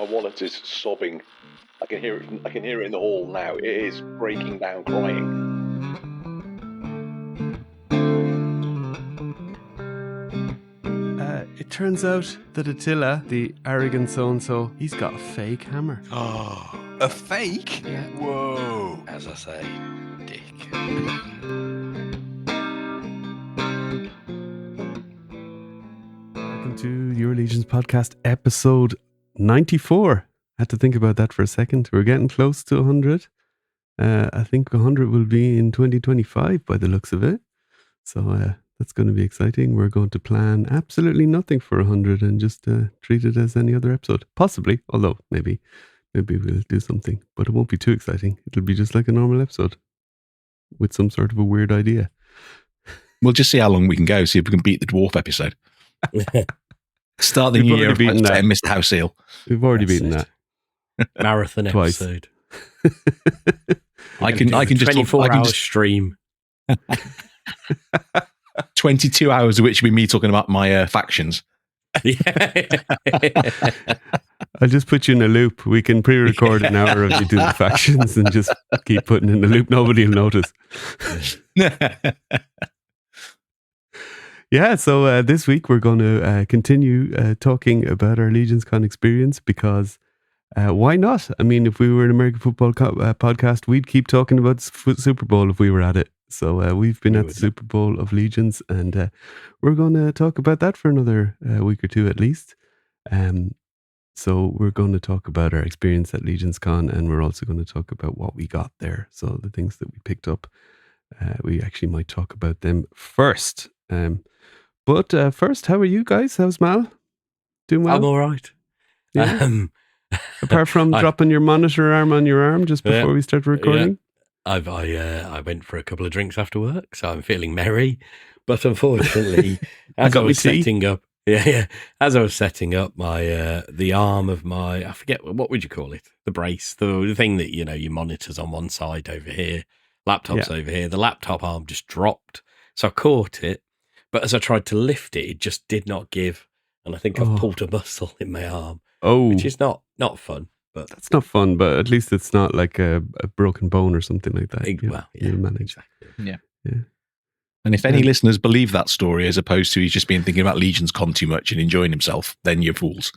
My wallet is sobbing. I can hear it. I can hear it in the hall now. It is breaking down, crying. It turns out that Attila, the arrogant so-and-so, he's got a fake hammer. Oh, a fake? Yeah. Whoa. As I say, dick. Welcome to Your Legions podcast, episode 94. I had to think about that for a second. We're getting close to 100. I think 100 will be in 2025 by the looks of it. So that's going to be exciting. We're going to plan absolutely nothing for 100 and just treat it as any other episode. Possibly, although maybe we'll do something. But it won't be too exciting. It'll be just like a normal episode with some sort of a weird idea. We'll just see how long we can go, see if we can beat the dwarf episode. Start the new year beaten that. And Mr. House Seal. We've already beaten that. Marathon Twice. episode. I can just 24-hour stream. 22 hours of which will be me talking about my factions. I'll just put you in a loop. We can pre-record an hour of you doing the factions and just keep putting in the loop. Nobody will notice. Yeah, so this week we're going to continue talking about our Legions Con experience because why not? I mean, if we were an American football podcast, we'd keep talking about Super Bowl if we were at it. So we've been at the Super Bowl of Legions and we're going to talk about that for another week or two at least. So we're going to talk about our experience at Legions Con and we're also going to talk about what we got there. So the things that we picked up, we actually might talk about them first. But first, how are you guys? How's Mal? Doing well? I'm all right. Yeah. Apart from dropping your monitor arm on your arm just before we start recording? Yeah. I went for a couple of drinks after work, so I'm feeling merry. But unfortunately, as I was setting up my the arm of my, I forget, what would you call it? The brace, the thing that, your monitor's on one side over here, laptop's over here. The laptop arm just dropped. So I caught it, but as I tried to lift it, it just did not give. And I think I've pulled a muscle in my arm. Which is not fun. But that's not fun, but at least it's not like a broken bone or something like that. You'll manage. Exactly. Yeah. And if any listeners believe that story as opposed to he's just been thinking about Legions Con too much and enjoying himself, then you're fools.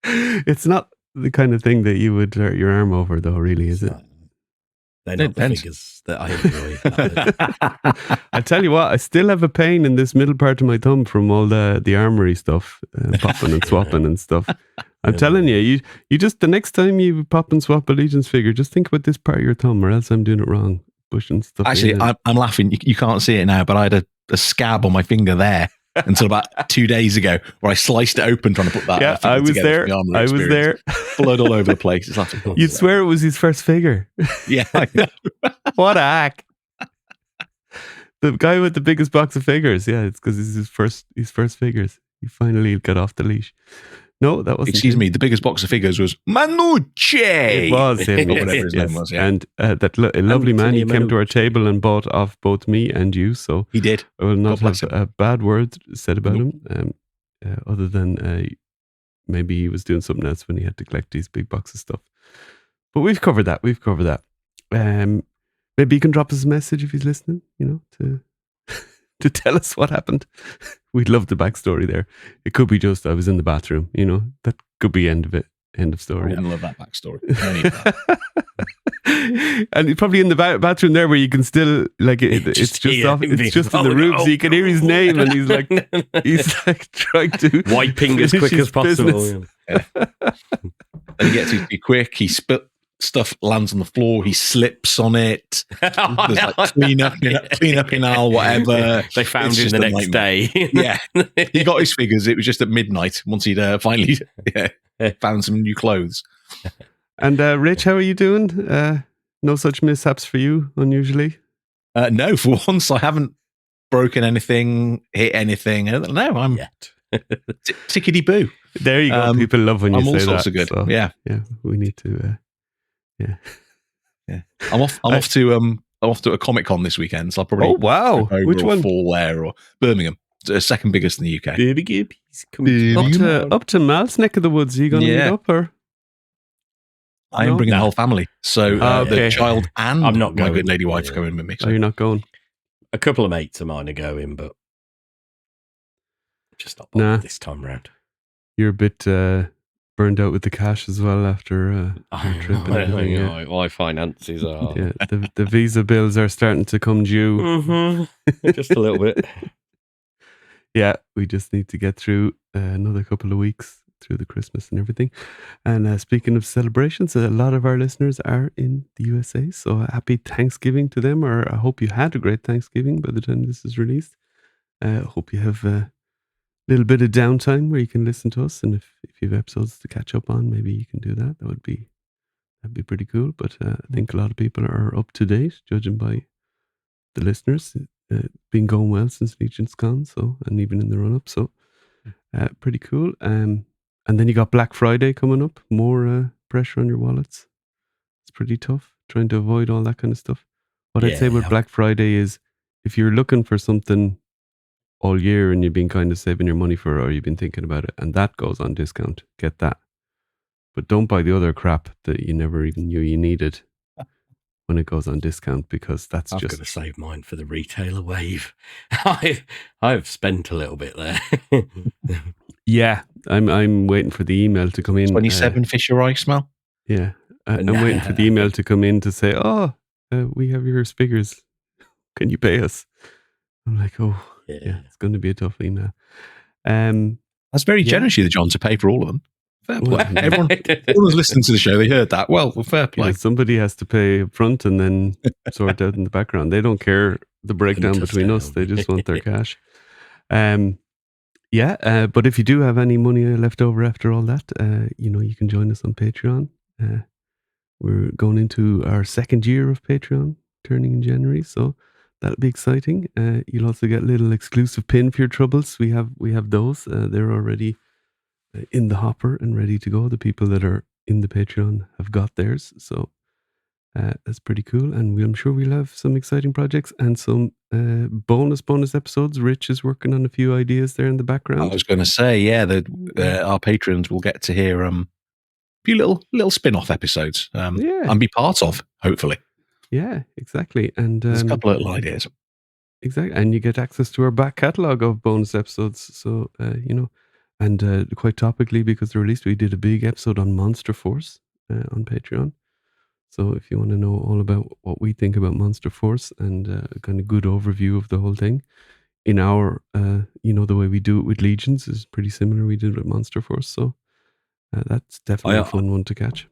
It's not the kind of thing that you would hurt your arm over, though, really, is it? They're not the figures that I enjoy. I tell you what, I still have a pain in this middle part of my thumb from all the armory stuff, popping and swapping and stuff. I'm telling you just, the next time you pop and swap a Legions figure, just think about this part of your thumb or else I'm doing it wrong. Pushing stuff. Actually, I'm laughing. You can't see it now, but I had a scab on my finger there until about 2 days ago where I sliced it open trying to put that. Yeah, I was there. I was there. Blood all over the place. It's like, you'd swear it was his first figure. Yeah, I know. What a hack. The guy with the biggest box of figures. Yeah, it's because it's his first figures. He finally got off the leash. No, that wasn't. Excuse me. The biggest box of figures was Manucci. It was him, or whatever his name was. Yeah. And that lovely man, he came to our table and bought off both me and you. So he did. I will not have a bad word said about him, other than maybe he was doing something else when he had to collect these big boxes of stuff. But we've covered that. Maybe you can drop us a message if he's listening. To tell us what happened. We'd love the backstory there. It could be just I was in the bathroom, that could be end of it. End of story. I love that backstory. And he's probably in the bathroom there where you can still it's just in the room so you can hear his name and he's like trying to wiping as quick as possible. Yeah. And he gets to be quick. He stuff lands on the floor. He slips on it. There's clean up in Al, whatever. They found him the next day. Yeah, he got his figures. It was just at midnight once he'd finally found some new clothes. And Rich, how are you doing? No such mishaps for you, unusually? No, for once I haven't broken anything, hit anything. No, I'm tickety boo. There you go. People love when you say that. I'm all sorts of good. So, yeah, we need to. I'm off to a Comic Con this weekend, so I'll probably which one? Fall there or Birmingham, second biggest in the UK. Baby Gibbies. He's coming up to Mal's neck of the woods. Are you going to meet up or? I am bringing the whole family. So okay. the child and I'm not my going. good lady wife are going with me. So. Oh, you're not going? A couple of mates of mine are going, but just not bothered this time round. You're a bit burned out with the cash as well after your trip and everything. Yeah. My finances are. Yeah, the visa bills are starting to come due. Mm-hmm. Just a little bit. Yeah, we just need to get through another couple of weeks through the Christmas and everything. And speaking of celebrations, a lot of our listeners are in the USA. So happy Thanksgiving to them, or I hope you had a great Thanksgiving by the time this is released. Hope you have a little bit of downtime where you can listen to us. And if you have episodes to catch up on, maybe you can do that. That'd be pretty cool. But I think a lot of people are up to date, judging by the listeners. Been going well since Legion's Con, so, and even in the run up, so pretty cool. And then you got Black Friday coming up, more pressure on your wallets. It's pretty tough trying to avoid all that kind of stuff. What I'd say with Black Friday is if you're looking for something all year and you've been kind of saving your money for it, or you've been thinking about it, and that goes on discount, get that. But don't buy the other crap that you never even knew you needed when it goes on discount, because that's I've got to save mine for the retailer wave. I've spent a little bit there. Yeah, I'm waiting for the email to come in. 27 Fisher Ice, Mel? Yeah, I'm waiting for the email to come in to say, we have your figures. Can you pay us? I'm like, yeah, it's going to be a tough email. That's very generous of you, John, to pay for all of them. Fair play. Everyone who's listening to the show, they heard that. Well, fair play. Yeah, somebody has to pay up front and then sort out in the background. They don't care the breakdown between us. They just want their cash. But if you do have any money left over after all that, you can join us on Patreon. We're going into our second year of Patreon, turning in January, so that'll be exciting. You'll also get a little exclusive pin for your troubles. We have those. They're already in the hopper and ready to go. The people that are in the Patreon have got theirs, so that's pretty cool. And I'm sure we'll have some exciting projects and some bonus episodes. Rich is working on a few ideas there in the background. I was going to say, our patrons will get to hear a few little spin-off episodes and be part of, hopefully. Yeah, exactly. And there's a couple of little ideas. Exactly, and you get access to our back catalogue of bonus episodes. So and quite topically, because they're released, we did a big episode on Monster Force on Patreon. So if you want to know all about what we think about Monster Force and a kind of good overview of the whole thing, in our, the way we do it with Legions is pretty similar. We did with Monster Force. So that's definitely a fun one to catch.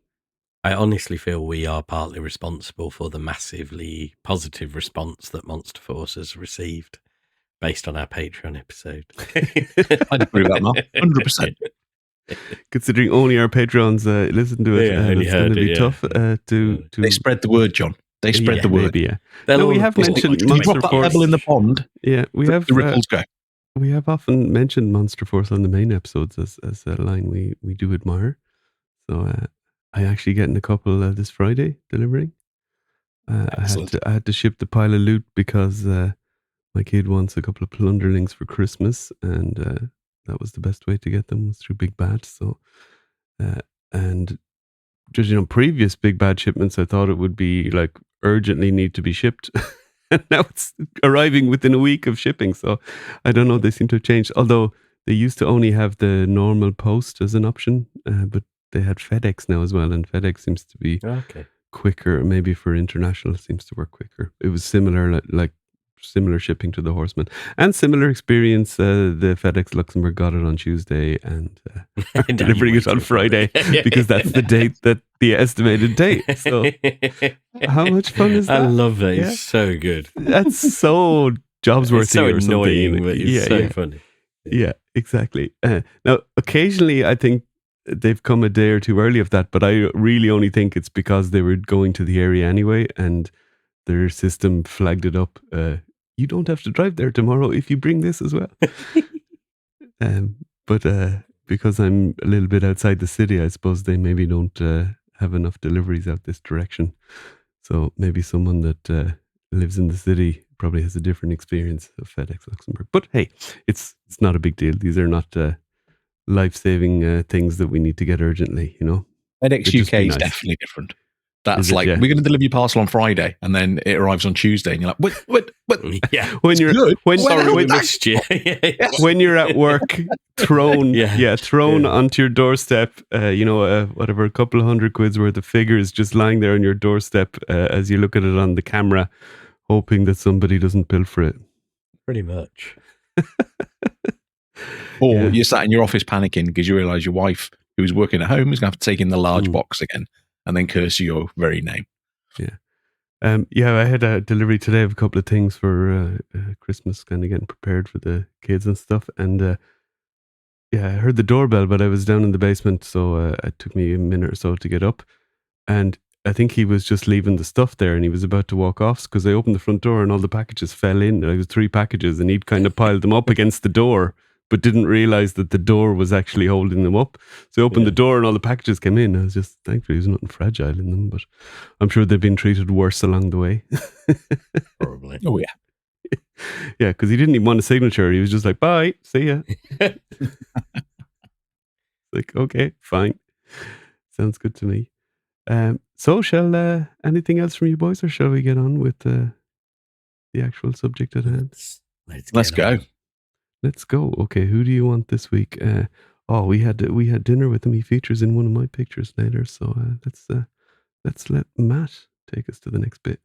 I honestly feel we are partly responsible for the massively positive response that Monster Force has received based on our Patreon episode. I'd agree with that, Mark. 100%. Considering only our patrons listen to it, it's going to be tough to... They spread the word, John. They spread the word. Maybe, yeah. We have mentioned Monster Force. Pebble in the pond. Yeah, we have... The ripples go. We have often mentioned Monster Force on the main episodes as a line we do admire. So I actually getting a couple this Friday delivering. I had to ship the pile of loot because my kid wants a couple of plunderlings for Christmas, and that was the best way to get them, was through Big Bad. So, and judging on previous Big Bad shipments, I thought it would be like urgently need to be shipped. And now it's arriving within a week of shipping. So I don't know, they seem to have changed. Although they used to only have the normal post as an option, but they had FedEx now as well. And FedEx seems to be quicker. Maybe for international, it seems to work quicker. It was similar, like similar shipping to the Horseman, and similar experience. The FedEx Luxembourg got it on Tuesday and delivering it on Friday because that's the date, that the estimated date. So how much fun is that? I love that. Yeah? It's so good. That's so jobs worthy. It's so or annoying, something. but it's so funny. Yeah, exactly. Now, occasionally, I think they've come a day or two early of that, but I really only think it's because they were going to the area anyway, and their system flagged it up. You don't have to drive there tomorrow if you bring this as well. But because I'm a little bit outside the city, I suppose they maybe don't have enough deliveries out this direction. So maybe someone that lives in the city probably has a different experience of FedEx Luxembourg. But hey, it's not a big deal. These are not life-saving things that we need to get urgently, you know. FedEx It'd just UK be is nice. definitely different. That's Is it? like, Yeah. we're going to deliver your parcel on Friday, and then it arrives on Tuesday, and you're like, what? Yeah. When you're good. Sorry, we When- missed you. when you're at work, thrown Yeah. onto your doorstep, whatever, a couple of £100 worth of figures just lying there on your doorstep as you look at it on the camera, hoping that somebody doesn't pilfer it. Pretty much. Or Yeah. you're sat in your office panicking because you realise your wife, who's working at home, is going to have to take in the large box again and then curse your very name. I had a delivery today of a couple of things for Christmas, kind of getting prepared for the kids and stuff. And I heard the doorbell, but I was down in the basement, so it took me a minute or so to get up. And I think he was just leaving the stuff there, and he was about to walk off because I opened the front door and all the packages fell in. There was 3 packages, and he'd kind of piled them up against the door, but didn't realize that the door was actually holding them up. So I opened the door and all the packages came in. I was just, thankfully, there's nothing fragile in them, but I'm sure they've been treated worse along the way. Probably. Oh, yeah. Yeah, because he didn't even want a signature. He was just like, bye, see ya. Like, okay, fine. Sounds good to me. So shall anything else from you boys, or shall we get on with the actual subject at hand? Let's go. Let's go. Okay, who do you want this week? We had dinner with him. He features in one of my pictures later. So let's let Matt take us to the next bit.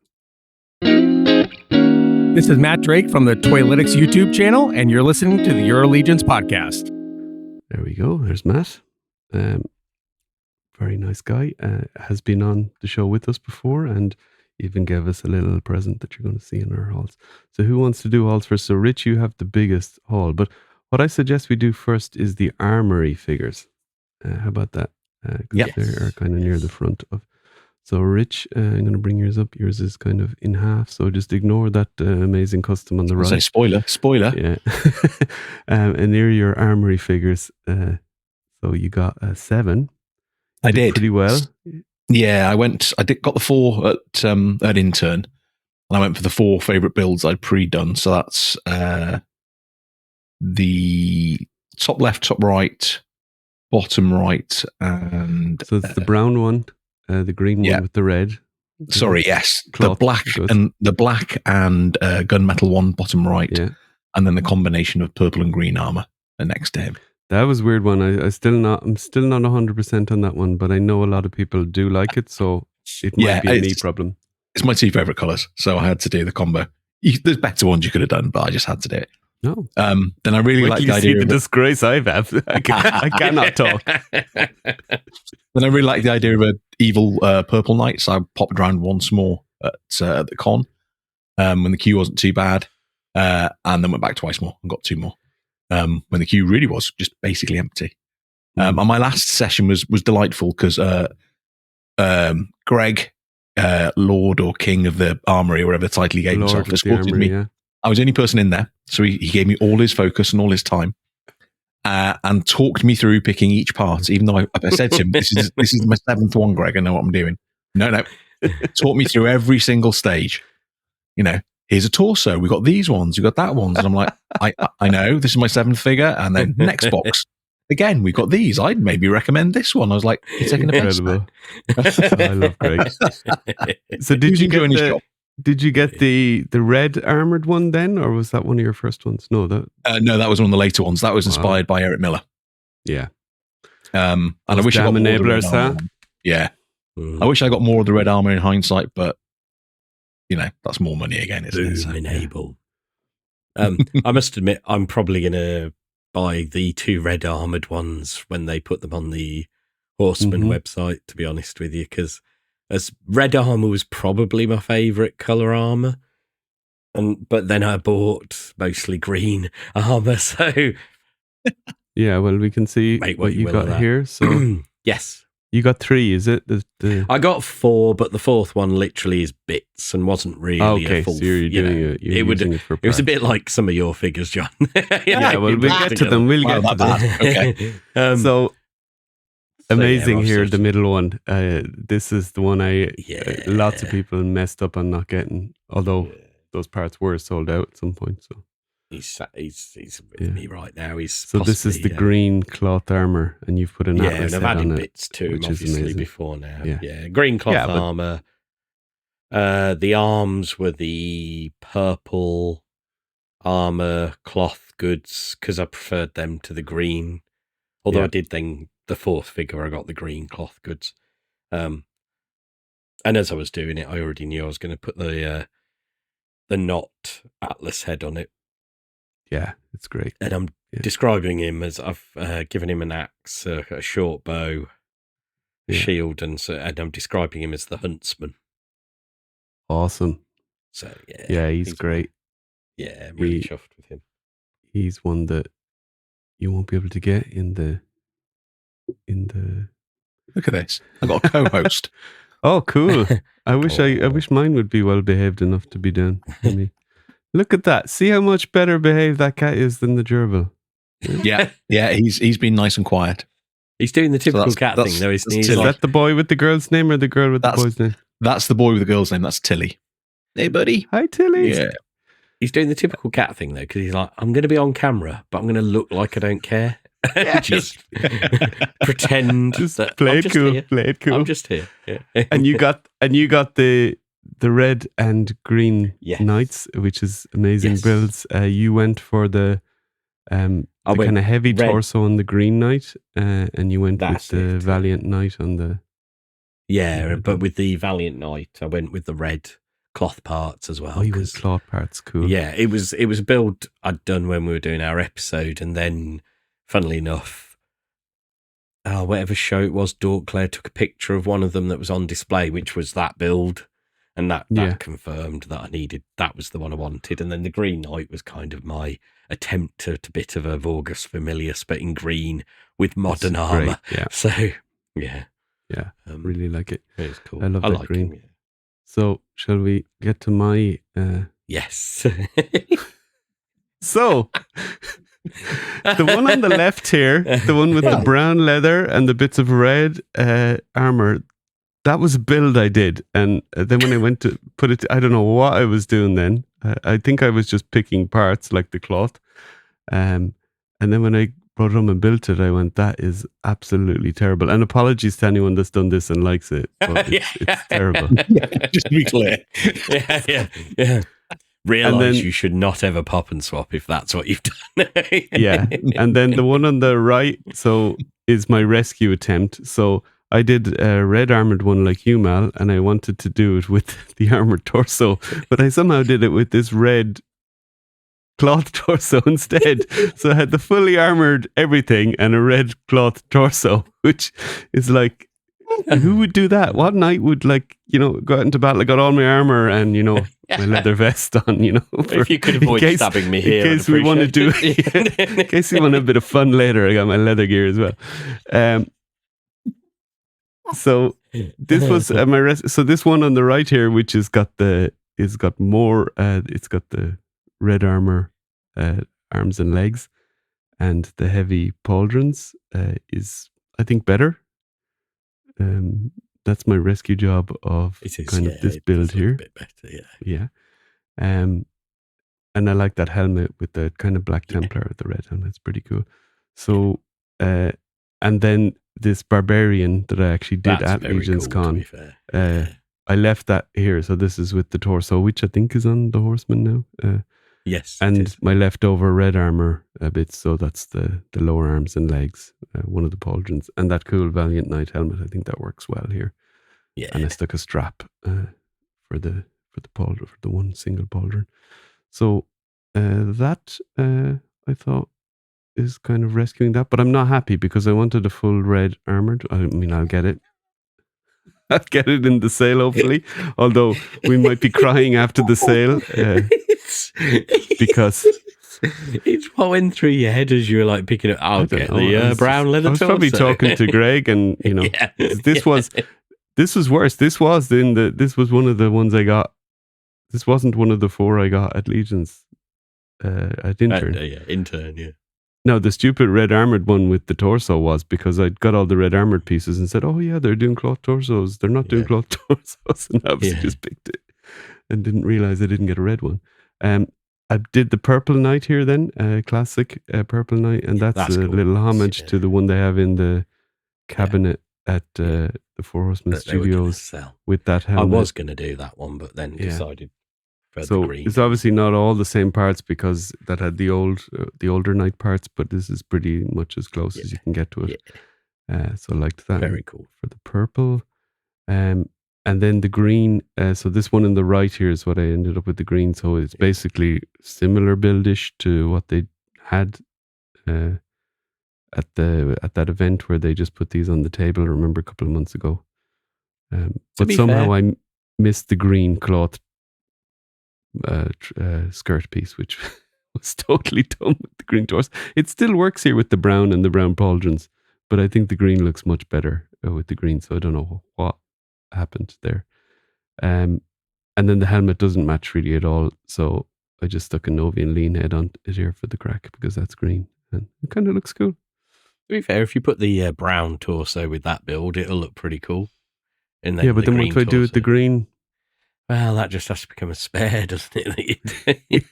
This is Matt Drake from the Toylytics YouTube channel, and you're listening to the Your Allegiance podcast. There we go. There's Matt. Very nice guy. Has been on the show with us before, and even gave us a little present that you're going to see in our halls. So who wants to do halls first? So Rich, you have the biggest hall, but what I suggest we do first is the armory figures. How about that? They are kind of near the front of. So Rich, I'm going to bring yours up. Yours is kind of in half, so just ignore that amazing custom on the right. Say spoiler. Yeah. And near your armory figures, so you got 7. I did pretty well. Yeah, got the 4 at intern, and I went for the 4 favorite builds I'd pre-done. So that's the top left, top right, bottom right, and so it's the brown one, the green one with the red. Sorry, yes, Cloth, the black and gunmetal one, bottom right, and then the combination of purple and green armor the next to him. That was a weird one. I'm still not 100% on that one, but I know a lot of people do like it, so it might be a me problem. It's my 2 favorite colors, so I had to do the combo. There's better ones you could have done, but I just had to do it. No. Then I really like the idea. See the disgrace I've had. I cannot talk. Then I really like the idea of an evil purple knight, so I popped around once more at the con when the queue wasn't too bad, and then went back twice more and got 2 more. When the queue really was just basically empty. And my last session was delightful because Greg, Lord or King of the Armory, or whatever the title he gave himself, escorted me. Yeah. I was the only person in there, so he gave me all his focus and all his time, and talked me through picking each part. Even though I said to him, "This is my 7th one, Greg. I know what I'm doing." No, taught me through every single stage. You know, here's a torso. We got these ones. We got that ones. And I'm like, I know this is my 7th figure. And then next box again, we've got these. I'd maybe recommend this one. I was like, you're taking a piss. I love Greg. So did you get the red armored one then, or was that one of your first ones? No, that was one of the later ones. That was inspired by Eric Miller. Yeah. And I wish I got more of the red armor. Yeah. I wish I got more of the red armor in hindsight, but you know, that's more money again, isn't it? So, enable. I must admit, I'm probably going to buy the 2 red armored ones when they put them on the Horseman website, to be honest with you, because as red armor was probably my favourite colour armour, but then I bought mostly green armour, so... Yeah, well, we can see what you got here. So yes. You got 3, is it? I got 4, but the 4th one literally is bits and wasn't really a full... So you're doing it. It was a bit like some of your figures, John. Yeah, well, we'll get to them. Okay. So, amazing here, the middle one. This is the one lots of people messed up on not getting, although those parts were sold out at some point. So He's with me right now. He's so this is the green cloth armor, and you've put an Atlas and I've head added on bits to him, which is obviously, amazing. before now. Yeah, green cloth armor. The arms were the purple armor cloth goods because I preferred them to the green. Although I did then the fourth figure, I got the green cloth goods. And as I was doing it, I already knew I was going to put the knot Atlas head on it. Yeah, it's great. And I'm describing him as I've given him an axe, a short bow, a shield, and I'm describing him as the huntsman. Awesome. So he's great. I'm really chuffed with him. He's one that you won't be able to get in the. Look at this! I got a co-host. Oh, cool! I wish mine would be well behaved enough to be done for me. Look at that! See how much better behaved that cat is than the gerbil. Yeah. He's been nice and quiet. He's doing the typical cat thing, though. Is that the boy with the girl's name or the girl with the boy's name? That's the boy with the girl's name. That's Tilly. Hey, buddy. Hi, Tilly. Yeah. He's doing the typical cat thing, though, because he's like, I'm going to be on camera, but I'm going to look like I don't care. Just pretend that play I'm it just cool. here. Play it cool. I'm just here. Yeah. and you got the red and green knights, which is amazing builds. You went for the kind of heavy torso on the green knight, and you went with the Valiant Knight on the. Yeah, but with the Valiant Knight, I went with the red cloth parts as well. Oh, you went cloth parts, cool. Yeah, it was a build I'd done when we were doing our episode, and then, funnily enough, whatever show it was, Dorkclair took a picture of one of them that was on display, which was that build, and that confirmed that I needed, that was the one I wanted. And then the Green Knight was kind of my attempt at a bit of a Vorgus Familius, but in green with modern armor. Yeah. So, yeah. Yeah, really like it. It's cool. I love that like green. Him, yeah. So, shall we get to my... Yes. So, the one on the left here, the one with the brown leather and the bits of red armor, that was a build I did. And then when I went to put it, I don't know what I was doing then. I think I was just picking parts like the cloth. And then when I brought it home and built it, I went, that is absolutely terrible. And apologies to anyone that's done this and likes it. But it's terrible. Just to be clear. Yeah. Realise you should not ever pop and swap if that's what you've done. Yeah. And then the one on the right, is my rescue attempt. So I did a red armored one like you, Mal, and I wanted to do it with the armored torso, but I somehow did it with this red cloth torso instead. So I had the fully armored everything and a red cloth torso, which is like, who would do that? What knight would go out into battle? I got all my armor and, my leather vest on, if you could avoid stabbing me here. In case we want to do, in case we want a bit of fun later, I got my leather gear as well. So this was so this one on the right here, which it's got the red armor, arms and legs, and the heavy pauldrons is, I think, better. That's my rescue job of this build here. A bit better, yeah. And I like that helmet with the kind of Black Templar with the red helmet. It's pretty cool. So, and then this barbarian that I actually did at Legion's Con. I left that here, so this is with the torso, which I think is on the Horseman now. Yes, and my leftover red armor bits, so that's the lower arms and legs, one of the pauldrons, and that cool Valiant Knight helmet. I think that works well here. Yeah, and I stuck a strap for the pauldron, for the one single pauldron. So that I thought is kind of rescuing that, but I'm not happy because I wanted a full red armored. I mean, I'll get it. I'll get it in the sale, hopefully. Although we might be crying after the sale because it's what went through your head as you were like picking it. I'll get the brown leather. I was probably talking to Greg, and this was worse. This was one of the ones I got. This wasn't one of the 4 I got at Legion's at Intern. Intern, yeah. No, the stupid red armored one with the torso was because I'd got all the red armored pieces and said, oh yeah, they're doing cloth torsos. They're not doing cloth torsos. And I just picked it and didn't realize I didn't get a red one. I did the Purple Knight here then, classic Purple Knight, and that's a cool. little homage to the one they have in the cabinet at the Four Horsemen That they were gonna Studios sell. with that I helmet. was going to do that one, but then decided for the So green. it's obviously not all the same parts because that had the older Knight parts, but this is pretty much as close as you can get to it. So I liked that. Very cool. For the purple. And then the green, so this one on the right here is what I ended up with the green. So it's basically similar buildish to what they had at that event where they just put these on the table. I remember a couple of months ago. But somehow I missed the green cloth skirt piece, which was totally dumb with the green torso. It still works here with the brown and the brown pauldrons, but I think the green looks much better with the green. So I don't know what happened there. And then the helmet doesn't match really at all. So I just stuck a Novian lean head on it here for the crack because that's green and it kind of looks cool. To be fair, if you put the brown torso with that build, it'll look pretty cool. And then but then what do I do with the green? Well, that just has to become a spare, doesn't it?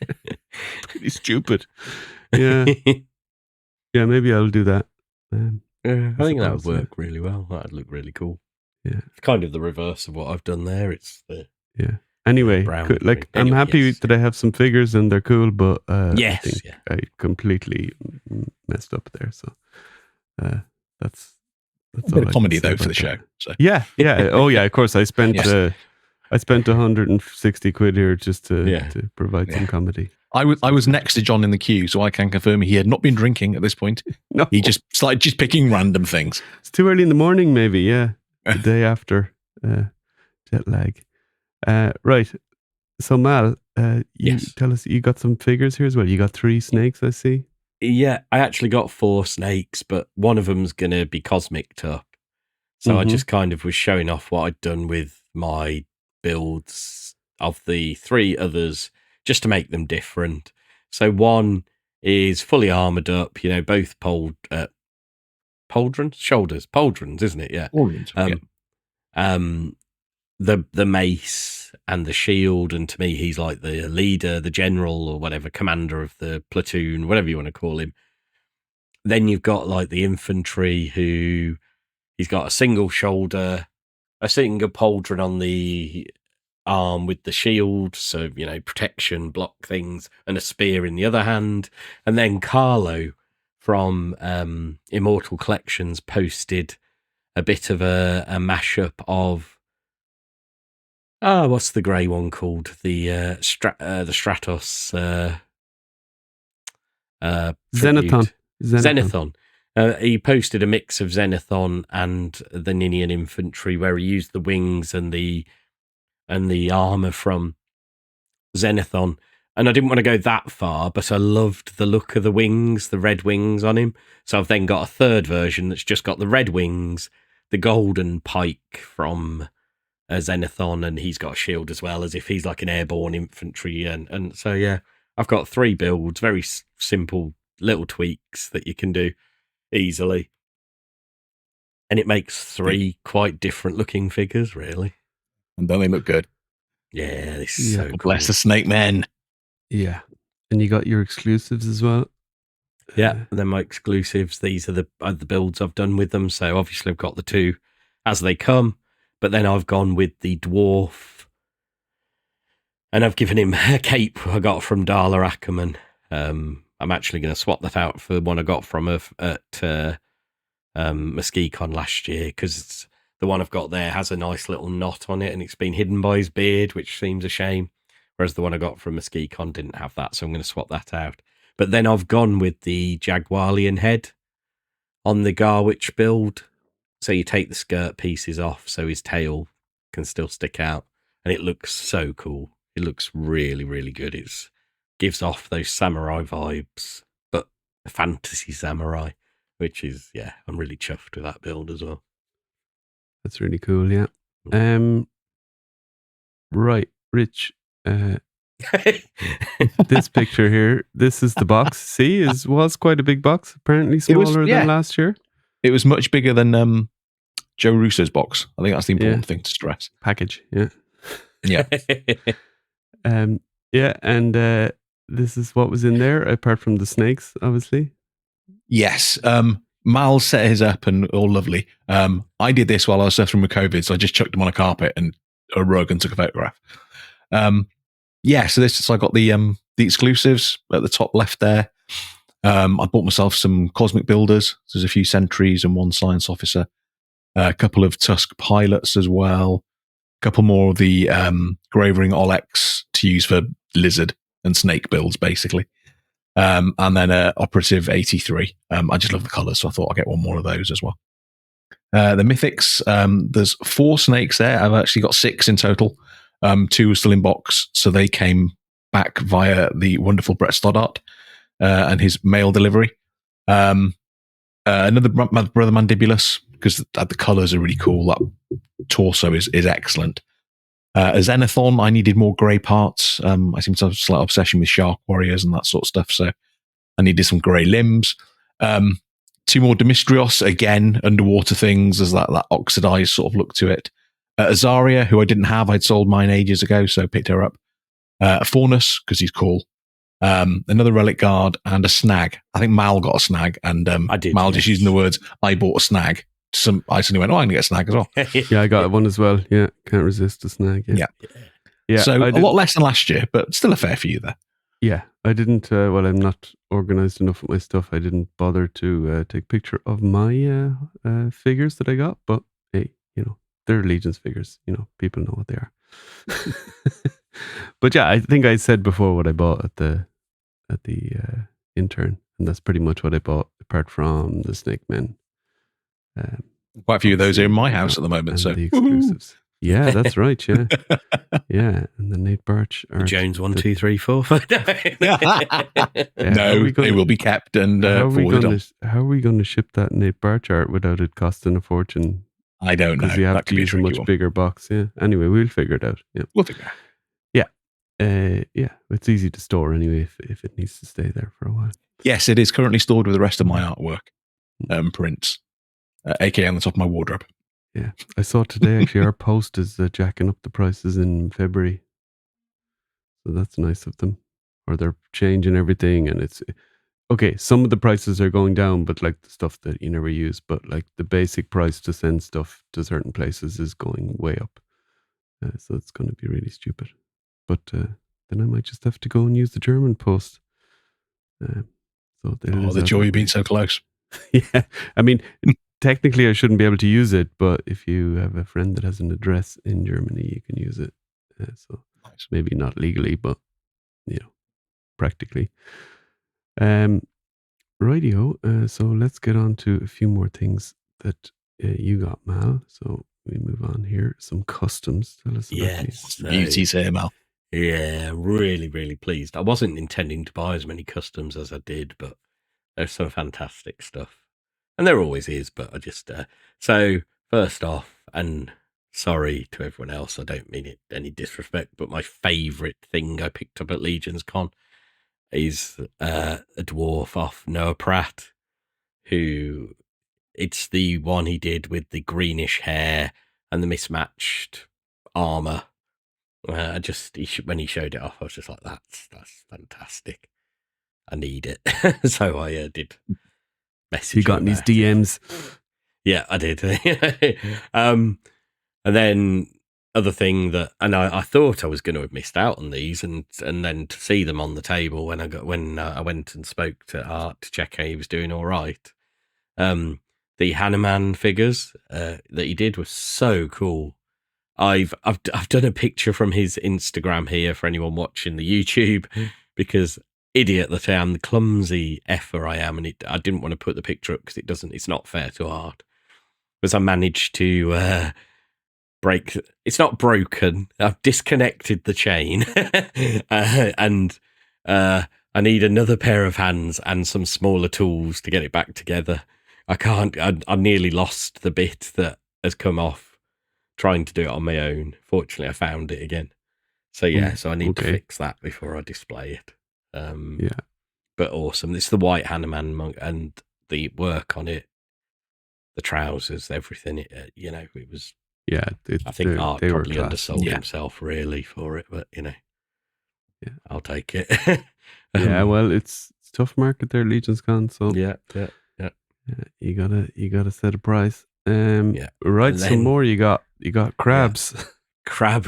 Pretty stupid. Yeah. Yeah, maybe I'll do that. I think that would work really well. That'd look really cool. Yeah. It's kind of the reverse of what I've done there. It's the Anyway, brown like I'm happy that I have some figures and they're cool, but I think I completely messed up there. So that's a bit of comedy though for the show. So. Yeah. Oh yeah, of course. I spent I spent 160 quid here just to provide some comedy. I was next to John in the queue, so I can confirm he had not been drinking at this point. No, he just started just picking random things. It's too early in the morning, maybe. Yeah, the day after jet lag. Right. So Mal, you tell us you got some figures here as well. You got 3 snakes, I see. Yeah, I actually got 4 snakes, but one of them's going to be cosmiced up. So I just kind of was showing off what I'd done with my builds of the 3 others, just to make them different. So one is fully armored up, both pauldrons, isn't it? Yeah. Pauldrons, the mace and the shield, and to me he's like the leader, the general, or whatever, commander of the platoon, whatever you want to call him. Then you've got like the infantry, who he's got a single shoulder, a single pauldron on the arm with the shield, so protection, block things, and a spear in the other hand. And then Carlo from Immortal Collections posted a bit of a mashup of what's the grey one called? The Stratos Xenothon. He posted a mix of Xenothon and the Ninian infantry, where he used the wings and the armor from Xenothon. And I didn't want to go that far, but I loved the look of the wings, the red wings on him. So I've then got a third version that's just got the red wings, the golden pike from Xenothon, and he's got a shield as well, as if he's like an airborne infantry. And so, yeah, I've got 3 builds, very simple little tweaks that you can do easily. And it makes 3 quite different looking figures, really. And don't they look good? Yeah, this is so cool. Bless the snake men. Yeah. And you got your exclusives as well. Yeah, and then my exclusives, these are the builds I've done with them. So obviously I've got the 2 as they come, but then I've gone with the dwarf, and I've given him a cape I got from Darla Ackerman. I'm actually going to swap that out for one I got from her at Mesquicon last year, because the one I've got there has a nice little knot on it, and it's been hidden by his beard, which seems a shame. Whereas the one I got from Mesquicon didn't have that, so I'm going to swap that out. But then I've gone with the Jaguarian head on the Garwich build. So you take the skirt pieces off so his tail can still stick out. And it looks so cool. It looks really, really good. It gives off those samurai vibes, but a fantasy samurai, which is, I'm really chuffed with that build as well. That's really cool, yeah. Right, Rich. This picture here, this is the box. See, was quite a big box. Apparently smaller than last year. It was much bigger than Joe Russo's box. I think that's the important thing to stress. Package, yeah. Yeah. And this is what was in there, apart from the snakes, obviously. Yes. Mal set his up and all lovely. I did this while I was suffering with COVID, so I just chucked him on a carpet and a rug and took a photograph. So I got the exclusives at the top left there. I bought myself some Cosmic Builders. There's a few Sentries and one Science Officer. A couple of Tusk Pilots as well. A couple more of the Gravering Olex to use for Lizard and Snake builds, basically. And then Operative 83. I just love the colours, so I thought I'd get one more of those as well. The Mythics, there's 4 snakes there. I've actually got 6 in total. 2 are still in box, so they came back via the wonderful Brett Stoddart and his mail delivery. Another Brother Mandibulus, because the colours are really cool. That torso is excellent. A Xenothon, I needed more grey parts. I seem to have a slight obsession with Shark Warriors and that sort of stuff, so I needed some grey limbs. 2 more Demistrios, again, underwater things. There's that oxidized sort of look to it. Azaria, who I didn't have. I'd sold mine ages ago, so picked her up. A Faunus, because he's cool. Another Relic Guard, and a Snag. I think Mal got a Snag, and I did, Mal just using the words, I bought a Snag. I suddenly went, I'm going to get a Snag as well. Yeah, I got one as well. Yeah, can't resist a Snag. Yeah. So a lot less than last year, but still a fair few there. Yeah, I didn't. I'm not organized enough with my stuff. I didn't bother to take a picture of my figures that I got. But hey, they're Legions figures. People know what they are. But yeah, I think I said before what I bought at the intern, and that's pretty much what I bought, apart from the Snake Men. Quite a few of those are in my house at the moment. So the exclusives. Yeah, that's right. Yeah, yeah, and the Nate Birch art, Jones 1, 2, 3, 4. No, they will be kept and forwarded on. How are we going to ship that Nate Birch art without it costing a fortune? I don't know. Because you have to use a much bigger box. Yeah. Anyway, we'll figure it out. Yeah, we'll figure it out. Yeah, it's easy to store anyway if it needs to stay there for a while. Yes, it is currently stored with the rest of my artwork, prints, aka on the top of my wardrobe. Yeah, I saw today actually our post is jacking up the prices in February, so that's nice of them. Or they're changing everything, and it's okay. Some of the prices are going down, but like the stuff that you never use, but like the basic price to send stuff to certain places is going way up. So it's going to be really stupid. But then I might just have to go and use the German post. The joy of being so close. Yeah, I mean, technically I shouldn't be able to use it, but if you have a friend that has an address in Germany, you can use it. So nice. Maybe not legally, but practically. Radio. So let's get on to a few more things that you got, Mal. So we move on here. Some customs. Tell us about these. Beauties here, Mal. Yeah, really, really pleased. I wasn't intending to buy as many customs as I did, but there's some fantastic stuff. And there always is, but I just... so, first off, and sorry to everyone else, I don't mean it any disrespect, but my favourite thing I picked up at Legions Con is a dwarf off Noah Pratt, who... It's the one he did with the greenish hair and the mismatched armour. When he showed it off, I was just like, that's fantastic. I need it. So I did message. You got in his DMs. Yeah, I did. And then other thing that, and I thought I was going to have missed out on these, and then to see them on the table when I went and spoke to Art to check how he was doing all right. The Hanuman figures that he did was so cool. I've done a picture from his Instagram here for anyone watching the YouTube, because idiot that I am, the clumsy effer I am, and I didn't want to put the picture up because it's not fair to Art. Because I managed to break. It's not broken. I've disconnected the chain, and I need another pair of hands and some smaller tools to get it back together. I can't. I nearly lost the bit that has come off trying to do it on my own. Fortunately, I found it again. So yeah, so I need to fix that before I display it. Yeah, but awesome. It's the white Hanuman monk, and the work on it, the trousers, everything. It was. Yeah, I think Art probably undersold himself really for it, but I'll take it. Yeah, well, it's tough market there, Legion's Con. So yeah. You gotta set a price. Yeah. Right. And Some then- more. You got crabs. Crab.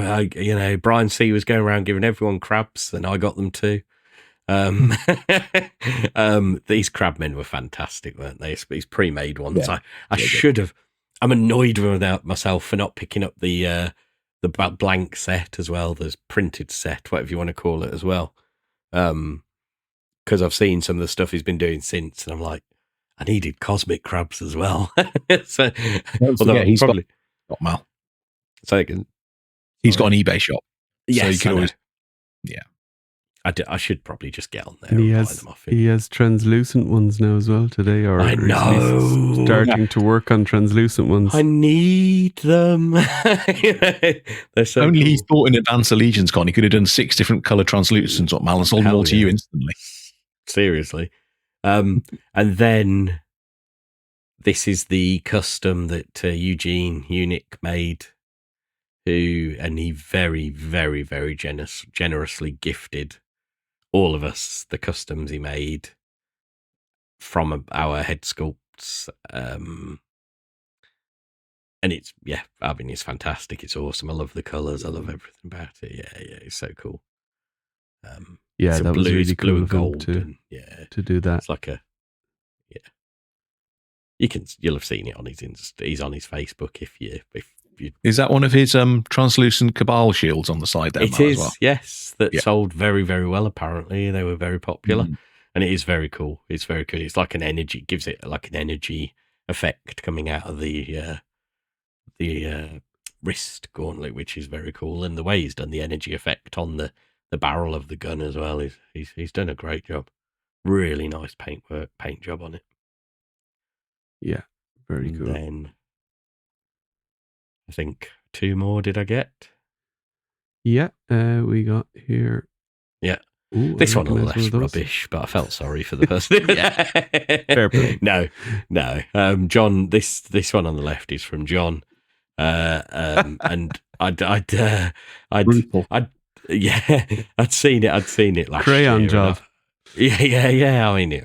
Brian C was going around giving everyone crabs, and I got them too. These crabmen were fantastic, weren't they? These pre-made ones. Yeah. I should have. I'm annoyed with myself for not picking up the blank set as well. There's printed set, whatever you want to call it, as well. Because I've seen some of the stuff he's been doing since, and I'm like, I needed cosmic crabs as well. So, Don't forget, he's got Mal. So again, He's got an eBay shop. yes, so you can I always. know. Yeah. I should probably just get on there And and buy them off him. he has translucent ones now as well today. Or I is he know. starting to work on translucent ones. I need them. They're so Only cool. he thought in advance of Legion's Con, he could have done 6 different colour translucents up Mal and sold them Hell all to yeah. you instantly. Seriously. And then this is the custom that Eugene Unic made, and he very, very, very generously gifted all of us the customs he made from our head sculpts. And it's, it's fantastic. It's awesome. I love the colours. I love everything about it. Yeah, it's so cool. Yeah, that was really blue cool and of him gold, to do that. It's like you'll have seen it on he's on his Facebook if you Is that one of his translucent Cabal shields on the side there? It Mal, is, as well? yes. That sold very, very well. Apparently, they were very popular, and it is very cool. It's very cool. It's like an energy, gives it like an energy effect coming out of the wrist gauntlet, which is very cool. And the way he's done the energy effect on the barrel of the gun as well is he's done a great job. Really nice paint job on it. Yeah, very And cool. then I think 2 more did I get? Yeah, we got here. Yeah. Ooh, This I one on the recognise left's one of those. rubbish, but I felt sorry for the person. Fair play. No. John, this one on the left is from John, and I'd seen it last Crayon year. job. Yeah. I mean,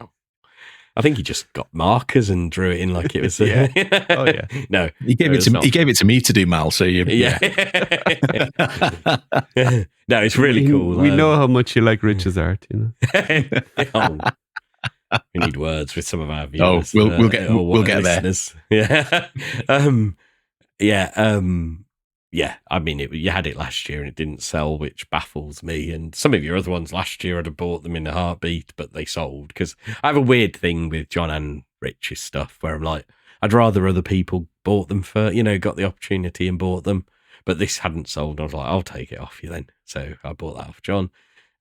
I think he just got markers and drew it in like it was. Yeah. Oh, yeah. No, He gave it to me to do, Mal. So you, yeah. No, it's really cool. We know how much you like Rich's art, you know. We need words with some of our viewers. We'll get there. Yeah. I mean, you had it last year and it didn't sell, which baffles me. And some of your other ones last year, I'd have bought them in a heartbeat, but they sold. Because I have a weird thing with John and Rich's stuff where I'm like, I'd rather other people bought them for, got the opportunity and bought them. But this hadn't sold. I was like, I'll take it off you then. So I bought that off John.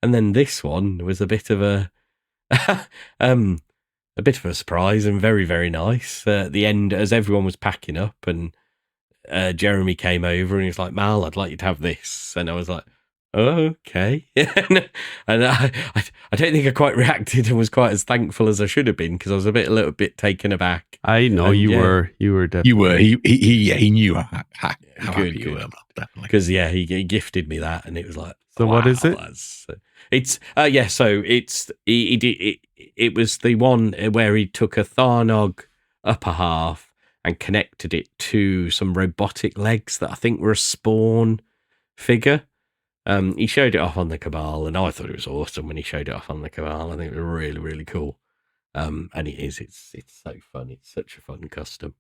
And then this one was a bit of a surprise and very, very nice. At the end, as everyone was packing up and Jeremy came over and he was like, Mal, I'd like you to have this. And I was like, oh, okay. And I don't think I quite reacted and was quite as thankful as I should have been because I was a little bit taken aback. I know And, you yeah. were. You were definitely. You were. He knew how happy you were, Mal, definitely. Because he gifted me that and it was like, So what is it? It's so it's it was the one where he took a Tharnog upper half and connected it to some robotic legs that I think were a Spawn figure. He showed it off on the Cabal, and I thought it was awesome when he showed it off on the Cabal. I think it was really, really cool. And it's so fun. It's such a fun custom.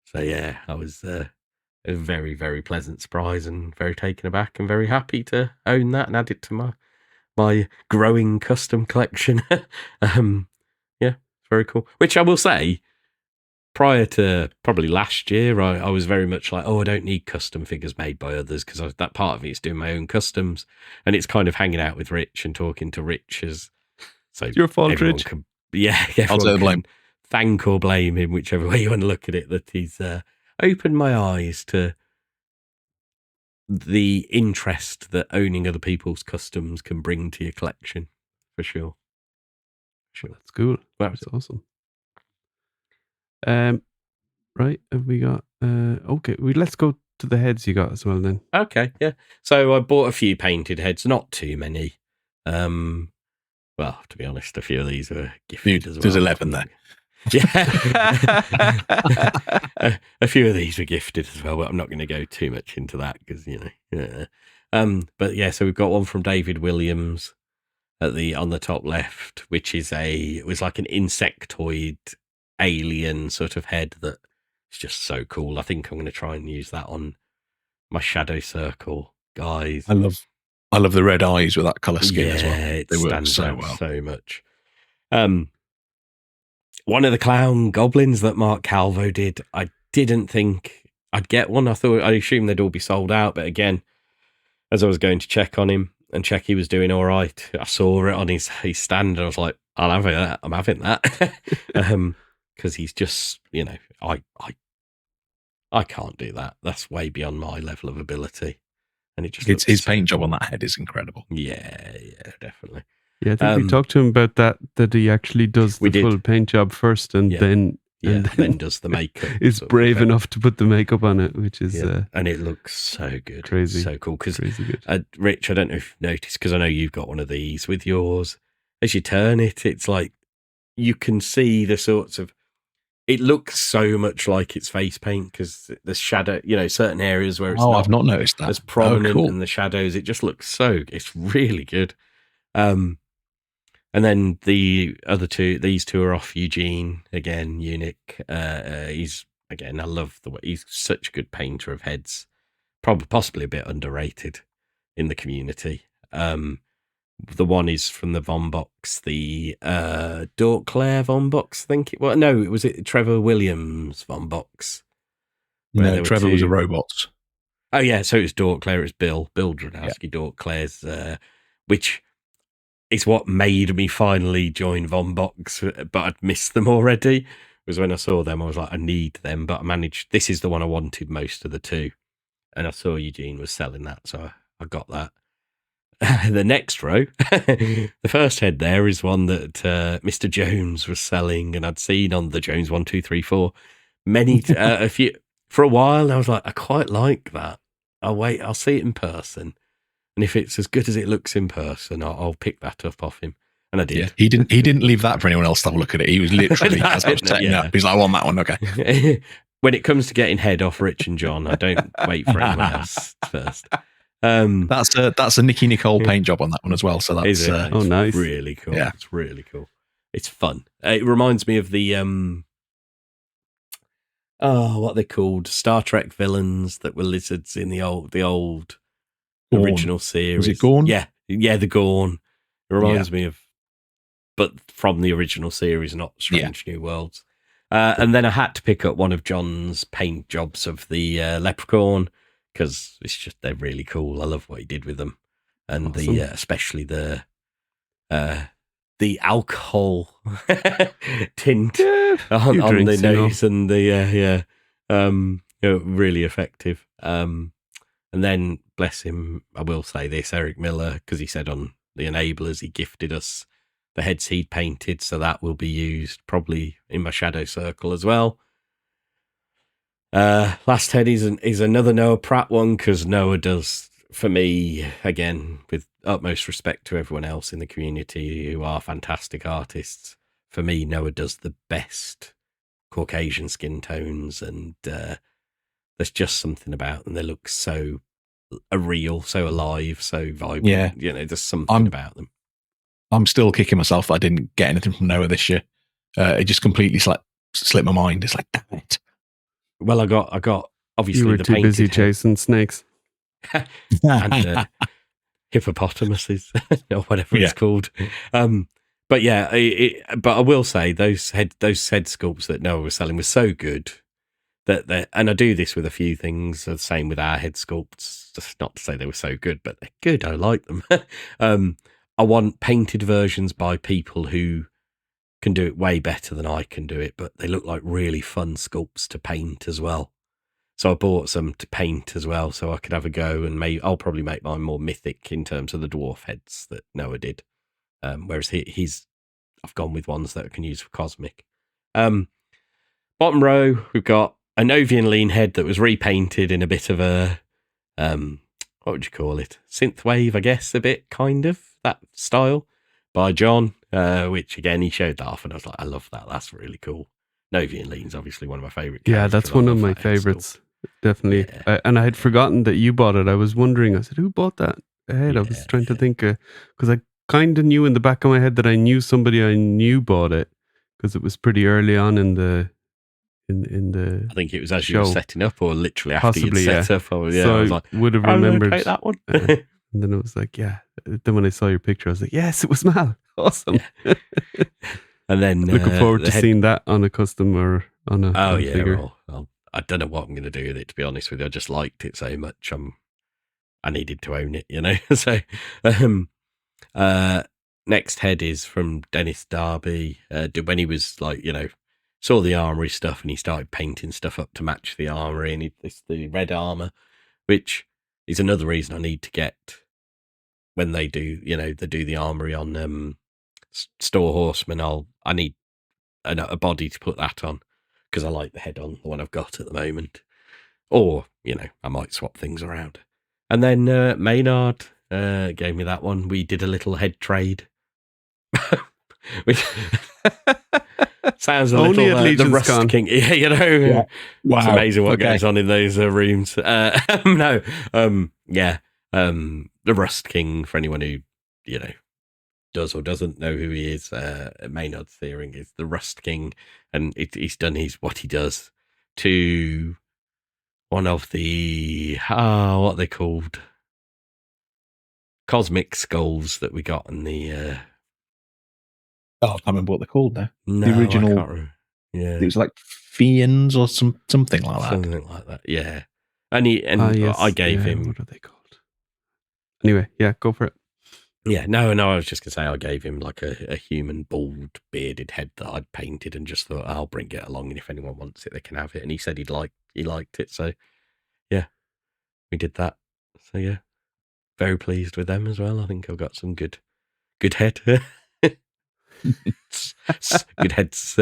So yeah, I was a very, very pleasant surprise and very taken aback and very happy to own that and add it to my growing custom collection. Yeah, it's very cool. Which I will say, prior to probably last year, I was very much like, I don't need custom figures made by others because that part of it is doing my own customs, and it's kind of hanging out with Rich and talking to Rich as so. It's your fault, Rich. I'll take the blame. Thank or blame him, whichever way you want to look at it. That he's opened my eyes to the interest that owning other people's customs can bring to your collection, for sure. That's cool. That's awesome. Right, have we got okay, let's go to the heads you got as well then. Okay, yeah. So I bought a few painted heads, not too many. Well, to be honest, a few of these were gifted as well. There's 11 there. Yeah. a few of these were gifted as well, but I'm not going to go too much into that because, yeah. But yeah, so we've got one from David Williams on the top left, which is it was like an insectoid alien sort of head that is just so cool. I think I'm going to try and use that on my shadow circle, guys. I love the red eyes with that colour scheme as well. It They work stands so out well. so much. One of the clown goblins that Mark Calvo did, I didn't think I'd get one. I assumed they'd all be sold out, but again, as I was going to check on him and check he was doing all right, I saw it on his stand and I was like, I'm having that. Because he's just, I can't do that. That's way beyond my level of ability. And it just his paint job on that head is incredible. Yeah, definitely. Yeah, I think we talked to him about that he actually does the full paint job first and then does the makeup. Is brave enough to put the makeup on it, which is and it looks so good, crazy, so cool. Because Rich, I don't know if you've noticed, because I know you've got one of these with yours. As you turn it, it's like you can see the sorts of. It looks so much like it's face paint because the shadow, certain areas where it's I've not noticed that. As prominent cool. in the shadows, it just looks it's really good. And then the other these two are off Eugene again, Unique. He's again, I love the way he's such a good painter of heads, probably possibly a bit underrated in the community. The one is from the Von Box, the Dortclair Von Box, I think it was. No, was it Trevor Williams Von Box? No, Trevor was a robot. Oh, yeah, so it was Dortclair, it was Bill Dranowski, Dortclair's, which is what made me finally join Von Box, but I'd missed them already. Was when I saw them, I was like, I need them, but I managed, this is the one I wanted most of the two. And I saw Eugene was selling that, so I got that. The next row, the first head there is one that Mr. Jones was selling, and I'd seen on the Jones 1, 2, 3, 4 many a few for a while. And I was like, I quite like that. I'll see it in person, and if it's as good as it looks in person, I'll pick that up off him. And I did. Yeah, he didn't leave that for anyone else to have a look at it. He was literally as I was setting up, he's like, I want that one. Okay. When it comes to getting head off Rich and John, I don't wait for anyone else first. That's a Nicky Nicole paint job on that one as well. So that's nice, really cool. Yeah, it's really cool. It's fun. It reminds me of the what they called Star Trek villains that were lizards in the old Gorn. original series. Was it Gorn? Yeah, the Gorn. It reminds me of, but from the original series, not Strange New Worlds. And then I had to pick up one of John's paint jobs of the Leprechaun. Because it's just, they're really cool. I love what he did with them, and awesome. Especially the alcohol tint on the nose and the really effective. And then bless him, I will say this, Eric Miller, because he said on the Enablers he gifted us the heads he'd painted, so that will be used probably in my shadow circle as well. Last head is another Noah Pratt one, because Noah does, for me, again, with utmost respect to everyone else in the community who are fantastic artists, for me, Noah does the best Caucasian skin tones, and there's just something about them. They look so real, so alive, so vibrant. Yeah. There's something about them. I'm still kicking myself that I didn't get anything from Noah this year. It just completely slipped my mind. It's like, damn it. Well, I got obviously you were the too busy head. chasing snakes and hippopotamuses or whatever it's called. But yeah, but I will say those head sculpts that Noah was selling were so good that and I do this with a few things. The same with our head sculpts. Just not to say they were so good, but they're good. I like them. I want painted versions by people who can do it way better than I can do it, but they look like really fun sculpts to paint as well. So I bought some to paint as well, so I could have a go, and I'll probably make mine more mythic in terms of the dwarf heads that Noah did. Whereas I've gone with ones that I can use for cosmic. Bottom row, we've got a Novian lean head that was repainted in a bit of a what would you call it? Synthwave, I guess, a bit, kind of. that style by John, which again, he showed that off and I was like, I love that. That's really cool. Novian Lean's obviously one of my favourite characters. Yeah, that's one of my favourites. Definitely. Yeah. And I had forgotten that you bought it. I was wondering, I said, who bought that head? I was trying to think, because I kind of knew in the back of my head that I knew somebody I knew bought it, because it was pretty early on in the I think it was as show. you were setting up, or literally after Possibly, you'd set up. Or, so I was like, would have I'm remembered take that one. and then it was like, yeah. Then when I saw your picture, I was like, yes, it was Mal. Awesome. Yeah. And then looking forward to seeing that on a custom or on a figure. Well, I don't know what I'm going to do with it, to be honest with you. I just liked it so much. I needed to own it, you know. So, next head is from Dennis Darby. When he was like, you know, saw the armory stuff and he started painting stuff up to match the armory, and it's the red armor, which is another reason I need to get when they do, you know, they do the armory on Store Horseman. I need a body to put that on, because I like the head on the one I've got at the moment. Or, you know, I might swap things around. And then Maynard gave me that one. We did a little head trade. Which sounds a Only little at the Legion's Rust Con. King. Yeah, you know. Yeah. Wow. It's amazing what Okay. goes on in those rooms. The Rust King, for anyone who, you know, does or doesn't know who he is, Maynard's theory is the Rust King, and he's done what he does to one of the what are they called, cosmic skulls that we got in the I can't remember what they're called now. no, The original. I can't remember. Yeah, It was like Fiends or something like that. something like that. Yeah, and Yes, I gave yeah, him. what are they called? Anyway, yeah, go for it. Yeah, no, I was just gonna say I gave him like a human bald bearded head that I'd painted, and just thought I'll bring it along, and if anyone wants it, they can have it. And he said he liked it, so yeah, we did that. So yeah, very pleased with them as well. I think I've got some good head, good heads.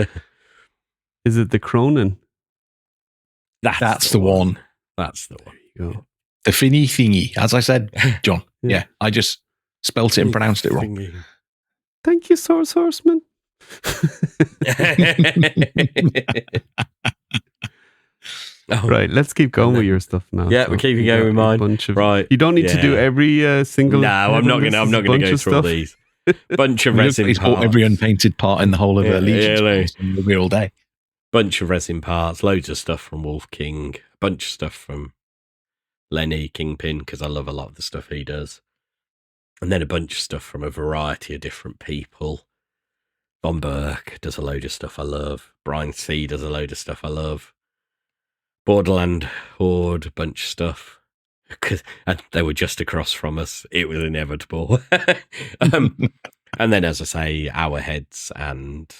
Is it the Cronin? That's the one. That's the one. There you go. The Finny thingy, as I said, John. Yeah, I just spelt it and pronounced it wrong. Thank you, Source Horseman. Right, let's keep going with your stuff now. Yeah, we're keeping going with mine. Right, you don't need to do every single. No, I'm not gonna go through all these. Bunch of resin He's bought parts. every unpainted part in the whole of Legion. really. We'll be all day. Bunch of resin parts, loads of stuff from Wolf King, a bunch of stuff from Lenny Kingpin, because I love a lot of the stuff he does, and then a bunch of stuff from a variety of different people. Von Burke does a load of stuff I love. Brian C does a load of stuff I love. Borderland Horde, a bunch of stuff. And they were just across from us. It was inevitable. And then, as I say, our heads and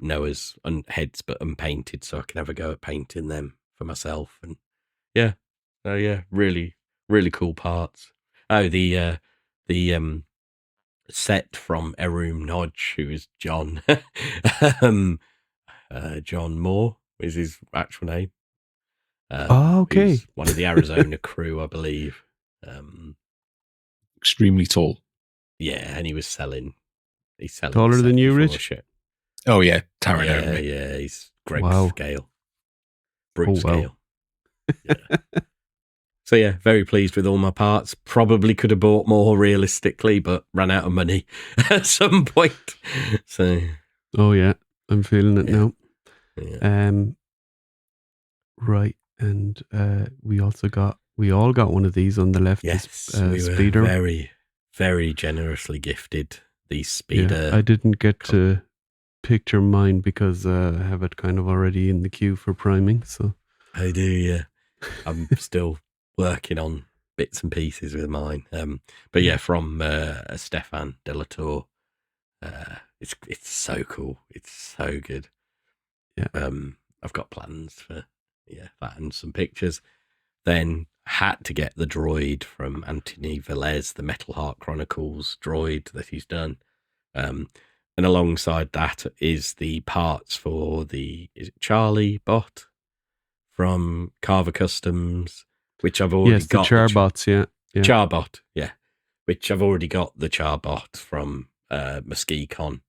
Noah's heads, but unpainted, so I can have a go at painting them for myself. And yeah, so yeah, really, really cool parts. Oh, the set from Erum Nodge, who is John. John Moore is his actual name. Okay. Who's one of the Arizona crew, I believe. Extremely tall. Yeah, and he's selling. Taller than you, Rich? Shit. Oh yeah, Taron over me. Yeah, he's Greg Wow. scale. Brute Oh, wow. scale. Yeah. So yeah, very pleased with all my parts. Probably could have bought more realistically, but ran out of money at some point. So Oh yeah, I'm feeling it now. yeah. Right, and we all got one of these on the left. Yes, this, we speeder. were very, very generously gifted these speeder. Yeah, I didn't get to picture mine because I have it kind of already in the queue for priming. So I do, yeah. I'm still working on bits and pieces with mine. But yeah, from Stefan Delatour. It's so cool. It's so good. Yeah. I've got plans for that and some pictures. Then had to get the droid from Anthony Velez, the Metal Heart Chronicles droid that he's done. And alongside that is the parts for is it Charlie bot from Carver Customs, which I've already got. Yes, the Charbots, yeah. Charbot, yeah. which I've already got the Charbot from Muskicon,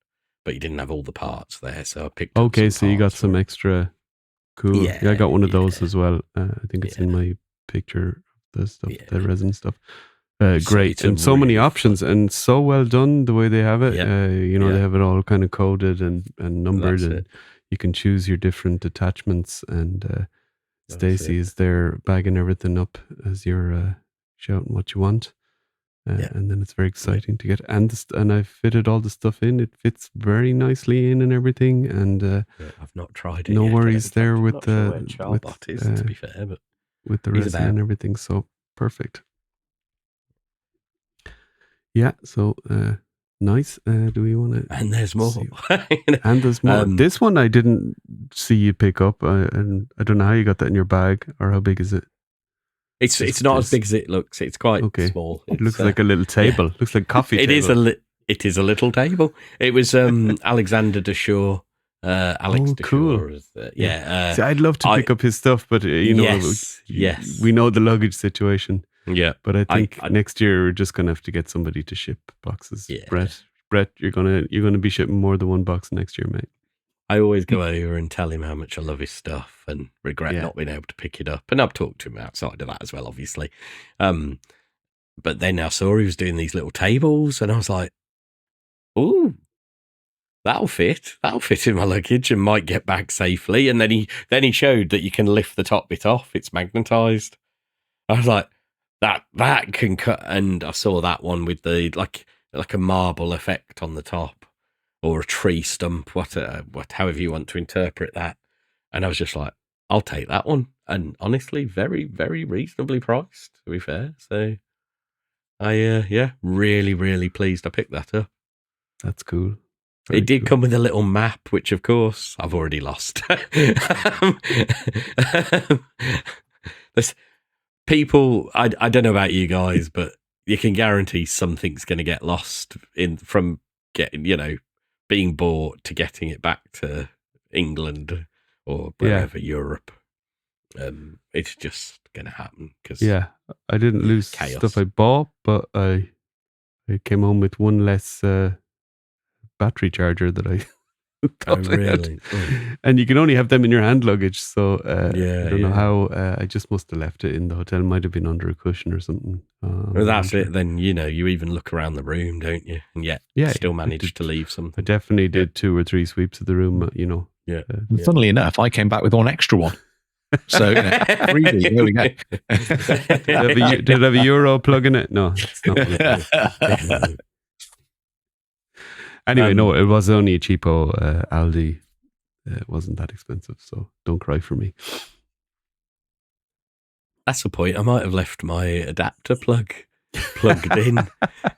but you didn't have all the parts there, so I picked up Okay, some so you got parts some for it. extra. Cool. Yeah, I got one of those yeah. as well. I think it's in my picture, the stuff, Yeah. the resin stuff. So Great. it's a And so many really options fun- and so well done the way they have it. Yeah. You know, Yeah. they have it all kind of coded and numbered, That's and it. you can choose your different attachments. And That's Stacey it. is there bagging everything up as you're shouting what you want. Yeah. And then it's very exciting to get. And I fitted all the stuff in. It fits very nicely in and everything. And Yeah, I've not tried it no yet. worries In fact, there I'm with not sure where the Charbot is, to be fair, but with the he's resin about. and everything. So perfect. Yeah. So nice. Do we want to? And there's more. And there's more. This one I didn't see you pick up, and I don't know how you got that in your bag, or how big is it? It's not as big as it looks. It's quite small. It looks like a little table. Looks like a coffee table. It is a little table. It was Alexander Deshaw. Alex Deshaw. Cool. See, I'd love to pick up his stuff, but you know, yes, we know the luggage situation. Yeah, but I think next year we're just gonna have to get somebody to ship boxes. Yeah. Brett, you're gonna be shipping more than one box next year, mate. I always go over and tell him how much I love his stuff and regret not being able to pick it up. And I've talked to him outside of that as well, obviously. But then I saw he was doing these little tables, and I was like, "Ooh, that'll fit in my luggage and might get back safely." And then he showed that you can lift the top bit off; it's magnetized. I was like, that can cut. And I saw that one with the like a marble effect on the top, or a tree stump, however you want to interpret that. And I was just like, I'll take that one. And honestly, very, very reasonably priced, to be fair. So I really, really pleased I picked that up. That's cool. It did come with a little map, which of course I've already lost. There's people, I don't know about you guys, but you can guarantee something's going to get lost from getting, being bought to getting it back to England or wherever, Europe. It's just going to happen because I didn't lose stuff I bought, but I came home with one less battery charger that I thought I had. And you can only have them in your hand luggage, so I don't know how. I just must have left it in the hotel. Might have been under a cushion or something. Well, that's it. Then you even look around the room, don't you? And yet still managed to leave something. I definitely did 2 or 3 sweeps of the room. Funnily enough, I came back with one extra one. So freely, there we go. Did it have a Euro plug in it? No, it's not. Anyway, no, it was only a cheapo Aldi. It wasn't that expensive, so don't cry for me. That's the point. I might have left my adapter plugged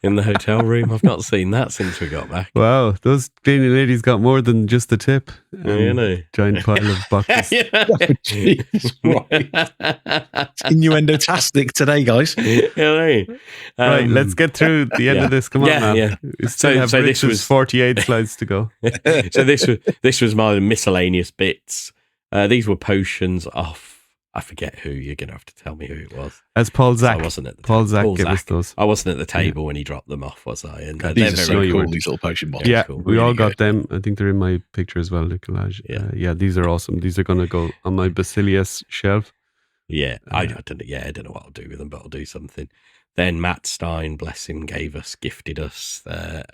in the hotel room. I've not seen that since we got back. Wow, those cleaning ladies got more than just the tip. Giant pile of boxes. Jeez, it's innuendo-tastic today, guys. Right, let's get through the end of this. Come on, man. Yeah. We still have this was 48 slides to go. So this was my miscellaneous bits. These were potions off. I forget who. You're going to have to tell me who it was. As Paul Zach. I wasn't at the Paul Zach gave us those. I wasn't at the table when he dropped them off, was I? And these are so cool, these little potion bottles. Yeah, cool. We all got them. I think they're in my picture as well, the collage. Yeah, these are awesome. These are going to go on my Basilius shelf. Yeah, I don't know what I'll do with them, but I'll do something. Then Matt Stein, bless him, gifted us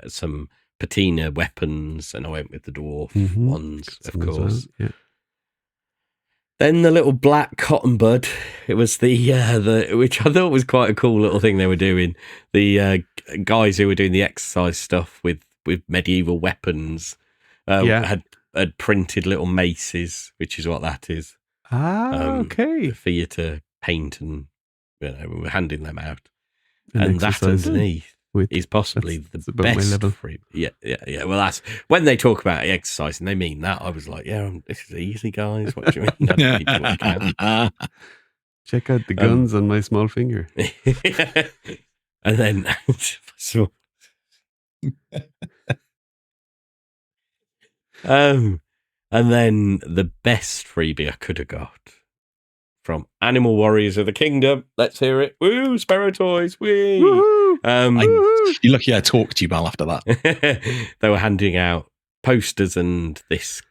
some patina weapons, and I went with the dwarf ones, of course. Well. Yeah. Then the little black cotton bud. It was the which I thought was quite a cool little thing they were doing. The guys who were doing the exercise stuff with medieval weapons had printed little maces, which is what that is. Okay. For you to paint, and we were handing them out. And that underneath is possibly the best free. Yeah. Well, that's when they talk about exercising, they mean that. I was like, this is easy, guys. What do you mean? Check out the guns on my small finger. And then, and then the best freebie I could have got from Animal Warriors of the Kingdom. Let's hear it. Woo, Sparrow Toys. Whee! You're lucky I talked to you, Mal, after that. They were handing out posters and this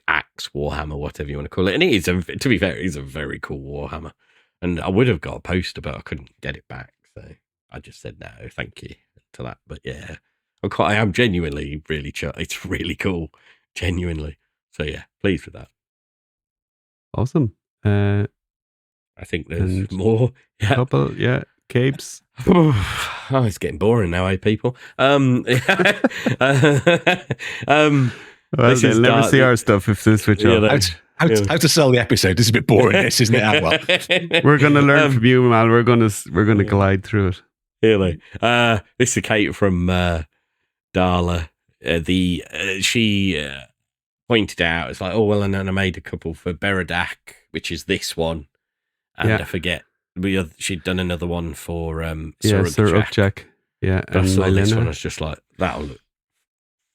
axe Warhammer, whatever you want to call it. And it is, to be fair, it is a very cool Warhammer. And I would have got a poster, but I couldn't get it back. So I just said no, thank you to that. But yeah, I am genuinely really it's really cool. Genuinely. So yeah, pleased with that. Awesome. I think there's more. Yeah. Couple, capes. Oh, it's getting boring now, people? Well, they'll never see our stuff if they switch off. How to sell the episode? This is a bit boring, this, isn't it? Well, we're going to learn from you, Mal. We're going to glide through it. Really? This is Kate from Darla. She pointed out, it's like, oh, well, and then I made a couple for Beradak, which is this one. And I forget, she'd done another one for Sir Upjack. Yeah, but I saw this one, I was just like, that'll look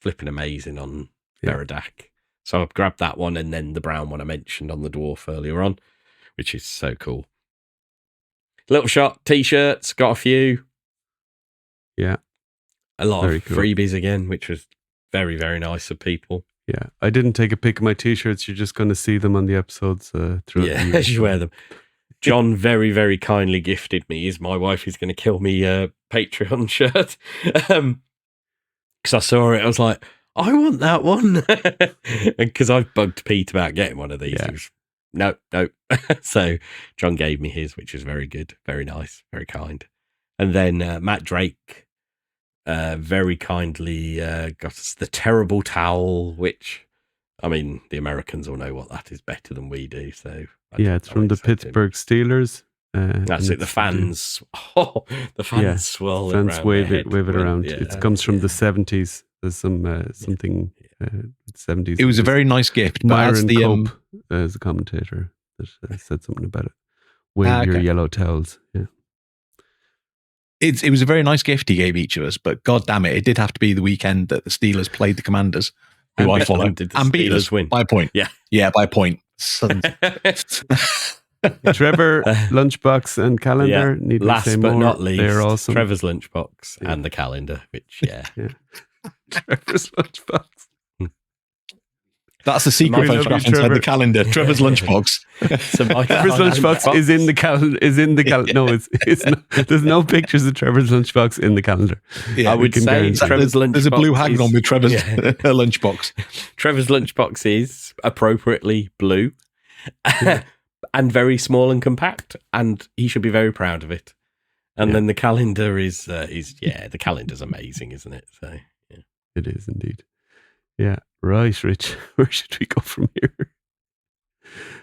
flipping amazing on Beradak. So I grabbed that one and then the brown one I mentioned on the dwarf earlier on, which is so cool. Little Shot t-shirts, got a few. Yeah. A lot of freebies again, which was very, very nice of people. Yeah. I didn't take a pic of my t-shirts. You're just going to see them on the episodes throughout the year. As you wear them. John very, very kindly gifted me, my wife is going to kill me, Patreon shirt. Because I saw it, I was like, I want that one. Because I've bugged Pete about getting one of these. Yeah. He was, no. So John gave me his, which was very good, very nice, very kind. And then Matt Drake very kindly got us the Terrible Towel, which, I mean, the Americans all know what that is better than we do. So it's from the Pittsburgh Steelers. That's it. The fans, the fans swirl it fans around. wave it around. Yeah, it comes from the 70s. There's some something 70s. It was a very nice gift. But Myron the Cope as a commentator that said something about it. Wave your yellow towels. Yeah. It was a very nice gift he gave each of us, but god damn it, it did have to be the weekend that the Steelers played the Commanders, who I follow, and beat us win by a point. Yeah, by a point. Trevor, Lunchbox, and Calendar. Need last to say but more. not least, they're awesome. Trevor's Lunchbox and the Calendar, which Trevor's Lunchbox. That's the secret photograph inside the calendar. Trevor's Lunchbox. So Trevor's Lunchbox is in the calendar. No, it's not. There's no pictures of Trevor's Lunchbox in the calendar. Yeah, I would say Trevor's Lunchbox. There's a blue hang on with Trevor's Lunchbox. Trevor's Lunchbox is appropriately blue and very small and compact, and he should be very proud of it. And then the calendar is the calendar's amazing, isn't it? So it is indeed. Yeah. Right, Rich. Where should we go from here?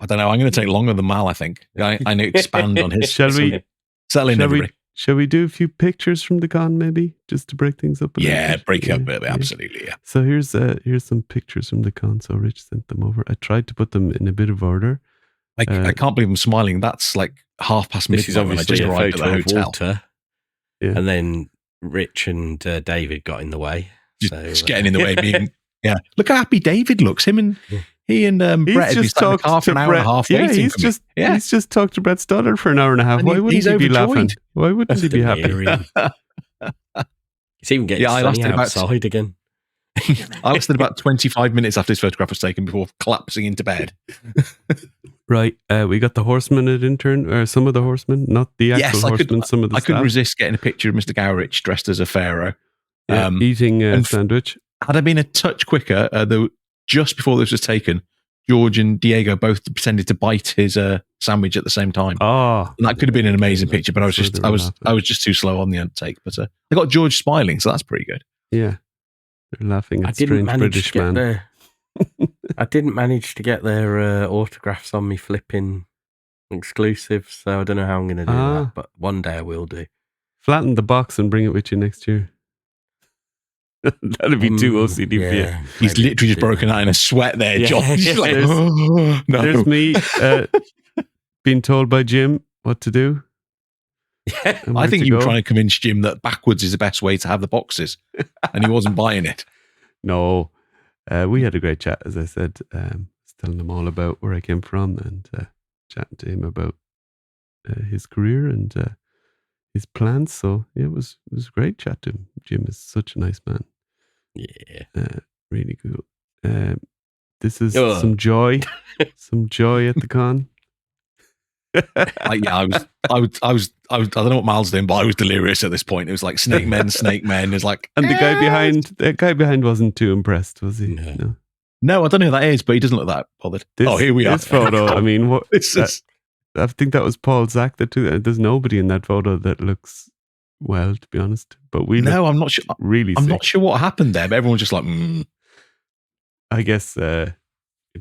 I don't know. I'm going to take longer than Mal, I think. I need to expand on his. Shall we settle in, everybody? Shall we do a few pictures from the con, maybe, just to break things up a little bit? Break it up a bit, absolutely, yeah. So here's some pictures from the con. So Rich sent them over. I tried to put them in a bit of order. I can't believe I'm smiling. That's like 5:30 This is obviously a photo of Walter. Yeah. And then Rich and David got in the way. Just getting in the way, being... Yeah, look how happy David looks. He and Brett have been stuck in the car for an hour and a half waiting he's for me. He's just talked to Brett Stoddard for an hour and a half. Why wouldn't he be laughing? Why wouldn't he be happy? He's even getting sunny outside again. I lasted about 25 minutes after this photograph was taken before collapsing into bed. Right, we got the horsemen at intern, or some of the horsemen, not the actual horsemen. Some of the I staff. couldn't resist getting a picture of Mr. Gowrich dressed as a pharaoh, eating a sandwich. Had I been a touch quicker, though, just before this was taken, George and Diego both pretended to bite his sandwich at the same time. Oh, and that could have been an amazing picture, but I was just too slow on the uptake. But I got George smiling, so that's pretty good. Yeah, they're laughing at strange British man. I didn't manage to get their autographs on me flipping exclusive, so I don't know how I'm going to do that. But one day I will do. Flatten the box and bring it with you next year. That'd be too OCD for you. He's literally just broken out in a sweat there, John. Like, no. There's me being told by Jim what to do. I think you were trying to convince Jim that backwards is the best way to have the boxes, and he wasn't buying it. No, we had a great chat, as I said, telling them all about where I came from, and chatting to him about his career and his plans. So yeah, it was great chat to him. Jim is such a nice man. Yeah. Really cool. This is some joy at the con. I don't know what Miles doing, but I was delirious at this point. It was like snake men. It was like, and the guy behind wasn't too impressed, was he? No, I don't know who that is, but he doesn't look that bothered. Here we are. This photo, I mean, what? I think that was Paul Zach that took that. There's nobody in that photo that looks well, to be honest. But I'm not sure. Really, I'm not sure what happened there. But everyone's just like, I guess it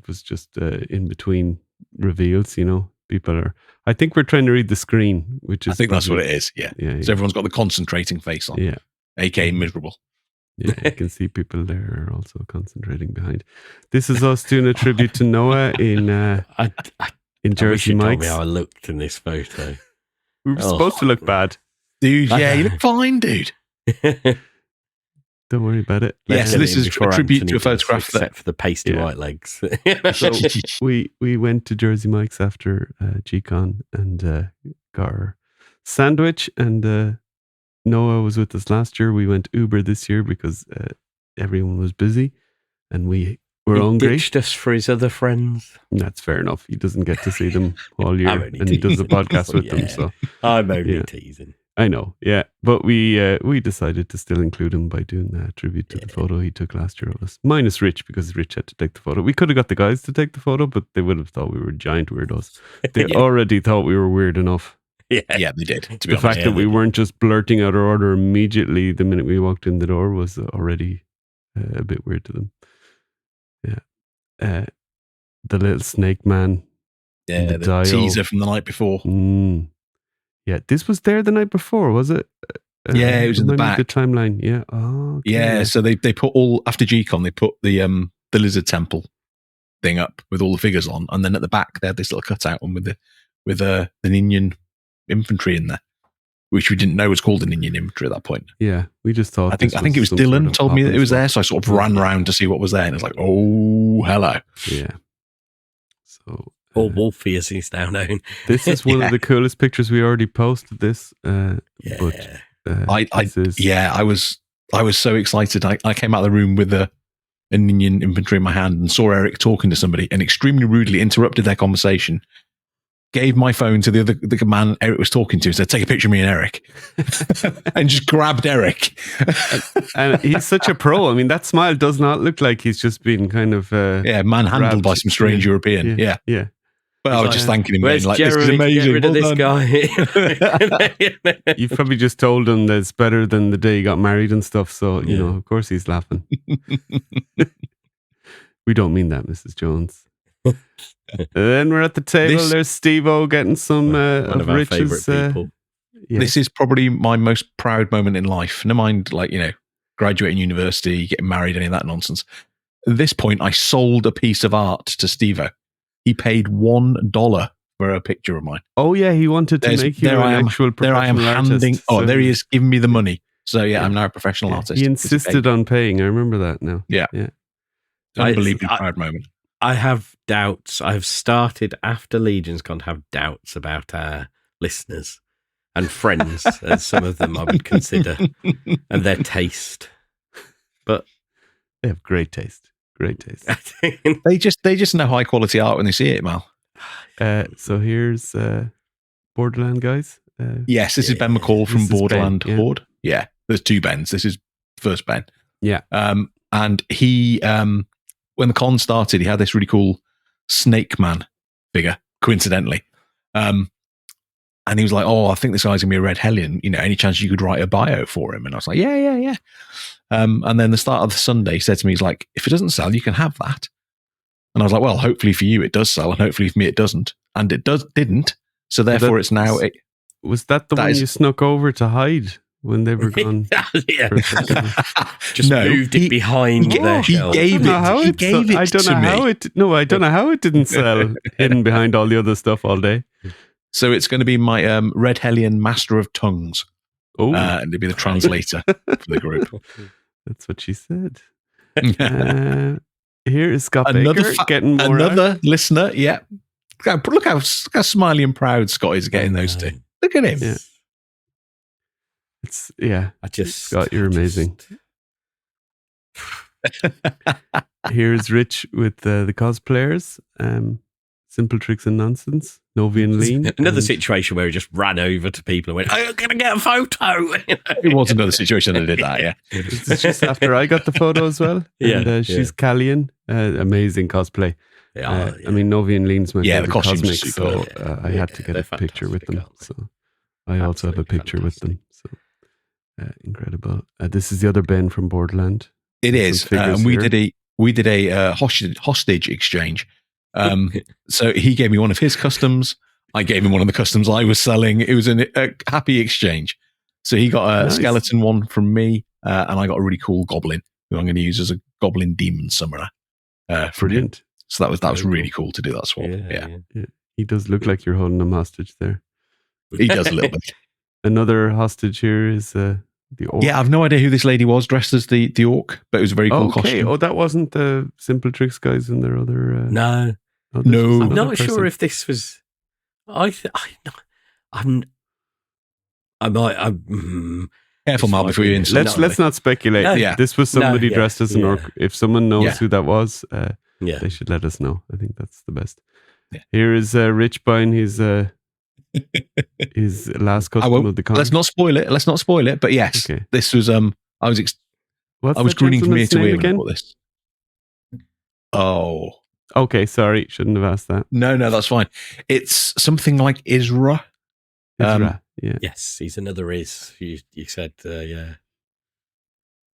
was just in between reveals. People are. I think we're trying to read the screen, which is. I think that's what it is. Yeah. So everyone's got the concentrating face on. Yeah. AKA miserable. Yeah, you can see people there are also concentrating behind. This is us doing a tribute to Noah in Jersey Mike's. Told me how I looked in this photo. We were supposed to look bad, dude. Yeah, you look fine, dude. Don't worry about it. Yeah, so this is a tribute to a photograph, except for the pasty white legs. So we went to Jersey Mike's after G-Con and got our sandwich, and Noah was with us last year. We went Uber this year because everyone was busy, and we were hungry. He ditched us for his other friends. That's fair enough. He doesn't get to see them all year, and he does a podcast with them. So I'm only teasing. I know, yeah, but we decided to still include him by doing a tribute to the photo he took last year of us. Minus Rich, because Rich had to take the photo. We could have got the guys to take the photo, but they would have thought we were giant weirdos. They already thought we were weird enough. Yeah, they did. To be honest, fact that we weren't just blurting out our order immediately the minute we walked in the door was already a bit weird to them. Yeah, the little snake man. Yeah, the teaser from the night before. Yeah, this was there the night before, was it? Yeah, it was in the back. The timeline. Yeah. Oh. Okay. Yeah. So they put all after G-Con, they put the Lizard Temple thing up with all the figures on, and then at the back they had this little cutout one with the Ninian infantry in there, which we didn't know was called the Ninian infantry at that point. Yeah, we just thought. I think it was Dylan told me that it was there, so I sort of ran round to see what was there, and it was like, oh, hello. Yeah. So. Or Wolfie, as he's now known. This is one of the coolest pictures. We already posted this. But I was so excited. I came out of the room with a Ninian infantry in my hand and saw Eric talking to somebody, and extremely rudely interrupted their conversation. Gave my phone to the man Eric was talking to, said, "Take a picture of me and Eric," and just grabbed Eric. And he's such a pro. I mean, that smile does not look like he's just been kind of manhandled by some strange European. Yeah. But I was just thanking him. Where's like, Jeremy? This is amazing. Get rid of this guy. You've probably just told him that it's better than the day he got married and stuff. So, of course he's laughing. We don't mean that, Mrs. Jones. Then we're at the table. There's Steve-O getting some one of our Rich's, favourite people. This is probably my most proud moment in life. No mind, graduating university, getting married, any of that nonsense. At this point, I sold a piece of art to Steve-O. He paid $1 for a picture of mine. Oh yeah, he wanted to make you an actual professional artist. There he is, giving me the money. So I'm now a professional artist. He insisted on paying. I remember that now. Yeah. Unbelievably proud moment. I have doubts. I've started after Legion's Con to have doubts about our listeners and friends, as some of them I would consider, and their taste. But they have great taste. Great taste. They just know high quality art when they see it, Mal. So here's Borderland guys. Yes, this is Ben McCall from Borderland Horde. Yeah, there's two Bens. This is first Ben. Yeah. And he when the con started, he had this really cool Snake Man figure, coincidentally. And he was like, "Oh, I think this guy's gonna be a Red Hellion. Any chance you could write a bio for him?" And I was like, "Yeah." And then the start of the Sunday, he said to me, he's like, "If it doesn't sell, you can have that." And I was like, "Well, hopefully for you it does sell, and hopefully for me it doesn't." And it didn't. So therefore, it's now. Was that the one you snuck over to hide when they were gone? Yeah. Just moved it behind their shelf. He gave it. I don't know how it didn't sell hidden behind all the other stuff all day. So it's going to be my Red Hellion Master of Tongues. Oh, and to be the translator for the group. That's what she said. Here is Scott Baker getting more another listener. Yeah, Look how smiley and proud Scott is getting those two. Look at him. Yeah. Scott, you're amazing. Here's Rich with the cosplayers. Simple Tricks and Nonsense. Novi and Lean. Another situation where he just ran over to people and went, I'm going to get a photo. It was another situation that did that, yeah. It's just after I got the photo as well. And she's Callian. Amazing cosplay. I mean, Novi and Lean's my favorite cosmic, so I had to get a picture with them. So I also have a picture with them. So incredible. This is the other Ben from Borderland. It is. And we did a hostage exchange. So he gave me one of his customs. I gave him one of the customs I was selling. It was a happy exchange. So he got a skeleton one from me, and I got a really cool goblin who I'm going to use as a goblin demon summoner. Brilliant. So that was really cool to do that swap. Yeah. He does look like you're holding him hostage there. He does a little bit. Another hostage here is the orc. Yeah, I've no idea who this lady was dressed as the orc, but it was a very cool costume. Oh, that wasn't the Simple Tricks guys and their other... No. I'm not sure if this was... Careful, Mal, before you insult. Let's not speculate. No, this was somebody dressed as an orc. If someone knows who that was, they should let us know. I think that's the best. Yeah. Here is Rich buying his last custom of the con. Let's not spoil it. But yes, this was I was grinning from ear to ear when I bought this. Oh, okay. Sorry, shouldn't have asked that. No, that's fine. It's something like Isra. Yeah. Yes, he's another Is. You said,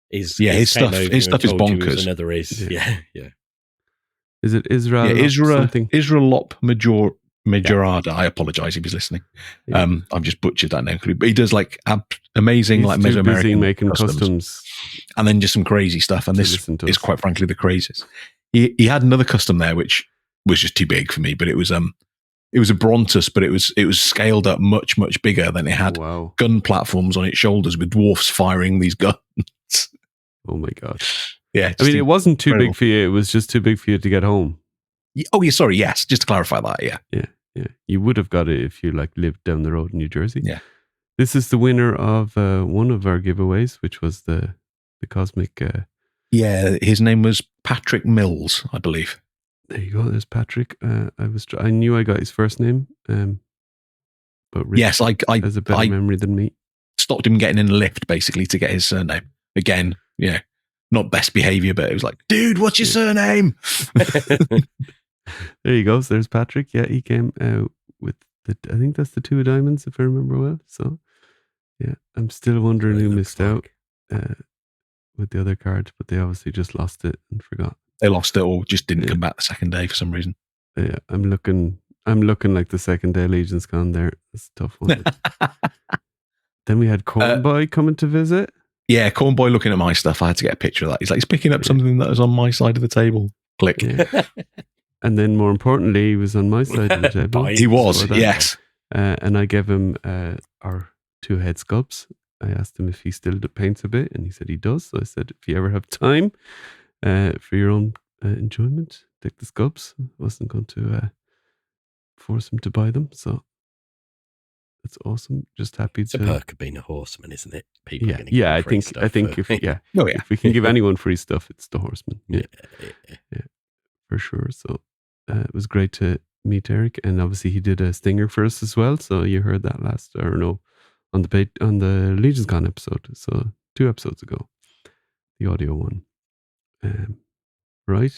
His stuff is bonkers. Another Is. Yeah. Is it Isra? Yeah, Isra Lop Majorada. I apologize if he's listening. I've just butchered that name. But he does like amazing, like Mesoamerican making customs, and then just some crazy stuff. And this is quite frankly the craziest. He had another custom there which was just too big for me, but it was a Brontus, but it was scaled up much bigger than it had. Wow. Gun platforms on its shoulders with dwarfs firing these guns. Oh my god. Yeah, I mean, it wasn't too big for you. It was just too big for you to get home. Oh, yeah. Sorry. Yes. Just to clarify that. Yeah. Yeah. You would have got it if you lived down the road in New Jersey. Yeah. This is the winner of one of our giveaways, which was the cosmic. Yeah. His name was Patrick Mills, I believe. There you go. There's Patrick. I knew I got his first name. But Rich yes, I has a better memory than me. Stopped him getting in a lift basically to get his surname. Again, not best behavior, but it was like, dude, what's your surname? There you go. So there's Patrick. Yeah, he came with I think that's the 2 of diamonds, if I remember well. So, yeah, I'm still wondering who missed out with the other card, but they obviously just lost it and forgot. They lost it or just didn't come back the second day for some reason. Yeah, I'm looking like the second day Legion's gone there. It's a tough one. Then we had Cornboy coming to visit. Yeah, Cornboy looking at my stuff. I had to get a picture of that. He's picking up something that was on my side of the table. Click. Yeah. And then more importantly, he was on my side of the table. He was, yes. And I gave him our 2 head sculpts. I asked him if he still paints a bit, and he said he does. So I said, if you ever have time for your own enjoyment, take the sculpts. I wasn't going to force him to buy them. So that's awesome. Just happy it's to. It's a perk of being a horseman, isn't it? People are I think if if we can give anyone free stuff, it's the horseman. Yeah, for sure. So it was great to meet Eric, and obviously he did a stinger for us as well. So you heard that on the Legion's Con episode. So 2 episodes ago, the audio one. Right,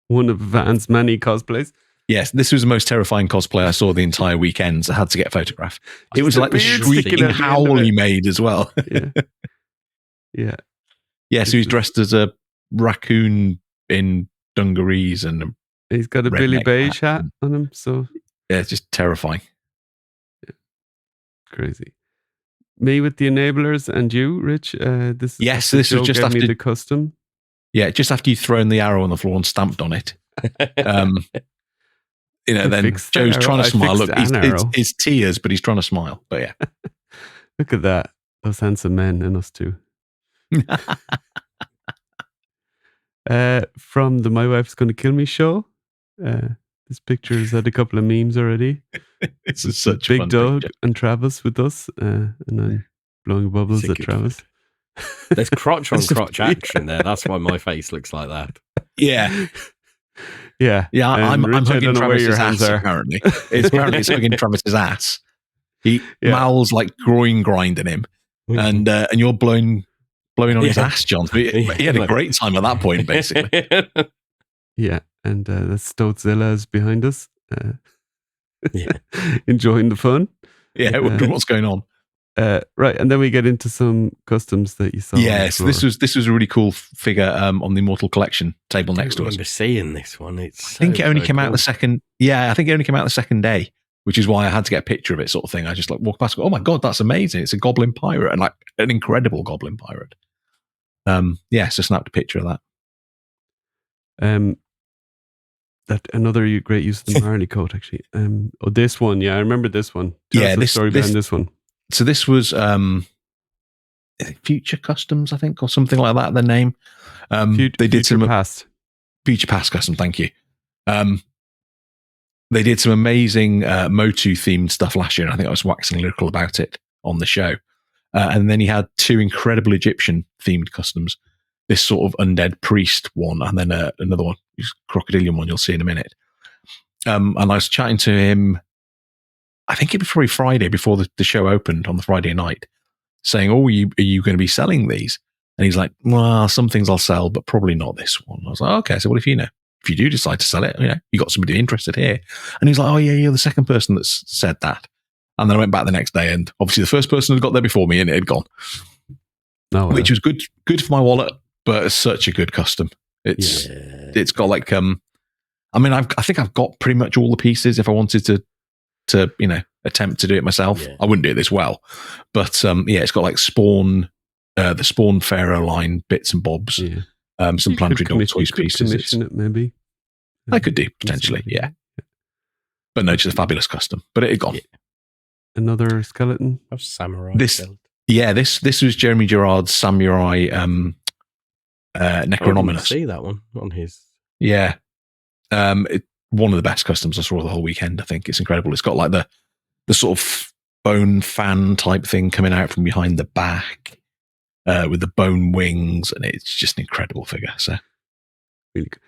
one of Van's many cosplays. Yes, this was the most terrifying cosplay I saw the entire weekend. So I had to get a photograph. It was like the shrieking howl he made as well. Yeah. Yeah, so he's dressed as a raccoon in dungarees and he's got a Billy Beige hat on him. So yeah, it's just terrifying. Yeah. Crazy. Me with the enablers and you, Rich. This was just after the custom. Yeah, just after you've thrown the arrow on the floor and stamped on it. Then Joe's trying to smile. Look, it's tears, but he's trying to smile. But yeah. Look at that. Those handsome men and us too. From the My Wife's Gonna Kill Me show. This picture has had a couple of memes already. It's With such a Big fun Doug picture. and Travis with us, and I'm blowing bubbles It's a at good Travis. There's crotch on crotch Yeah. action there. That's why my face looks like that. Yeah. Yeah. Yeah, And I'm Rich, I hugging don't know where your Travis's hands ass, are. apparently. It's hugging Travis's ass. Yeah. Mal's like groin grinding him, and you're blowing on his ass, John. He had a great time at that point, basically. Yeah, and that's Stoatzilla's behind us. Yeah. Enjoying the fun. Yeah, wondering what's going on. Right, and then we get into some customs that you saw. Yes, this was a really cool figure on the Immortal Collection table next to us. I remember seeing this one. I think it only came out the second. Yeah, I think it only came out the second day, which is why I had to get a picture of it, sort of thing. I just like walked past, and go, oh my god, that's amazing! It's a goblin pirate, and like an incredible goblin pirate. So snapped a picture of that. That another great use of the Marley coat, actually. This one, I remember this one. Tell us the story behind this one. So this was Future Customs, I think, or something like that. The name. They did some Past. Future Past Custom. Thank you. They did some amazing Motu themed stuff last year, and I think I was waxing lyrical about it on the show. And then he had two incredible Egyptian themed customs. This sort of undead priest one, and then another one, crocodilian one. You'll see in a minute. And I was chatting to him. I think it was probably Friday before the show opened on the Friday night, saying, "Oh, are you going to be selling these?" And he's like, "Well, some things I'll sell, but probably not this one." I was like, "Okay." So what if if you do decide to sell it, you got somebody interested here? And he's like, "Oh yeah, you're the second person that's said that." And then I went back the next day, and obviously the first person had got there before me, and it had gone, which was good for my wallet, but it's such a good custom. It's got like I think I've got pretty much all the pieces. If I wanted to attempt to do it myself, I wouldn't do it this well, but it's got like the Spawn Pharaoh line bits and bobs, some Planetary Dog Toys pieces. Commission it maybe. I could do potentially, but no, just a fabulous custom. But it had gone. Another skeleton of samurai. This was Jeremy Gerard's samurai Necronominus. See that one on his. Yeah, one of the best customs I saw the whole weekend. I think it's incredible. It's got like the sort of bone fan type thing coming out from behind the back with the bone wings, and it's just an incredible figure. So really good.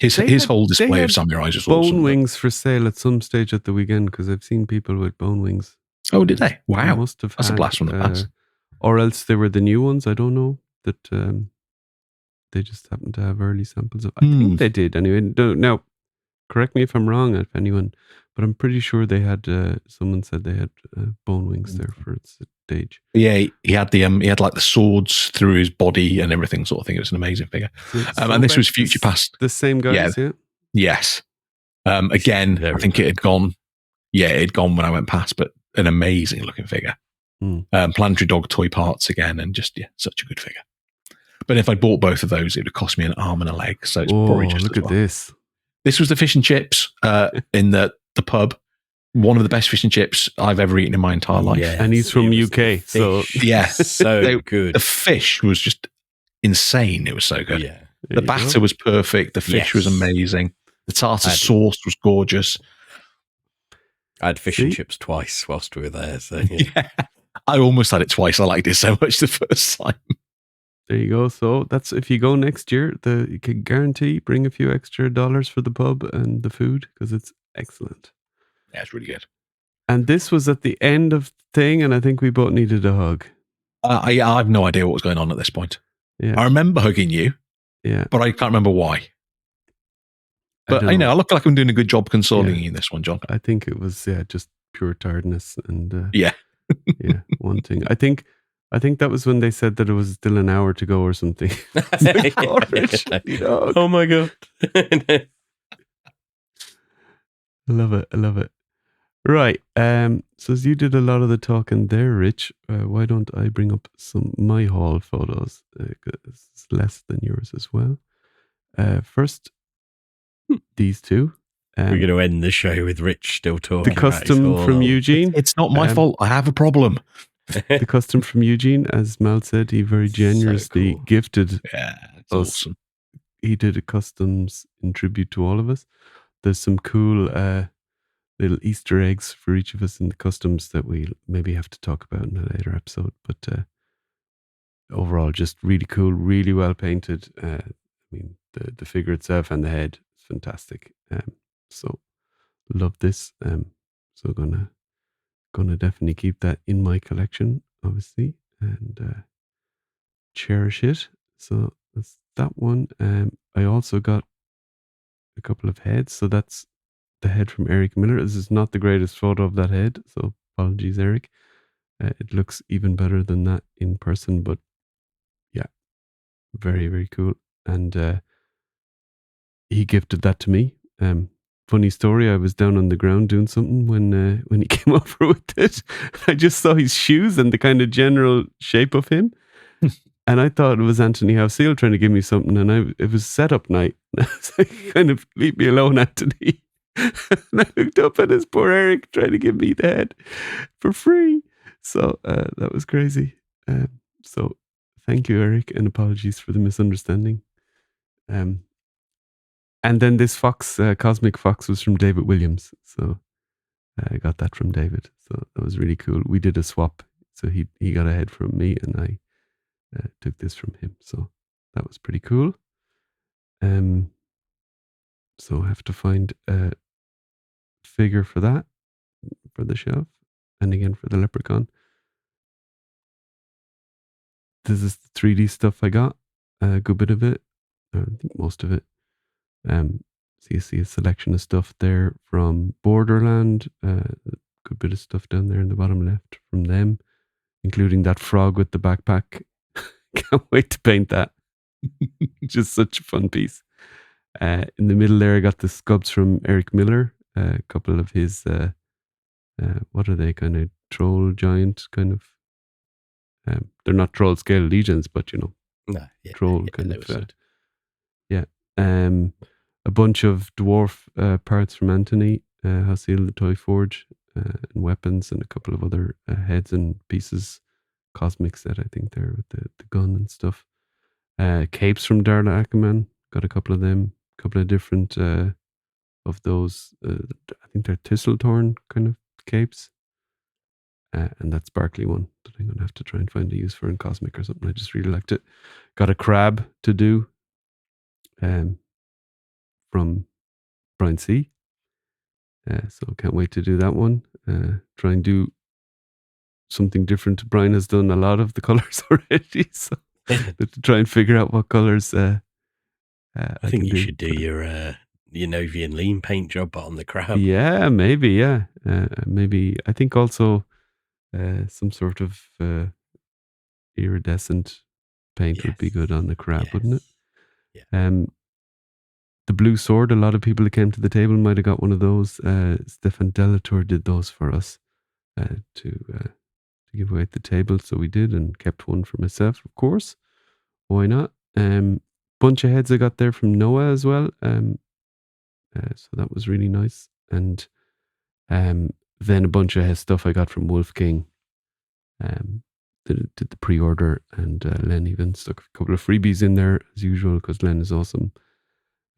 His whole display of samurais is bone awesome. Wings for sale at some stage at the weekend, because I've seen people with bone wings. Oh, did they? Wow, they must have that's a blast from the past. Or else they were the new ones. I don't know that they just happened to have early samples of. I think they did anyway. Now, correct me if I'm wrong, if anyone, but I'm pretty sure they had. Someone said they had bone wings there for its stage. Yeah, he had he had like the swords through his body and everything, sort of thing. It was an amazing figure. And this was Future Past. The same guys, yeah. Yes. Again, I think it had gone. Yeah, it had gone when I went past, but an amazing looking figure. Planetary Dog toy parts again, and just such a good figure. But if I bought both of those, it would cost me an arm and a leg. So it's probably just look at this. This was the fish and chips in the pub. One of the best fish and chips I've ever eaten in my entire life. Yes, and he's from UK, so so good. The fish was just insane. It was so good. Yeah, the batter was perfect. The fish was amazing. The tartar sauce was gorgeous. I had fish and chips twice whilst we were there. So yeah, I almost had it twice. I liked it so much the first time. There you go. So that's if you go next year, you can guarantee bring a few extra dollars for the pub and the food, because it's excellent. Yeah, it's really good. And this was at the end of the thing, and I think we both needed a hug. I have no idea what was going on at this point. Yeah. I remember hugging you, but I can't remember why. But I look like I'm doing a good job consoling you in this one, John. I think it was just pure tiredness and one thing. I think that was when they said that it was still an hour to go or something. Oh my god! I love it. Right. So as you did a lot of the talking there, Rich, why don't I bring up some my haul photos? It's less than yours as well. First, these two. We're going to end the show with Rich still talking. The custom from Eugene. It's not my fault. I have a problem. The custom from Eugene, as Mal said, he very generously gifted us. Awesome. He did a customs in tribute to all of us. there's some cool little Easter eggs for each of us in the customs that we maybe have to talk about in a later episode. But overall, just really cool, really well painted. I mean, the figure itself and the head is fantastic. So love this. So gonna definitely keep that in my collection, obviously, and cherish it. So that's that one. I also got a couple of heads. So that's the head from Eric Miller. This is not the greatest photo of that head, so apologies, Eric. It looks even better than that in person, but yeah, very, very cool. And he gifted that to me. Funny story, I was down on the ground doing something when he came over with it. I just saw his shoes and the kind of general shape of him. And I thought it was Anthony Houseel trying to give me something, and it was setup night. I was like, kind of, leave me alone, Anthony. And I looked up at his poor Eric trying to give me the head for free. So that was crazy. So thank you, Eric, and apologies for the misunderstanding. And then this fox, Cosmic Fox, was from David Williams. So I got that from David. So that was really cool. We did a swap. So he got a head from me, and I took this from him. So that was pretty cool. So I have to find a figure for that, for the shelf, and again for the leprechaun. This is the 3D stuff I got. A good bit of it. I think most of it. So you see a selection of stuff there from Borderland. Good bit of stuff down there in the bottom left from them, including that frog with the backpack. Can't wait to paint that. Just such a fun piece. In the middle there, I got the sculpts from Eric Miller. A couple of his, what are they? Kind of troll giant kind of. They're not troll scale legions, but troll kind of. Yeah. A bunch of dwarf parts from Anthony Houseel, the Toy Forge, and weapons, and a couple of other heads and pieces. Cosmic set, I think, there with the gun and stuff. Capes from Darla Ackerman, got a couple of them. A couple of different of those. I think they're Thistletorn kind of capes. And that sparkly one that I'm going to have to try and find a use for in Cosmic or something. I just really liked it. Got a crab to do from Brian C. So can't wait to do that one. Try and do something different. Brian has done a lot of the colours already. So to try and figure out what colours I think you should do your Novian lean paint job, but on the crab. Yeah, maybe, yeah. Maybe, I think also some sort of iridescent paint would be good on the crab, wouldn't it? Yeah. The blue sword, a lot of people that came to the table might have got one of those. Stefan Delatour did those for us to give away at the table. So we did, and kept one for myself, of course. Why not? Bunch of heads I got there from Noah as well. So that was really nice. And then a bunch of stuff I got from Wolf King. Did the pre-order, and Len even stuck a couple of freebies in there as usual because Len is awesome.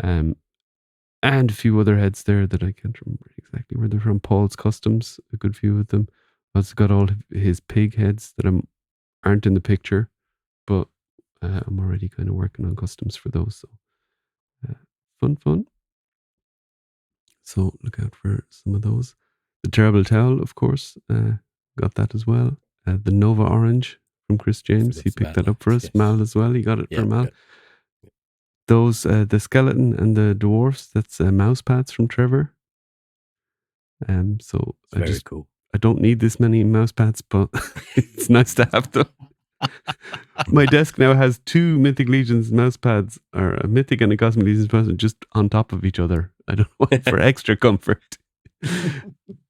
And a few other heads there that I can't remember exactly where they're from. Paul's Customs, a good few of them. Also got all his pig heads that aren't in the picture, but I'm already kind of working on customs for those. So fun. So look out for some of those. The Terrible Towel, of course, got that as well. The Nova Orange from Chris James, he picked that up for us. Yes. Mal as well, he got it for Mal. Yeah. Those, the skeleton and the dwarfs, that's mouse pads from Trevor. So it's very cool. I don't need this many mouse pads, but it's nice to have them. My desk now has 2 Mythic Legions mouse pads, or a Mythic and a Cosmic Legions mouse pad, just on top of each other. I don't know, for extra comfort.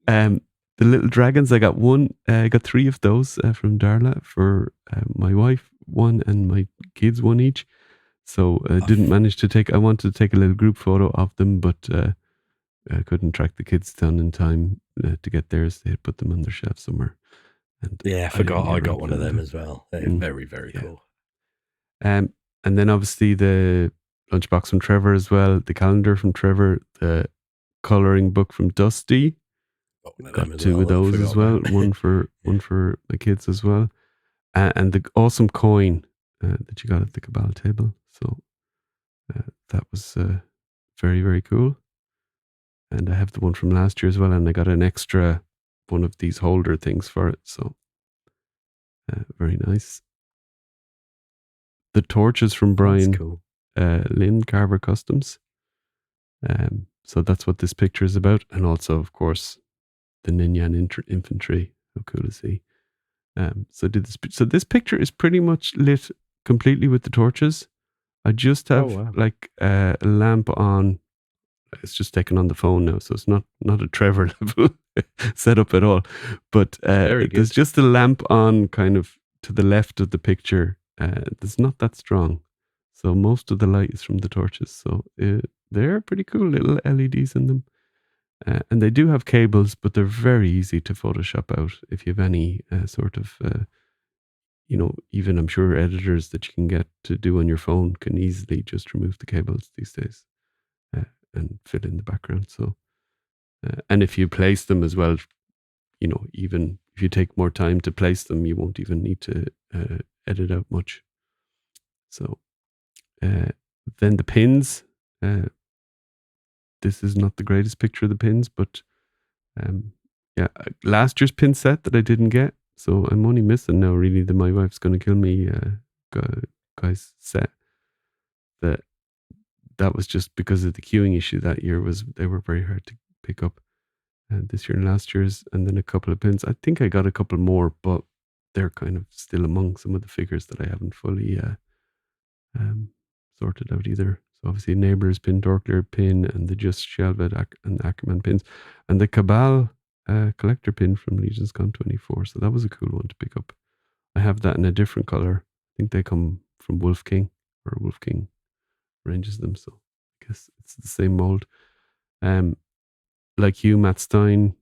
The little dragons, I got 3 of those from Darla for my wife, 1, and my kids 1 each. So didn't manage to take. I wanted to take a little group photo of them, but I couldn't track the kids down in time to get theirs. They had put them on their shelf somewhere. And I forgot I got one of them as well. They're very, very cool. And then obviously the lunchbox from Trevor as well, the calendar from Trevor, the coloring book from Dusty. Got two of those as well. One for my kids as well, and the awesome coin that you got at the Cabal table. So that was very, very cool. And I have the one from last year as well, and I got an extra one of these holder things for it. So very nice. The torches from Brian cool. Lynn Carver Customs. So that's what this picture is about, and also, of course, the Ninyan infantry. How cool is he? So this picture is pretty much lit completely with the torches. I just have like a lamp on. It's just taken on the phone now, so it's not a Trevor level setup at all. But there's just a lamp on kind of to the left of the picture. It's not that strong. So most of the light is from the torches. So they're pretty cool little LEDs in them. And they do have cables, but they're very easy to Photoshop out if you have any sort of, even I'm sure editors that you can get to do on your phone can easily just remove the cables these days and fill in the background. So, and if you place them as well, even if you take more time to place them, you won't even need to edit out much. So, then the pins. This is not the greatest picture of the pins, but last year's pin set that I didn't get, so I'm only missing now really the My Wife's Gonna Kill Me guys set. That was just because of the queuing issue that year. They were very hard to pick up, and this year and last year's, and then a couple of pins. I think I got a couple more, but they're kind of still among some of the figures that I haven't fully sorted out either. So obviously Neighbours pin, Dorkler pin, and the Just Shelvet and Ackerman pins, and the Cabal collector pin from Legion's Con 24. So that was a cool one to pick up. I have that in a different color. I think they come from Wolf King, or Wolf King arranges them. So I guess it's the same mold. Like you, Matt Stein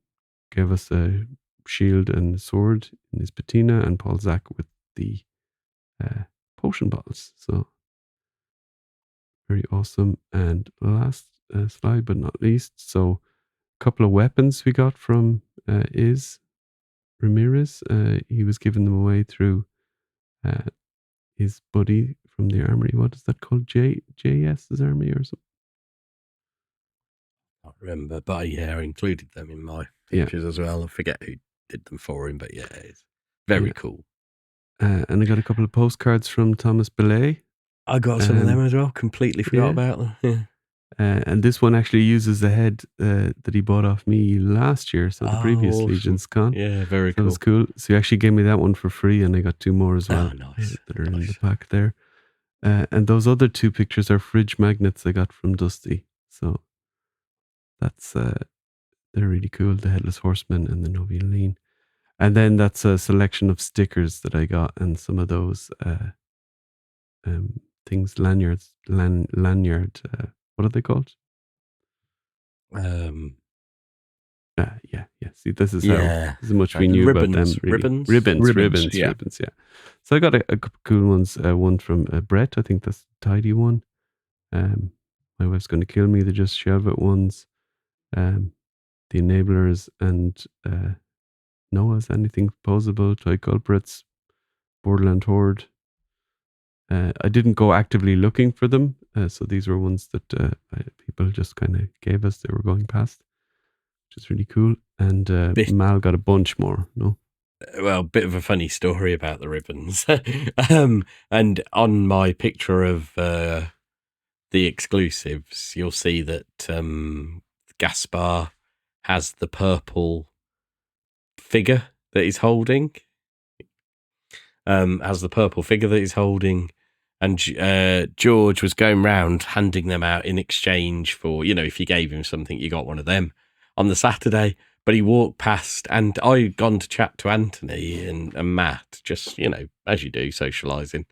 gave us a shield and a sword in his patina, and Paul Zach with the potion bottles. So very awesome. And last slide but not least, so a couple of weapons we got from Ramirez. He was giving them away through his buddy from the armory. What is that called? JS's army or something? I can't remember, but I included them in my pictures as well. I forget who did them for him, but it's very cool. And I got a couple of postcards from Thomas Belay. I got some of them as well. Completely forgot about them. Yeah. And this one actually uses the head that he bought off me last year, so the previous awesome. Legion's Con. Yeah, very cool. That was cool. So he actually gave me that one for free, and I got two more as well. Nice. That are in the pack there. And those other two pictures are fridge magnets I got from Dusty. So that's they're really cool. The Headless Horseman and the Novian Lean. And then that's a selection of stickers that I got, and some of those things, lanyard. What are they called? See, this is how much we knew about them. Really. Ribbons. Yeah. So I got a couple cool ones. One from Brett. I think that's the tidy one. My Wife's Gonna Kill Me. The Just Shelvet ones. The Enablers and Noah's Anything Posable. Toy Culprits. Borderland Horde. I didn't go actively looking for them, so these were ones that people just kind of gave us. They were going past, which is really cool. And Mal got a bunch more, no? Well, bit of a funny story about the ribbons. And on my picture of the exclusives, you'll see that Gaspar has the purple figure that he's holding. And George was going round handing them out in exchange for, if you gave him something, you got one of them on the Saturday. But he walked past, and I'd gone to chat to Anthony and Matt, just, as you do, socialising.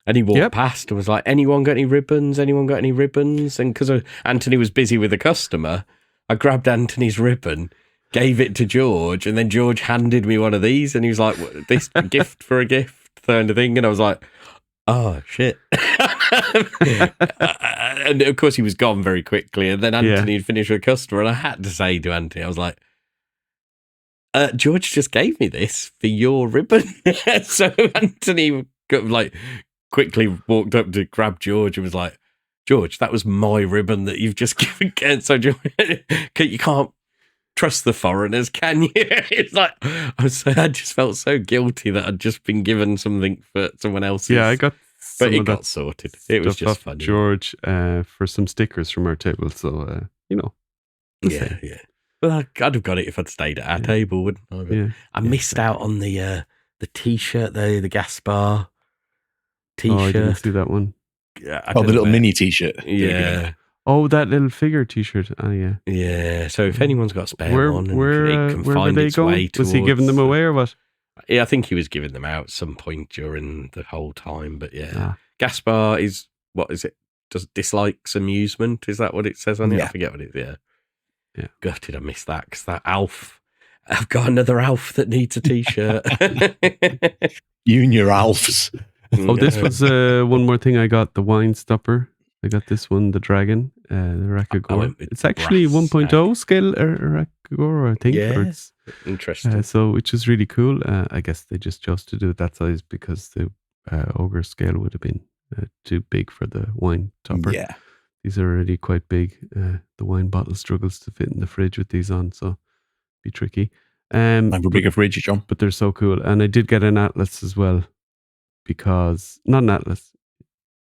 And he walked past and was like, anyone got any ribbons? And because Anthony was busy with a customer, I grabbed Anthony's ribbon, gave it to George, and then George handed me one of these, and he was like, this gift for a gift kind of thing. And I was like, Oh, shit. And of course, he was gone very quickly. And then Anthony had finished with a customer. And I had to say to Anthony, I was like, George just gave me this for your ribbon. So Anthony quickly walked up to grab George and was like, George, that was my ribbon that you've just given. So you can't trust the foreigners, can you? It's like I just felt so guilty that I'd just been given something for someone else's. Yeah, I got, but it got sorted. It was just funny. George for some stickers from our table, so yeah. Well, I'd have got it if I'd stayed at our table, wouldn't I? But I missed out on the T-shirt, the Gaspar T-shirt. Oh, I didn't see that one. The little mini T-shirt. Yeah. Oh, that little figure T-shirt. Oh, yeah. Yeah. So if anyone's got a spare one, it can where find were they its going? way towards, was he giving them away or what? Yeah, I think he was giving them out at some point during the whole time. But Gaspar is, what is it? Dislikes amusement. Is that what it says on it? I forget what it is. Yeah. Gutted I missed that because that Alf. I've got another Alf that needs a T-shirt. You and your Alfs. Oh, this was one more thing I got, the wine stopper. I got this one, the dragon, the Rakagor. It's actually 1.0 scale Rakagor, I think. Yeah, it's, interesting. So, which is really cool. I guess they just chose to do it that size because the ogre scale would have been too big for the wine topper. Yeah. These are already quite big. The wine bottle struggles to fit in the fridge with these on, so be tricky. I have a bigger fridge, John. But they're so cool. And I did get an Atlas as well, because, not an Atlas,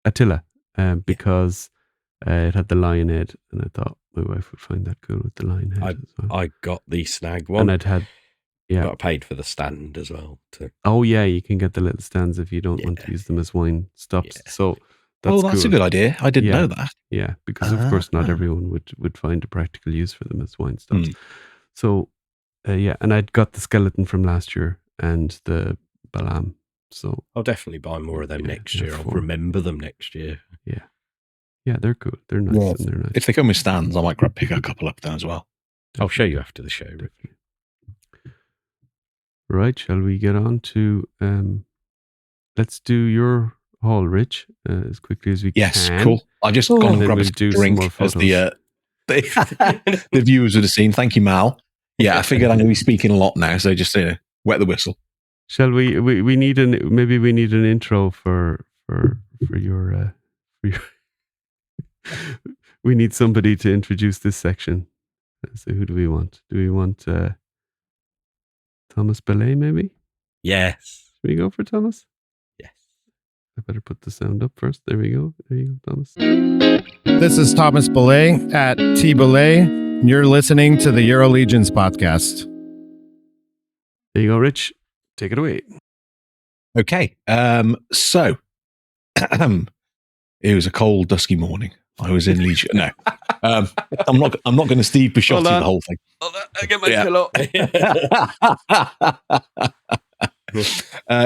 Attila, because it had the lion head, and I thought my wife would find that cool with the lion head as well. I got the snag one. And I'd had, but I paid for the stand as well. Oh, yeah, you can get the little stands if you don't want to use them as wine stops. Yeah. So that's a good idea. I didn't know that. Yeah, because of course not everyone would find a practical use for them as wine stops. So, and I'd got the skeleton from last year and the Balaam. So I'll definitely buy more of them next year. I'll remember them next year. Yeah, they're cool. They're nice. Yeah. And they're nice. If they come with stands, I might pick a couple up then as well. I'll show you after the show. Right, shall we get on to let's do your haul, Rich, as quickly as we can. Yes, cool. I've just gone and grabbed a drink as the viewers would have seen. Thank you, Mal. Yeah, I figured I'm going to be speaking a lot now, so just wet the whistle. Shall we need maybe we need an intro for your we need somebody to introduce this section. So who do we want? Do we want Thomas Belay, maybe? Yes. Should we go for Thomas? Yes. I better put the sound up first. There we go. There you go, Thomas. This is Thomas Belay at T Belay. You're listening to the Euro Legions podcast. There you go, Rich. Take it away. Okay. So it was a cold, dusky morning. I was in Legion. No, I'm not going to Steve Bisciotti the whole thing. Hold on, I get my pillow.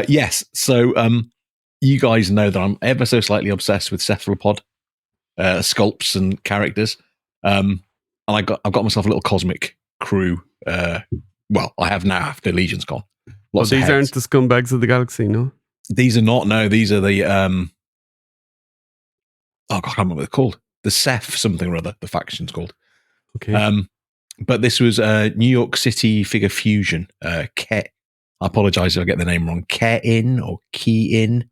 Yes. So you guys know that I'm ever so slightly obsessed with cephalopod sculpts and characters. And I've got myself a little cosmic crew. Well, I have now after Legion's gone. These aren't the scumbags of the galaxy, no? These are not. No, these are the I can't remember what they're called. The Ceph something or other, the faction's called. Okay. But this was New York City Figure Fusion. I apologize if I get the name wrong. Ke-In or Key-In.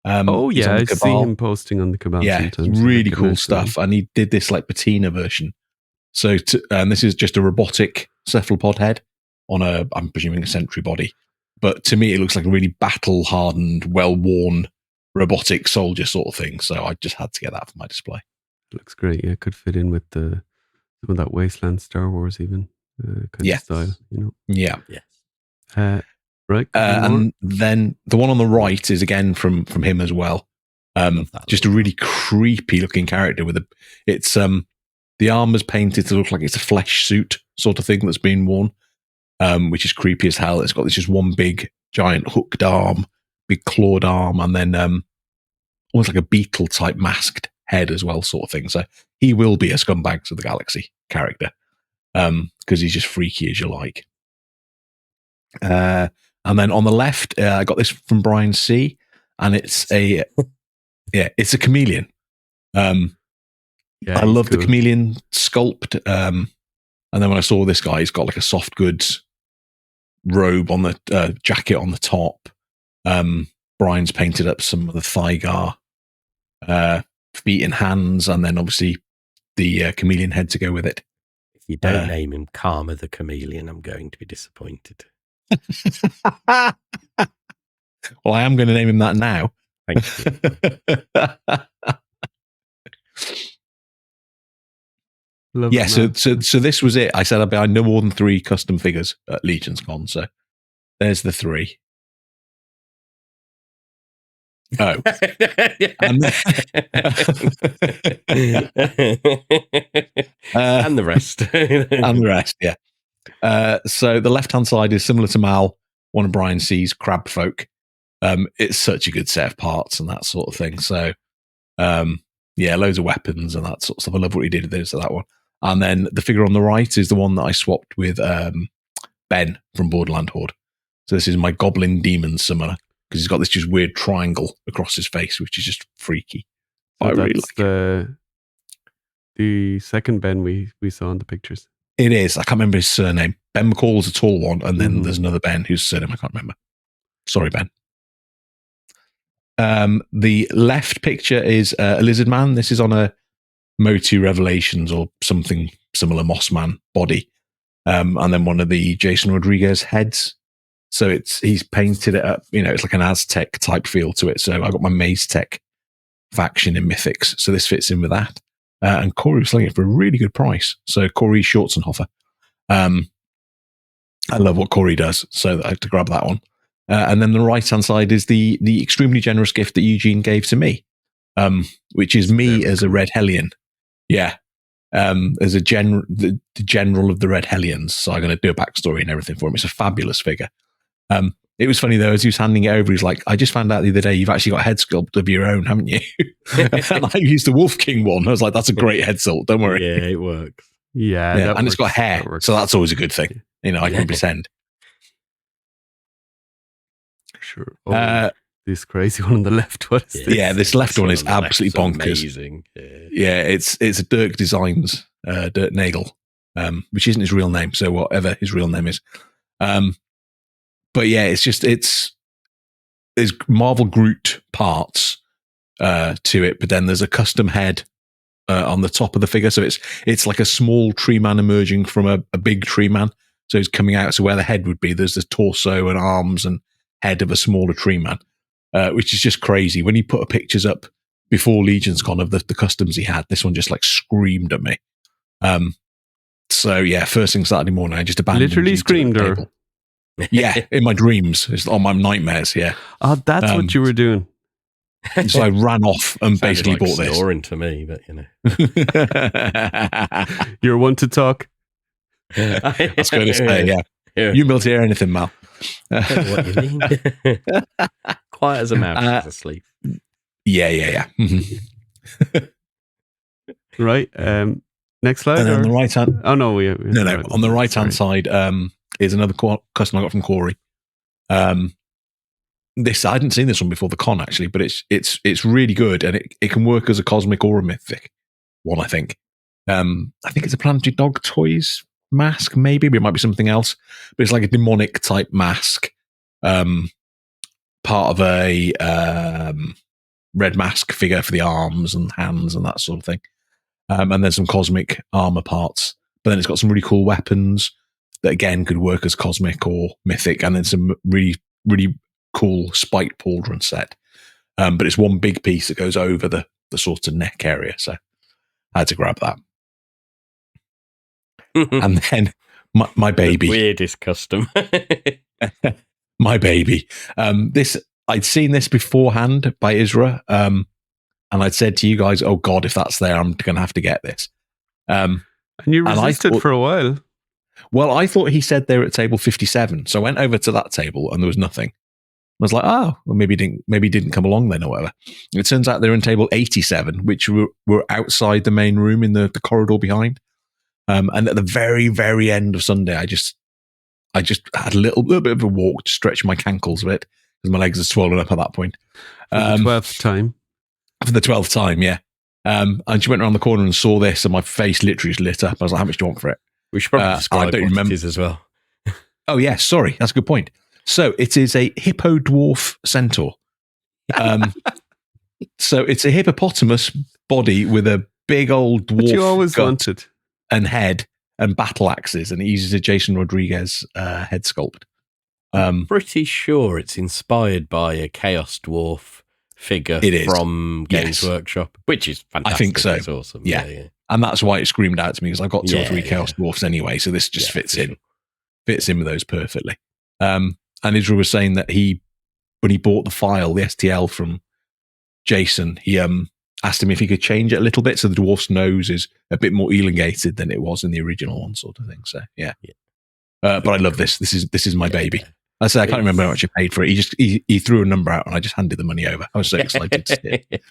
I see him posting on the Cabal sometimes. Really cool stuff. And he did this like patina version. So this is just a robotic cephalopod head on I'm presuming a sentry body. But to me, it looks like a really battle-hardened, well-worn robotic soldier sort of thing. So I just had to get that for my display. It looks great. Yeah, it could fit in with some of that Wasteland Star Wars even kind of style, you know? Yeah. Yes. Right. And then the one on the right is again from him as well. Just a really creepy looking character with it's the armor's painted to look like it's a flesh suit sort of thing that's been worn, which is creepy as hell. It's got this just one big giant hooked arm, big clawed arm, and then almost like a beetle type masked head as well, sort of thing. So he will be a Scumbags of the Galaxy character because he's just freaky as you like. And then on the left, I got this from Brian C, and it's a Yeah, it's a chameleon. I love the chameleon sculpt. And then when I saw this guy, he's got like a soft goods robe on the jacket on the top. Brian's painted up some of the Thygar feet and hands, and then obviously the chameleon head to go with it. If you don't name him Karma the Chameleon, I'm going to be disappointed. Well, I am going to name him that now. Thank you. Yeah, so this was it. I said I no more than 3 custom figures at Legion's Con, so there's the 3. Oh. And the rest. And the rest, yeah. So the left-hand side is similar to Mal, one of Brian C's crab folk. It's such a good set of parts and that sort of thing. So, yeah, loads of weapons and that sort of stuff. I love what he did with this, that one. And then the figure on the right is the one that I swapped with Ben from Borderland Horde. So this is my Goblin Demon Summoner, because he's got this just weird triangle across his face, which is just freaky. So I really that's like the second Ben we saw in the pictures. It is. I can't remember his surname. Ben McCall's a tall one, and then there's another Ben whose surname I can't remember. Sorry, Ben. The left picture is a lizard man. This is on a Motu Revelations or something similar Mossman body. And then one of the Jason Rodriguez heads. So he's painted it up, it's like an Aztec type feel to it. So I got my Maze Tech faction in Mythics. So this fits in with that. And Corey was selling it for a really good price. So Corey Schwarzenhofer. I love what Corey does. So I had to grab that one. And then the right-hand side is the extremely generous gift that Eugene gave to me, which is me as a Red Hellion. Yeah. As the general of the Red Hellions. So I'm going to do a backstory and everything for him. It's a fabulous figure. It was funny, though, as he was handing it over, he's like, I just found out the other day you've actually got a head sculpt of your own, haven't you? And I used the Wolf King one. I was like, that's a great head sculpt. Don't worry. Yeah, it works. Yeah. And it's got hair. So that's always a good thing. I can pretend. Sure. This crazy one on the left. What is this? Yeah, this left one is absolutely bonkers. Amazing. Yeah, it's a Dirk Designs, Dirk Nagel, which isn't his real name. So whatever his real name is. But yeah, there's Marvel Groot parts to it, but then there's a custom head on the top of the figure. So it's like a small tree man emerging from a big tree man. So he's coming out. So where the head would be, there's the torso and arms and head of a smaller tree man, which is just crazy. When he put pictures up before Legion's Con of the customs he had, this one just like screamed at me. So yeah, first thing Saturday morning, I just abandoned. Literally screamed her. Yeah, in my dreams, it's on my nightmares. Yeah. Oh, that's what you were doing. So I ran off and basically like bought this. Snoring to me, but You're one to talk. I was going to say, yeah. You will hear anything, Mal. What you mean? Quiet as a mouse asleep. Yeah. Mm-hmm. Right. Next slide. And then on the right hand. Oh no, no. On the right hand side is another custom I got from Corey. This I hadn't seen this one before the con actually, but it's really good and it can work as a cosmic or a mythic one. I think it's a Planetary Dog Toys mask, maybe, but it might be something else. But it's like a demonic type mask, part of a red mask figure for the arms and hands and that sort of thing. And then some cosmic armor parts. But then it's got some really cool weapons that again could work as cosmic or mythic, and then some really, really cool spiked pauldron set. But it's one big piece that goes over the sort of neck area. So I had to grab that. And then my baby. The weirdest custom. My baby. I'd seen this beforehand by Isra. And I'd said to you guys, oh God, if that's there, I'm going to have to get this. And you resisted for a while. Well, I thought he said they were at table 57. So I went over to that table and there was nothing. I was like, oh, well, maybe he didn't come along then or whatever. It turns out they're in table 87, which were outside the main room in the corridor behind. And at the very, very end of Sunday, I just had a little bit of a walk to stretch my cankles a bit because my legs are swollen up at that point. For the 12th time. For the 12th time, yeah. And she went around the corner and saw this, and my face literally just lit up. I was like, how much do you want for it? We should probably describe I don't what remember. it is as well. Oh, yeah, sorry. That's a good point. So it is a hippo dwarf centaur. So it's a hippopotamus body with a big old dwarf But you always gut wanted. and head and battle axes, and it uses a Jason Rodriguez head sculpt. Pretty sure it's inspired by a Chaos Dwarf figure from Games Workshop, which is fantastic. I think so. It's awesome. Yeah. And that's why it screamed out to me, because I've got 2 or 3 Chaos Dwarfs anyway, so this just fits in. Sure. Fits in with those perfectly. And Israel was saying that when he bought the file, the STL from Jason, he asked him if he could change it a little bit so the dwarf's nose is a bit more elongated than it was in the original one, sort of thing. So yeah. But I love this. This is my baby. I say I can't remember how much you paid for it. He threw a number out and I just handed the money over. I was so excited to see it.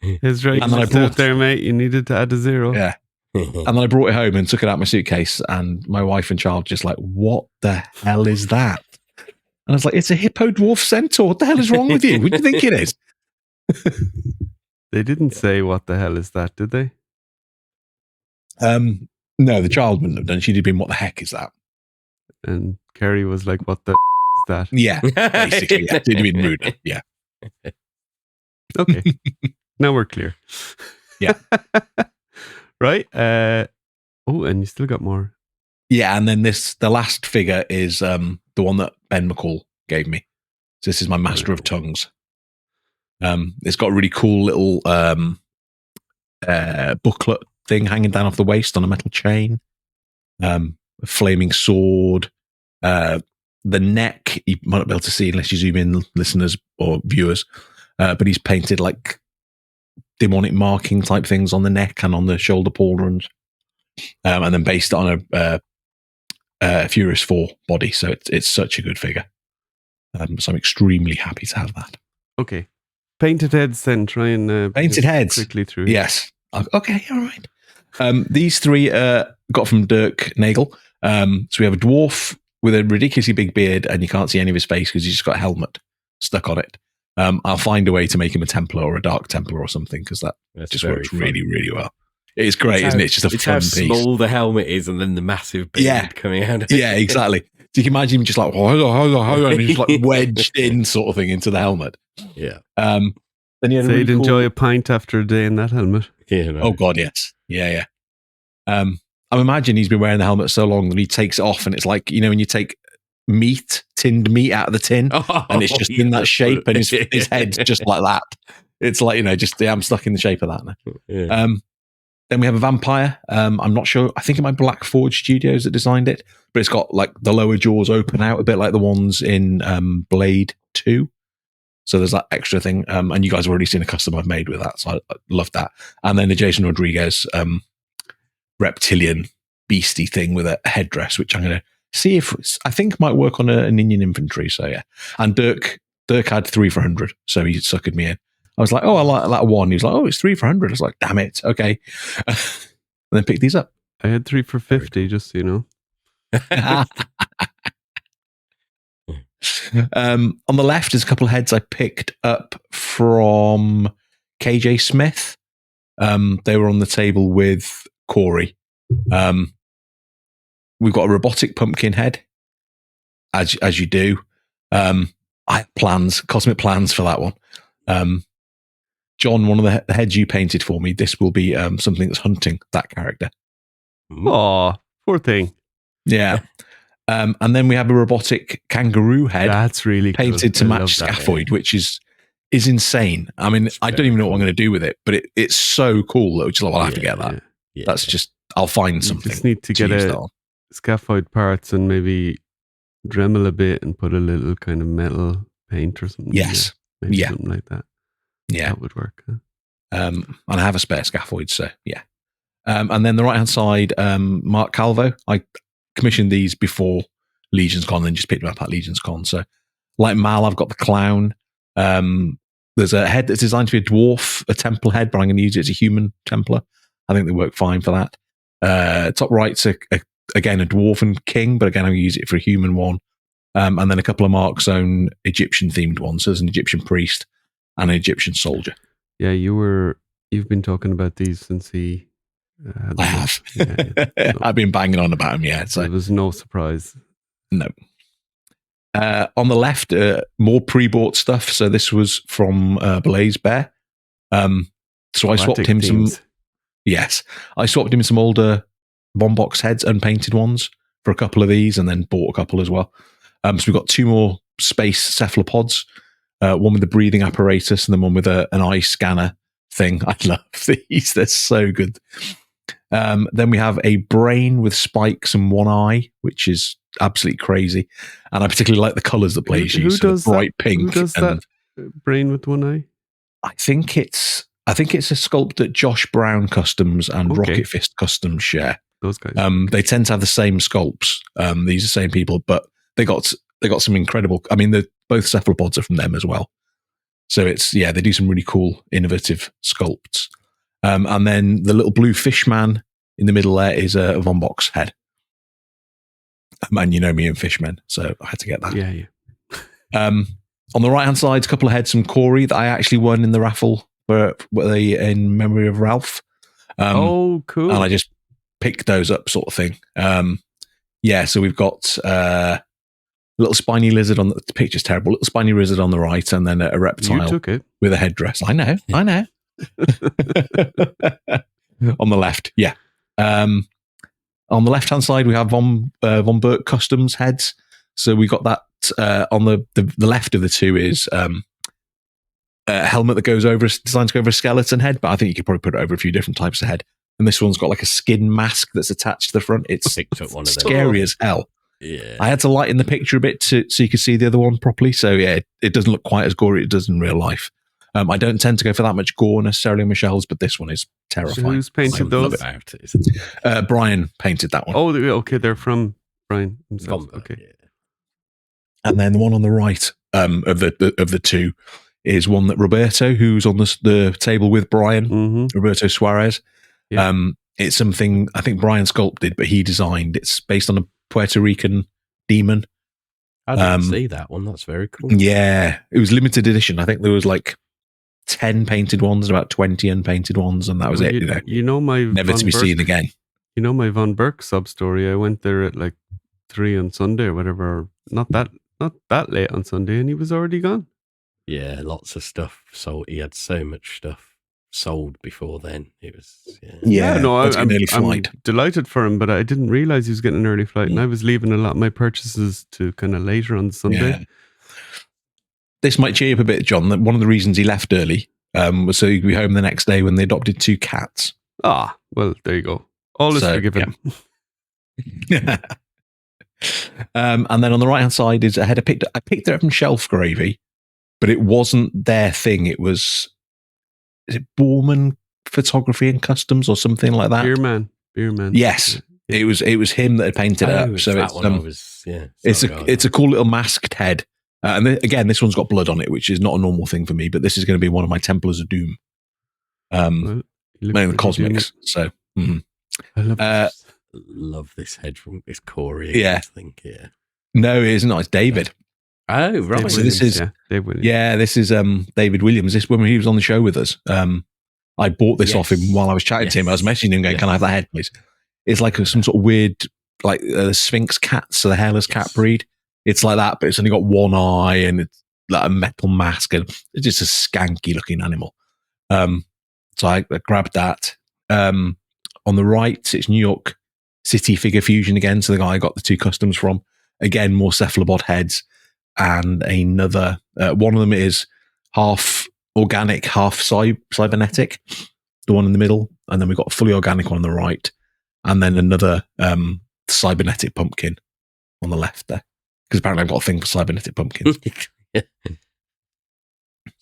It's right. And then I brought there, mate. You needed to add a 0. Yeah. And then I brought it home and took it out of my suitcase, and my wife and child just like, what the hell is that? And I was like, it's a hippo dwarf centaur. What the hell is wrong with you? What do you think it is? They didn't say what the hell is that, did they? No, the child wouldn't have done. She'd have been, what the heck is that? And Kerry was like, what the is that? Yeah, basically. Yeah. It'd have been rude. Yeah. Okay. Now we're clear. Yeah. Right. And you still got more. Yeah, and then the last figure is the one that Ben McCall gave me. So this is my Master of Tongues. It's got a really cool little booklet thing hanging down off the waist on a metal chain. A flaming sword. The neck, you might not be able to see unless you zoom in, listeners or viewers. But he's painted like demonic marking type things on the neck and on the shoulder pauldrons. And then based on a Furious 4 body. So it's such a good figure. So I'm extremely happy to have that. Okay. Painted heads then. Try and painted heads quickly through. Yes. Okay. All right. These 3 got from Dirk Nagel. So we have a dwarf with a ridiculously big beard, and you can't see any of his face because he's just got a helmet stuck on it. I'll find a way to make him a Templar or a Dark Templar or something, because that just works really, really well. It's great, isn't it? It's just a fun piece. It's how small the helmet is, and then the massive beard coming out of it. Yeah, exactly. So you can imagine him just like, hold on, and he's like wedged in sort of thing into the helmet. Yeah. Then you had you'd enjoy a pint after a day in that helmet. Yeah. No. Oh God, yes. Yeah. I'm imagining he's been wearing the helmet so long that he takes it off, and it's like, when you take tinned meat out of the tin, and it's just in that shape, and his head's just like that. It's like, I'm stuck in the shape of that now. Yeah. Then we have a vampire. I'm not sure. I think it might be Black Forge Studios that designed it, but it's got like the lower jaws open out a bit like the ones in Blade 2. So there's that extra thing. And you guys have already seen a custom I've made with that. So I love that. And then the Jason Rodriguez reptilian beastie thing with a headdress, which I'm going to see if I think might work on an Indian infantry. So yeah. And Dirk had 3 for 100. So he suckered me in. I was like, oh, I like that one. He was like, oh, it's 3 for 100. I was like, damn it. Okay. And then pick these up. I had 3 for 50, just so you know. On the left is a couple of heads I picked up from KJ Smith. They were on the table with Corey. We've got a robotic pumpkin head, as you do. I have cosmic plans for that one. John, one of the heads you painted for me, this will be something that's hunting that character. Oh, poor thing. Yeah. And then we have a robotic kangaroo head. That's really painted cool. to match Scaphoid, which is insane. I mean, I don't even know what I'm going to do with it, but it's so cool. Which is like, I'll have to get that. Yeah. That's just, I'll find something. You just need to get a Scaphoid parts and maybe Dremel a bit and put a little kind of metal paint or something. Yes. Maybe something like that. Yeah. That would work. Huh? And I have a spare Scaphoid, so yeah. And then the right-hand side, Mark Calvo. I commissioned these before Legion's Con and then just picked them up at Legion's Con. So like Mal, I've got the clown. There's a head that's designed to be a dwarf, a Templar head, but I'm going to use it as a human Templar. I think they work fine for that. Top right's again a dwarven king, but again I'll use it for a human one. And then a couple of Mark's own Egyptian themed ones. So there's an Egyptian priest and an Egyptian soldier. Yeah, you've been talking about these since he had I them. have. Yeah. So I've been banging on about him, yeah. So it was no surprise. no. On the left, more pre-bought stuff. So this was from Blaze Bear. So I swapped him some. Yes, I swapped him some older Vonbox heads, unpainted ones, for a couple of these, and then bought a couple as well. So we've got 2 more space cephalopods, one with the breathing apparatus, and then one with an eye scanner thing. I love these; they're so good. Then we have a brain with spikes and one eye, which is absolutely crazy. And I particularly like the colours that Blaze use. Who does bright pink. Who does that brain with one eye? I think it's a sculpt that Josh Brown Customs and Rocket Fist Customs share. Those guys. They tend to have the same sculpts. These are the same people, but they got some incredible. I mean, both cephalopods are from them as well. So they do some really cool, innovative sculpts. And then the little blue fish man in the middle there is a Vonbox head. And you know me and fishmen, so I had to get that. Yeah. On the right-hand side, a couple of heads from Corey that I actually won in the raffle were they in memory of Ralph. Oh, cool. And I just picked those up sort of thing. So we've got a little spiny lizard on the picture's terrible. Little spiny lizard on the right, and then a reptile You took it. with a headdress. I know. On the left, yeah. On the left-hand side, we have Von Burke Customs heads. So we got that on the left of the two is a helmet that goes over, designed to go over a skeleton head, but I think you could probably put it over a few different types of head. And this one's got like a skin mask that's attached to the front. It's scary as hell. Yeah, I had to lighten the picture a bit so you could see the other one properly. So yeah, it doesn't look quite as gory as it does in real life. I don't tend to go for that much gore necessarily on my shelves, but this one is terrifying. So who's painted those? Brian painted that one. Oh, okay, they're from Brian himself. Okay. Yeah. And then the one on the right of the two is one that Roberto, who's on the table with Brian, Roberto Suarez. Yeah. It's something I think Brian sculpted, but he designed. It's based on a Puerto Rican demon. I didn't see that one. That's very cool. Yeah, it was limited edition. I think there was like 10 painted ones and about 20 unpainted ones, and that was it. You know my never Von to be Burke, seen again. You know my Von Burke sub story. I went there at like 3 on Sunday or whatever. Not that late on Sunday, and he was already gone. Yeah, lots of stuff. So he had so much stuff sold before then. It was No, I'm flight. delighted for him, but I didn't realize he was getting an early flight, and I was leaving a lot of my purchases to kind of later on Sunday. Yeah. This might cheer you up a bit, John. That one of the reasons he left early was so he could be home the next day when they adopted 2 cats. Ah, well, there you go. All is forgiven. Yeah. And then on the right hand side is a head. I picked it up from Shelf Gravy, but it wasn't their thing. It was, is it Borman Photography and Customs or something like that? Beerman. Yes, yeah. It was him that had painted it up. So it's a cool little masked head. And again, this one's got blood on it, which is not a normal thing for me. But this is going to be one of my Templars of Doom, in the Cosmics. So I love this head from this Corey. Yeah, I think. Yeah. No, it isn't. It's David. Oh, right. So this is this is David Williams. This when he was on the show with us. I bought this off him while I was chatting to him. I was messaging him going, "Can I have that head, please?" It's like some sort of weird, like Sphinx cat, so the hairless cat breed. It's like that, but it's only got one eye and it's like a metal mask, and it's just a skanky looking animal. So I grabbed that. On the right, it's New York City Figure Fusion again. So the guy I got the 2 customs from. Again, more cephalopod heads. And another, one of them is half organic, half cybernetic, the one in the middle. And then we've got a fully organic one on the right. And then another cybernetic pumpkin on the left there. Because apparently I've got a thing for cybernetic pumpkins.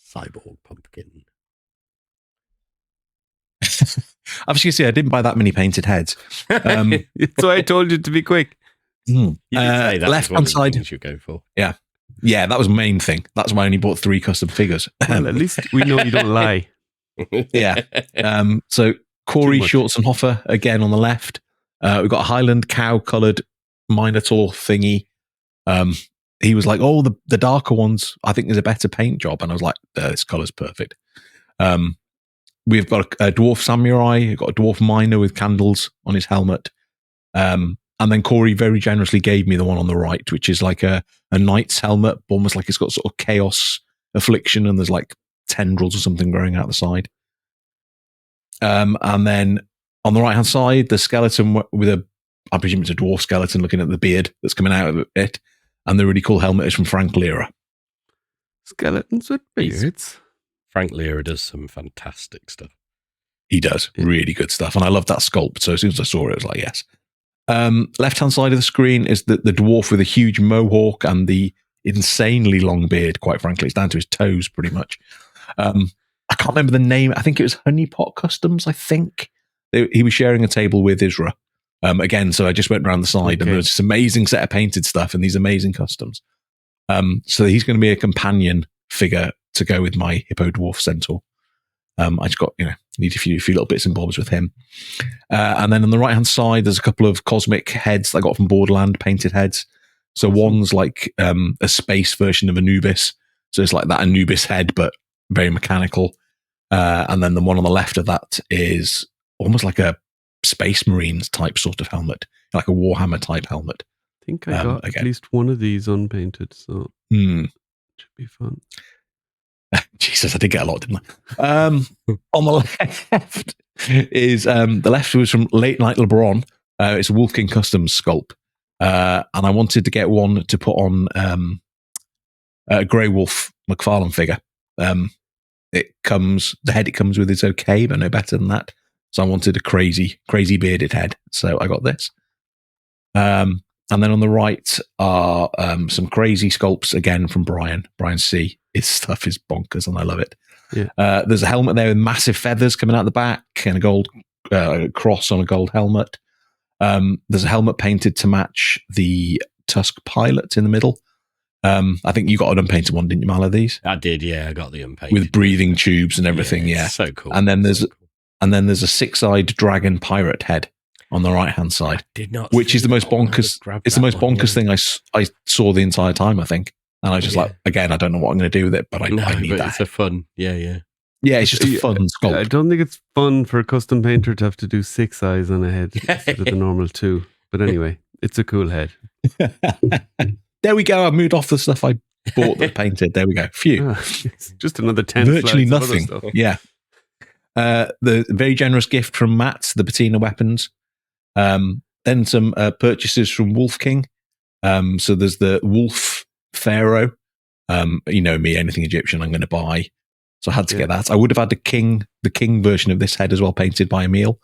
Cyborg pumpkin. I was going to say, I didn't buy that many painted heads. So I told you to be quick. Left-hand side. You go for. Yeah. Yeah, that was the main thing. That's why I only bought 3 custom figures. Well, at least we know you don't lie. Yeah. So Corey Schwarzenhofer again on the left. We've got a Highland cow coloured Minotaur thingy. He was like, "Oh, the darker ones, I think there's a better paint job," and I was like, "This colour's perfect." we've got a dwarf samurai, we've got a dwarf miner with candles on his helmet. And then Corey very generously gave me the one on the right, which is like a knight's helmet, almost like it's got sort of chaos affliction, and there's like tendrils or something growing out the side. And then on the right hand side, the skeleton with I presume it's a dwarf skeleton looking at the beard that's coming out of it. And the really cool helmet is from Frank Lira. Skeletons with beards. Frank Lira does some fantastic stuff. He does really good stuff. And I love that sculpt. So as soon as I saw it, I was like, yes. Left-hand side of the screen is the dwarf with a huge mohawk and the insanely long beard, quite frankly. It's down to his toes, pretty much. I can't remember the name. I think it was Honeypot Customs, I think. He was sharing a table with Isra. Again, so I just went around the side and there was this amazing set of painted stuff and these amazing customs. So he's going to be a companion figure to go with my Hippo Dwarf Centaur. I just got, need a few little bits and bobs with him. And then on the right-hand side, there's a couple of cosmic heads that I got from Borderland, painted heads. So one's like a space version of Anubis. So it's like that Anubis head, but very mechanical. And then the one on the left of that is almost like a Space Marines type sort of helmet, like a Warhammer type helmet. I think I got at least one of these unpainted, so it should be fun. Jesus, I did get a lot, didn't I? On the left is the left was from Late Night LeBron. It's a Wolf King Customs sculpt, and I wanted to get one to put on a Grey Wolf McFarlane figure. The head it comes with is okay, but no better than that. So I wanted a crazy bearded head. So I got this. And then on the right are some crazy sculpts again from Brian C. His stuff is bonkers and I love it. Yeah. There's a helmet there with massive feathers coming out the back and a gold cross on a gold helmet. There's a helmet painted to match the Tusk pilot in the middle. I think you got an unpainted one, didn't you, Mal, of these? I did, yeah. I got the unpainted. With breathing tubes and everything, yeah. So cool. And then there's a six-eyed dragon pirate head on the right-hand side. Did not, which is the most bonkers. It's the most bonkers thing I saw the entire time, I think. And I was just like, again, I don't know what I'm going to do with it, but I need that. It's a fun, yeah. Yeah, it's just a fun sculpt. I don't think it's fun for a custom painter to have to do 6 eyes on a head instead of the normal 2. But anyway, it's a cool head. There we go. I moved off the stuff I bought that painted. There we go. Phew. It's just another 10 Virtually nothing. Yeah. The very generous gift from Matt, the patina weapons. Then some purchases from Wolf King. So there's the Wolf Pharaoh. You know me, anything Egyptian I'm going to buy. So I had to get that. I would have had the king version of this head as well, painted by Emil,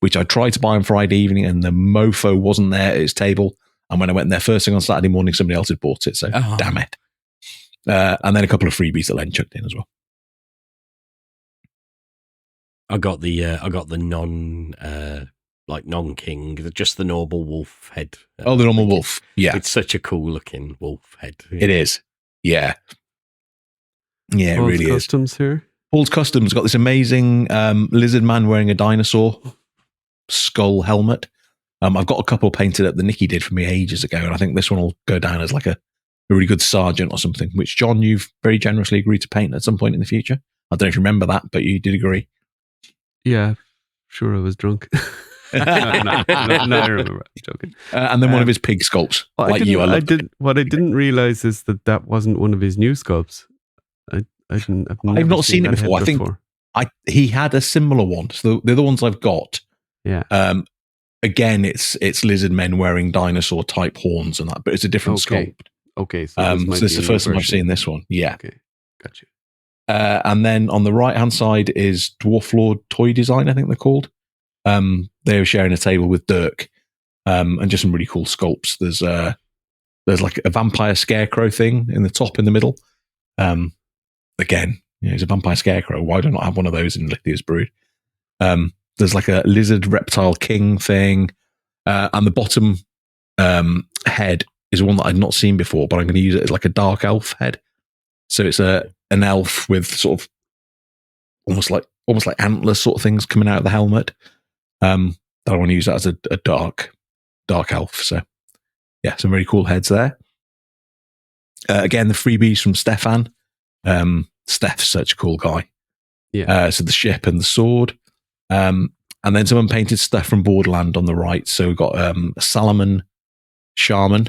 which I tried to buy on Friday evening, and the mofo wasn't there at his table. And when I went there first thing on Saturday morning, somebody else had bought it. So damn it. And then a couple of freebies that Len chucked in as well. I got the non-king, just the normal wolf head. The normal wolf. Yeah. It's such a cool looking wolf head. It is. Yeah. Yeah, Paul's it really Customs is. Here. Paul's Customs got this amazing lizard man wearing a dinosaur skull helmet. I've got a couple painted up that Nikki did for me ages ago, and I think this one will go down as like a really good sergeant or something, which, John, you've very generously agreed to paint at some point in the future. I don't know if you remember that, but you did agree. Yeah, sure I was drunk. no, I remember. I'm joking. And then one of his pig sculpts, what I didn't realize is that wasn't one of his new sculpts. I've not seen it before. I think he had a similar one. So the other ones I've got, again, it's lizard men wearing dinosaur type horns and that, but it's a different sculpt. Okay, so this is the first time I've seen this one. Yeah. Okay, got you. And then on the right hand side is Dwarf Lord Toy Design, I think they're called. They were sharing a table with Dirk, and just some really cool sculpts. There's like a vampire scarecrow thing in the top in the middle. Again, it's a vampire scarecrow. Why do I not have one of those in Lithia's Brood? There's like a lizard reptile king thing, and the bottom head is one that I'd not seen before, but I'm going to use it as like a dark elf head. So it's an elf with sort of almost like antler sort of things coming out of the helmet. That I want to use that as a dark elf. So yeah, some very cool heads there. Again, the freebies from Stefan. Steph's such a cool guy. Yeah. So the ship and the sword. And then some unpainted stuff from Borderland on the right. So we've got a Salomon Shaman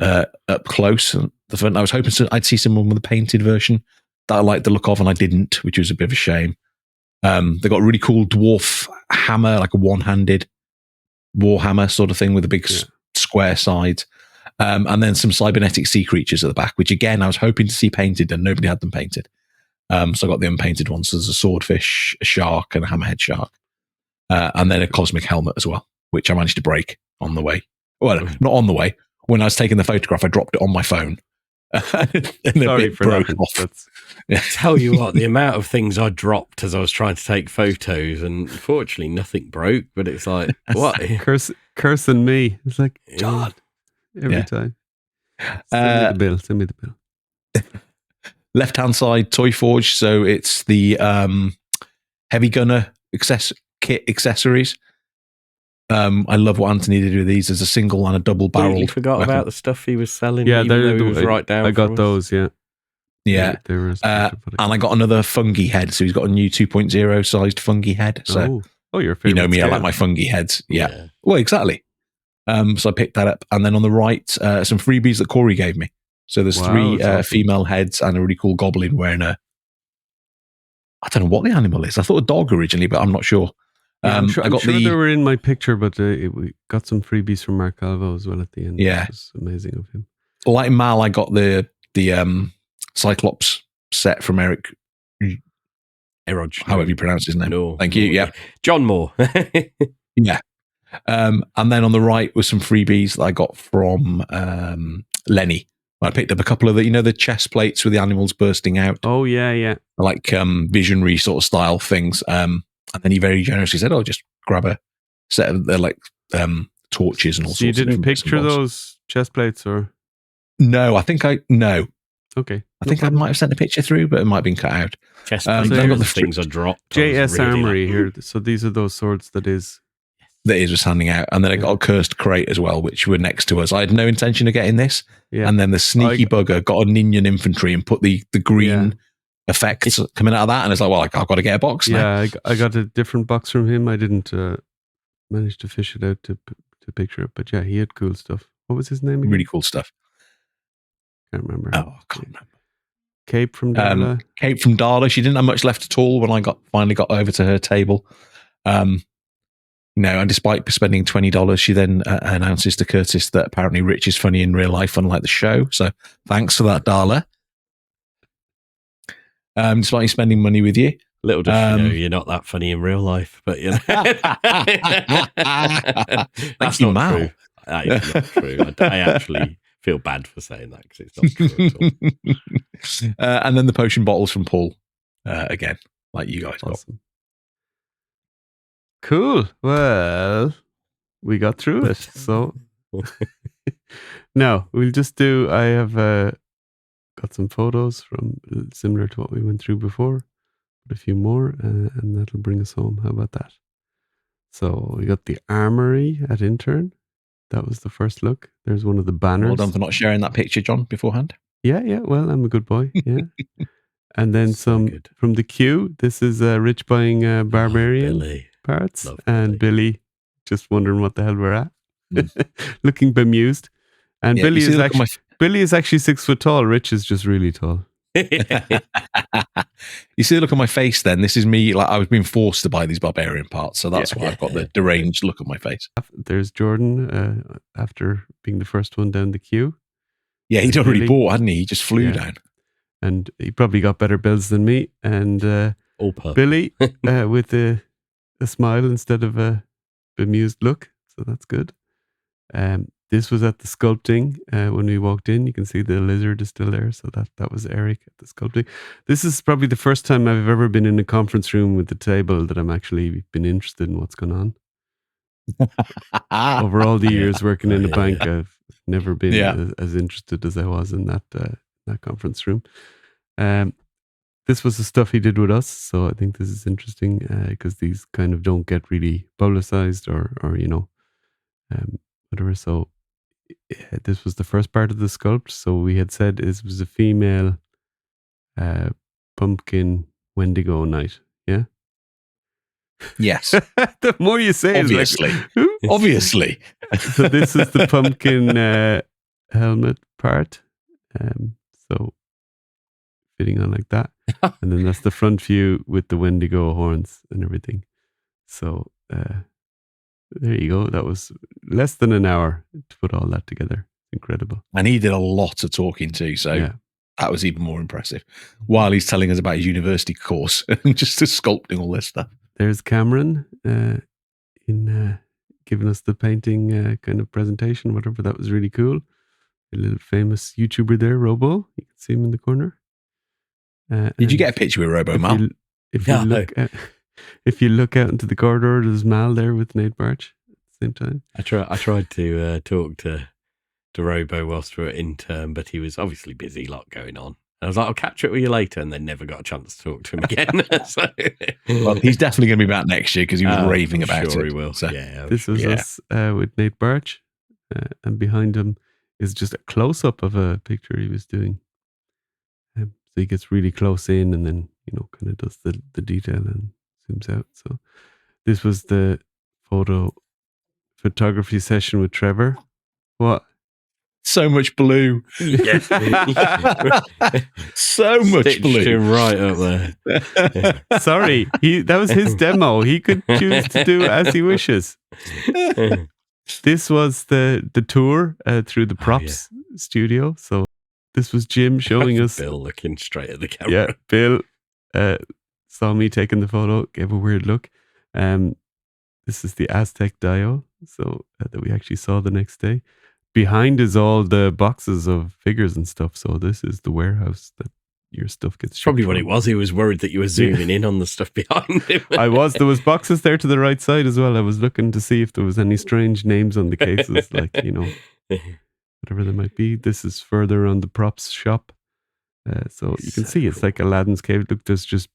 up close. And the front, I was hoping I'd see someone with a painted version that I liked the look of, and I didn't, which was a bit of a shame. They got a really cool dwarf hammer, like a one-handed warhammer sort of thing with a big square side. And then some cybernetic sea creatures at the back, which again, I was hoping to see painted and nobody had them painted. So I got the unpainted ones. So there's a swordfish, a shark, and a hammerhead shark. And then a cosmic helmet as well, which I managed to break on the way. Well, not on the way. When I was taking the photograph, I dropped it on my phone. And Sorry for broke off. Tell you what, the amount of things I dropped as I was trying to take photos, and fortunately nothing broke, but it's like, what? Cursing me. It's like, God, every time. Send me the bill. Left-hand side, Toy Forge. So it's the heavy gunner kit accessories. I love what Anthony did with these. There's a single and a double barrel. You forgot about the stuff he was selling. Yeah, he was right down. I got those. Yeah. They were and I got another fungi head. So he's got a new 2.0 sized fungi head. So your favorite. You know me, I like my fungi heads. Yeah. Well, exactly. So I picked that up, and then on the right, some freebies that Corey gave me. So there's three female heads and a really cool goblin wearing I don't know what the animal is. I thought a dog originally, but I'm not sure. I'm sure they were in my picture, but we got some freebies from Mark Calvo as well at the end. Yeah, it was amazing of him. Like Mal, I got the Cyclops set from Eric. However you pronounce his name. Thank you. Yeah, John Moore. Yeah. And then on the right was some freebies that I got from Lenny. I picked up a couple of the chest plates with the animals bursting out. Oh yeah. Like visionary sort of style things. And then he very generously said, just grab a set of torches and all sorts of things. You didn't picture those chest plates, or? No, I think no. Okay. I think I might have sent a picture through, but it might have been cut out. Chest plates, I got the things I dropped. JS Armory here. So these are those swords that is was handing out. And then I got a cursed crate as well, which were next to us. I had no intention of getting this. Yeah. And then the sneaky bugger got a Ninian infantry and put the green effects coming out of that. And it's like, well, I've got to get a box now. Yeah, I got a different box from him. I didn't manage to fish it out to picture it. But yeah, he had cool stuff. What was his name again? Really cool stuff. Can't remember. Oh, I can't remember. Cape from Darla. Cape from Darla. She didn't have much left at all when I finally got over to her table. And despite spending $20, she then announces to Curtis that apparently Rich is funny in real life, unlike the show. So thanks for that, Darla. Despite you spending money with you. Little does she know you're not that funny in real life, but That's not true. That is not true. I actually feel bad for saying that because it's not true at all. And then the potion bottles from Paul again, like you guys got. Cool. Well, we got through it. So now we'll just do. I have got some photos from similar to what we went through before, but a few more, and that'll bring us home. How about that? So we got the armory at Intern. That was the first look. There's one of the banners. Well done for not sharing that picture, John, beforehand. Yeah. Well, I'm a good boy. Yeah. And then some from the queue. This is Rich buying Barbarian parts. And Billy just wondering what the hell we're at. Looking bemused. And Billy is actually 6 foot tall. Rich is just really tall. You see the look on my face then? This is me, like I was being forced to buy these Barbarian parts, so that's why I've got the deranged look on my face. There's Jordan after being the first one down the queue. Yeah, he'd already bought, hadn't he? He just flew down. And he probably got better bills than me. And Billy with a smile instead of a bemused look, so that's good. This was at the sculpting when we walked in. You can see the lizard is still there. So that was Eric at the sculpting. This is probably the first time I've ever been in a conference room with the table that I'm actually been interested in what's going on. Over all the years working in a bank, I've never been as interested as I was in that conference room. This was the stuff he did with us. So I think this is interesting because these kind of don't get really publicized or whatever. So this was the first part of the sculpt. So we had said it was a female pumpkin Wendigo knight. Yeah. Yes. The more you say, Obviously. it's like, who? Obviously. So this is the pumpkin helmet part. So fitting on like that. And then that's the front view with the Wendigo horns and everything. So there you go. That was less than an hour to put all that together. Incredible. And he did a lot of talking too, so that was even more impressive. While he's telling us about his university course and just sculpting all this stuff. There's Cameron in giving us the painting kind of presentation, whatever. That was really cool. A little famous YouTuber there, Robo. You can see him in the corner. Did you get a picture with Robo, Mal? If you look out into the corridor, there's Mal there with Nate Barch at the same time. I tried to talk to Robo whilst we were in term, but he was obviously busy, a lot going on. I was like, I'll catch up with you later, and then never got a chance to talk to him again. Well, he's definitely going to be back next year because he was raving about it. Sure he will. So. Yeah, this was us with Nate Barch, and behind him is just a close-up of a picture he was doing. So he gets really close in and then, kind of does the detail and zooms out. So this was the photography session with Trevor. What? So much blue. Yes. So much Stitched blue. him right up there. Sorry, that was his demo. He could choose to do as he wishes. This was the tour through the props studio. So this was Jim showing us. Bill looking straight at the camera. Yeah, Bill saw me taking the photo, gave a weird look. This is the Aztec dial, so that we actually saw the next day. Behind is all the boxes of figures and stuff. So this is the warehouse that your stuff gets. Probably what it was. He was worried that you were zooming in on the stuff behind him. I was. There was boxes there to the right side as well. I was looking to see if there was any strange names on the cases, like whatever they might be. This is further on the props shop. So you can see it's like Aladdin's cave. Look, there's just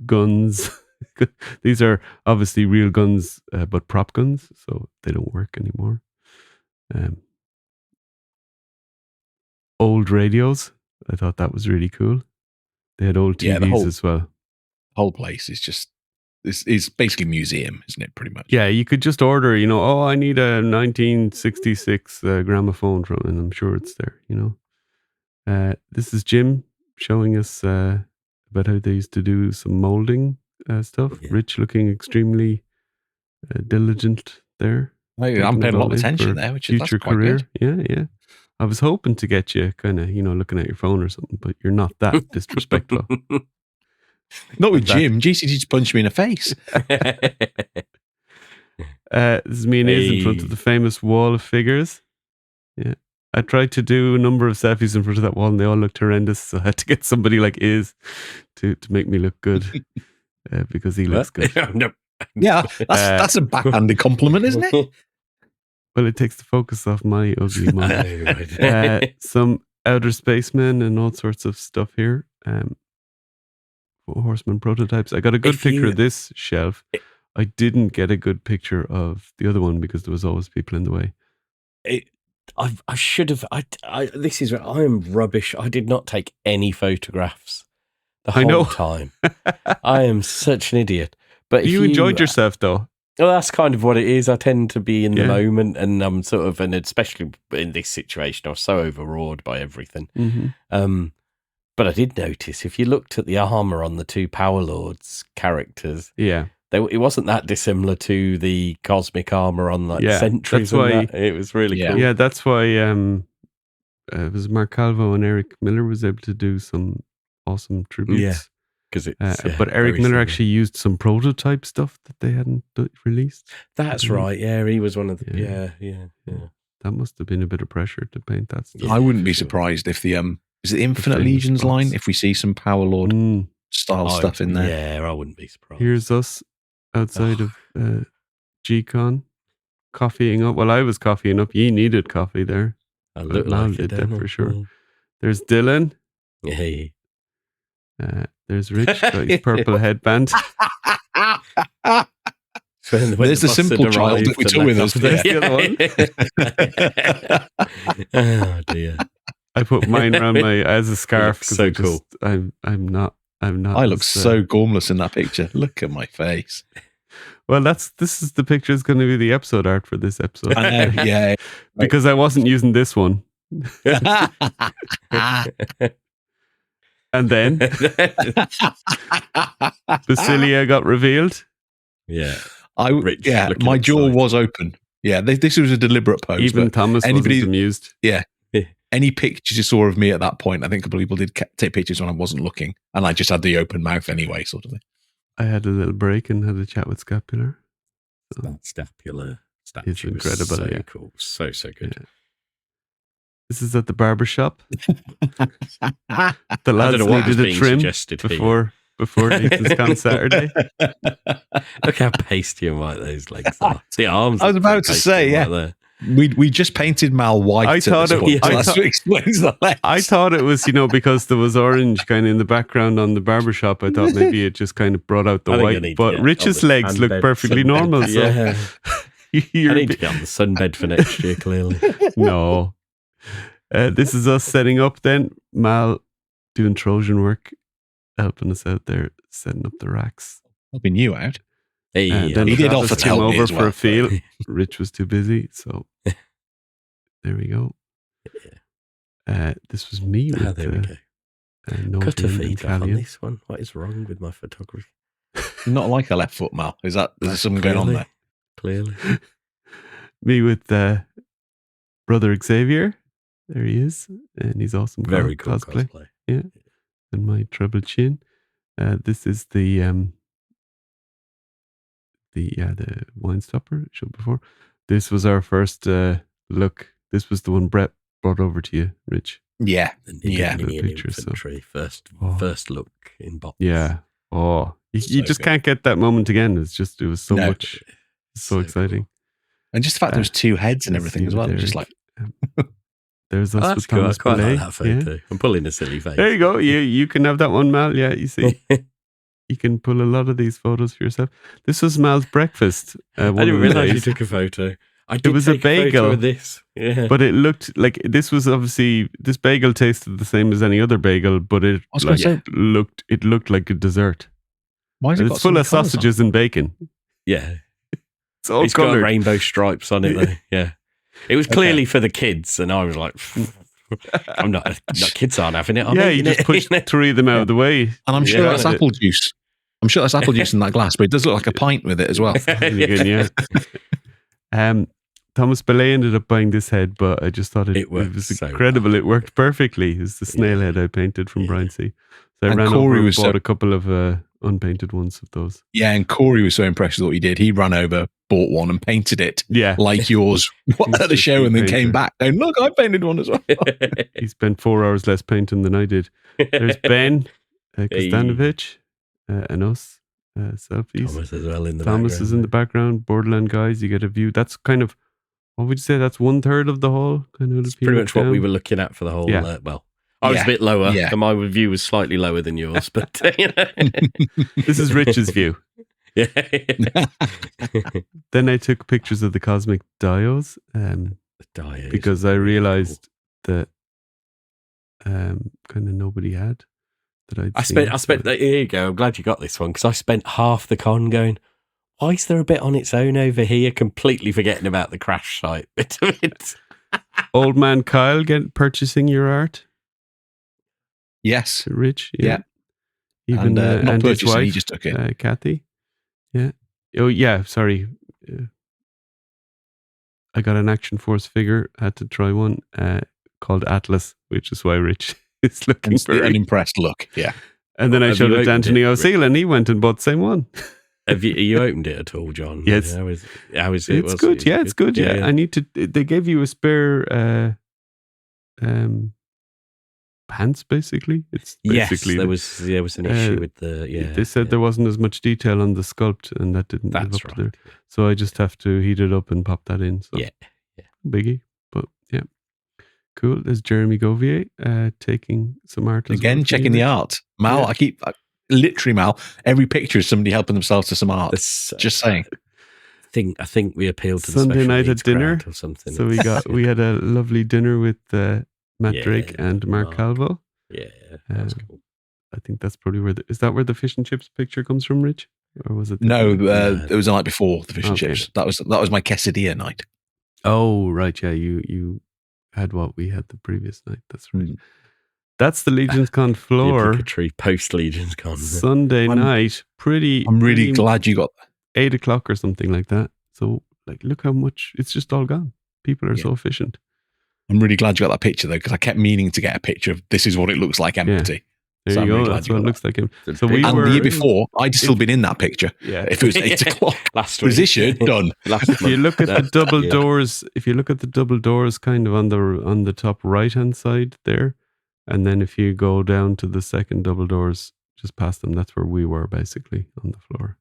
guns. These are obviously real guns, but prop guns, so they don't work anymore. Old radios. I thought that was really cool. They had old TVs as well. The whole place is just, it's basically a museum, isn't it, pretty much? Yeah, you could just order, I need a 1966 gramophone from, and I'm sure it's there, This is Jim showing us about how they used to do some molding stuff. Yeah. Rich looking extremely diligent there. I'm paying a lot of attention there, which is quite career. Good. Yeah. I was hoping to get you kind of, looking at your phone or something, but you're not that disrespectful. Not with Jim. GCT just punched me in the face. This is me and Iz in front of the famous wall of figures. Yeah. I tried to do a number of selfies in front of that wall and they all looked horrendous. So I had to get somebody like Iz to make me look good because he looks good. No. Yeah, that's a backhanded compliment, isn't it? Well, it takes the focus off my ugly mug. Some outer spacemen and all sorts of stuff here. Horseman prototypes. I got a good picture of this shelf. I didn't get a good picture of the other one because there was always people in the way. I should have. I am rubbish. I did not take any photographs the whole time. I am such an idiot. But you enjoyed yourself though. Well, that's kind of what it is. I tend to be in the moment, and I'm sort of, and especially in this situation, I was so overawed by everything. Mm-hmm. But I did notice if you looked at the armor on the two Power Lords characters, it wasn't that dissimilar to the cosmic armor on Sentries. That's why it was really cool. Yeah, that's why it was Mark Calvo and Eric Miller was able to do some awesome tributes. Yeah. But Eric Miller actually used some prototype stuff that they hadn't released. That's right. Yeah, he was one of the. Yeah. That must have been a bit of pressure to paint that stuff. I wouldn't be surprised if the is it the Infinite Legions line? If we see some Power Lord style stuff in there. Yeah, I wouldn't be surprised. Here's us outside of G-Con coffeeing up. Well, I was coffeeing up. You needed coffee there. I look like it, there for sure. There's Dylan. Hey. There's Rich, got his purple headband. There's the simple child that we took with us. There's the other one. Oh dear! I put mine around as a scarf because so cool. I'm not. I look so gormless in that picture. Look at my face. Well, this is the picture is going to be the episode art for this episode. I know, yeah. Because I wasn't using this one. And then Basilia got revealed. Yeah. My looking jaw excited. was open. Yeah, this was a deliberate pose. Even but Thomas wasn't amused. Yeah. Any pictures you saw of me at that point, I think a couple of people did take pictures when I wasn't looking, and I just had the open mouth anyway, sort of thing. I had a little break and had a chat with Scapular. That scapular statue It's incredible, was so yeah. cool. So good. Yeah. This is at the barber shop. The I lads don't know what was needed a being trim suggested before Nathan's Con Saturday. Look how pasty and white those legs are. The arms. I was look about pretty to say, pasty yeah. and white there. We just painted Mal white. I at thought this it- point, so I that's thought- what explains the legs. I thought it was, because there was orange kind of in the background on the barber shop. I thought maybe it just kind of brought out the I think I white. need to But get Rich's on the legs look sunbed- perfectly sunbed. normal. So Yeah. I you're need to get on the sunbed for next year, clearly. no. This is us setting up then. Mal doing Trojan work, helping us out there, setting up the racks. Helping you out. Hey, Then He did Travis offer to came help me over as for well, a feel. Rich was too busy, so there we go. This was me with there we go. Cut a Nobian and feed off on Callion. this one. What is wrong with my photography? Not like a left foot, Mal. Is there something going on there? Clearly. Me with brother Xavier. There he is, and he's awesome. Very cool cosplay. cosplay. Yeah, and my treble chin. This is the wine stopper I showed before. This was our first look. This was the one Brett brought over to you, Rich. Yeah. Yeah. The picture, so- Infantry. Oh. First look in box. Yeah. Oh, you So just good. can't get that moment again. It was so No. much, so So exciting. And just the fact there was two heads and Let's everything see as well. with It was just like, Derek. There's us Oh, with that's cool. I Thomas quite Belay. like that photo. I'm pulling a silly face. There you go. You can have that one, Mal. Yeah, you see. You can pull a lot of these photos for yourself. This was Mal's breakfast. I didn't realize you took a photo. I did was a take photo bagel. of this. Yeah. But it looked like this was obviously this bagel tasted the same as any other bagel, but it I was gonna say- looked like a dessert. why is it And got it's full so of many colours on? sausages and bacon. yeah. It's all It's got colored. rainbow stripes on it, though. Yeah. It was clearly for the kids, and I was like, I'm not kids aren't having it. Are Yeah, they? you just pushed three of them out of the way. And I'm sure Yeah. that's apple juice. I'm sure that's apple juice in that glass, but it does look like a pint with it as well. Again, yeah. Thomas Belay ended up buying this head, but I just thought it worked was so incredible. well. It worked perfectly. It's the snail head I painted from Yeah. Brian C. So I And ran Corey over and was bought so- a couple of unpainted ones of those. Yeah, and Corey was so impressed with what he did. He ran over, bought one, and painted it Yeah. like yours at the show, and then came back and look, I painted one as well. He spent 4 hours less painting than I did. There's Ben Kostanovic and us, selfies. Thomas as well in the Thomas background. is in the background. Borderland guys, you get a view. That's kind of, what would you say? That's 1/3 of the whole kind of. It's pretty much what we were looking at for the whole. Yeah. I was Yeah. a bit lower, Yeah. and my view was slightly lower than yours, but This is Rich's view. yeah. Then I took pictures of the cosmic dials Diode. because I realized that kind of nobody had that I'd I seen. spent. Here you go. I'm glad you got this one because I spent half the con going, why is there a bit on its own over here? Completely forgetting about the crash site bit of it. Old man Kyle purchasing your art, Yes. Rich. Yeah. Even And not and his purchasing, he wife, just took it. Kathy. Yeah. Oh yeah. Sorry. I got an Action Force figure. Had to try one called Atlas, which is why Rich is looking And for an it. impressed look. Yeah. And then I Have showed you it to opened Anthony it, O'Seal, and he went and bought the same one. Have you opened it at all, John? Yes. How is it? It's good. Yeah, it's good. Yeah. I need to. They gave you a spare pants, basically. It's Yes, basically there was an issue with the They said there wasn't as much detail on the sculpt, and that didn't live That's up to right. their. So I just have to heat it up and pop that in. So Yeah. biggie, but yeah, cool. There's Jeremy Govier taking some art as Again, well. checking the art. Mal, Yeah. literally, Mal, every picture is somebody helping themselves to some art. Just saying. I think we appealed to Sunday the special night at needs dinner, crowd or something. So we had a lovely dinner with Matt Yeah, Drake and Mark Mark. Calvo. Yeah, that's Um, cool. I think that's probably is that where the fish and chips picture comes from, Rich? or was it? No, it was the night before the fish and Okay. chips. That was my quesadilla night. Oh, right. Yeah, you had what we had the previous night. That's right. That's the Legions Con The floor. obligatory post Legions Con. Sunday night. I'm really glad you got 8 o'clock or something like that. So, like, look how much it's just all gone. People are so efficient. I'm really glad you got that picture though, because I kept meaning to get a picture of this is what it looks like empty. There So you I'm go. really glad That's you what got it looks that. like. So we And were the year before, I'd still been in that picture. Yeah. If it was 8 o'clock last was week. this year done. If you look at the double doors, if you look at the double doors, kind of on the top right hand side there, and then if you go down to the second double doors, just past them, that's where we were basically on the floor.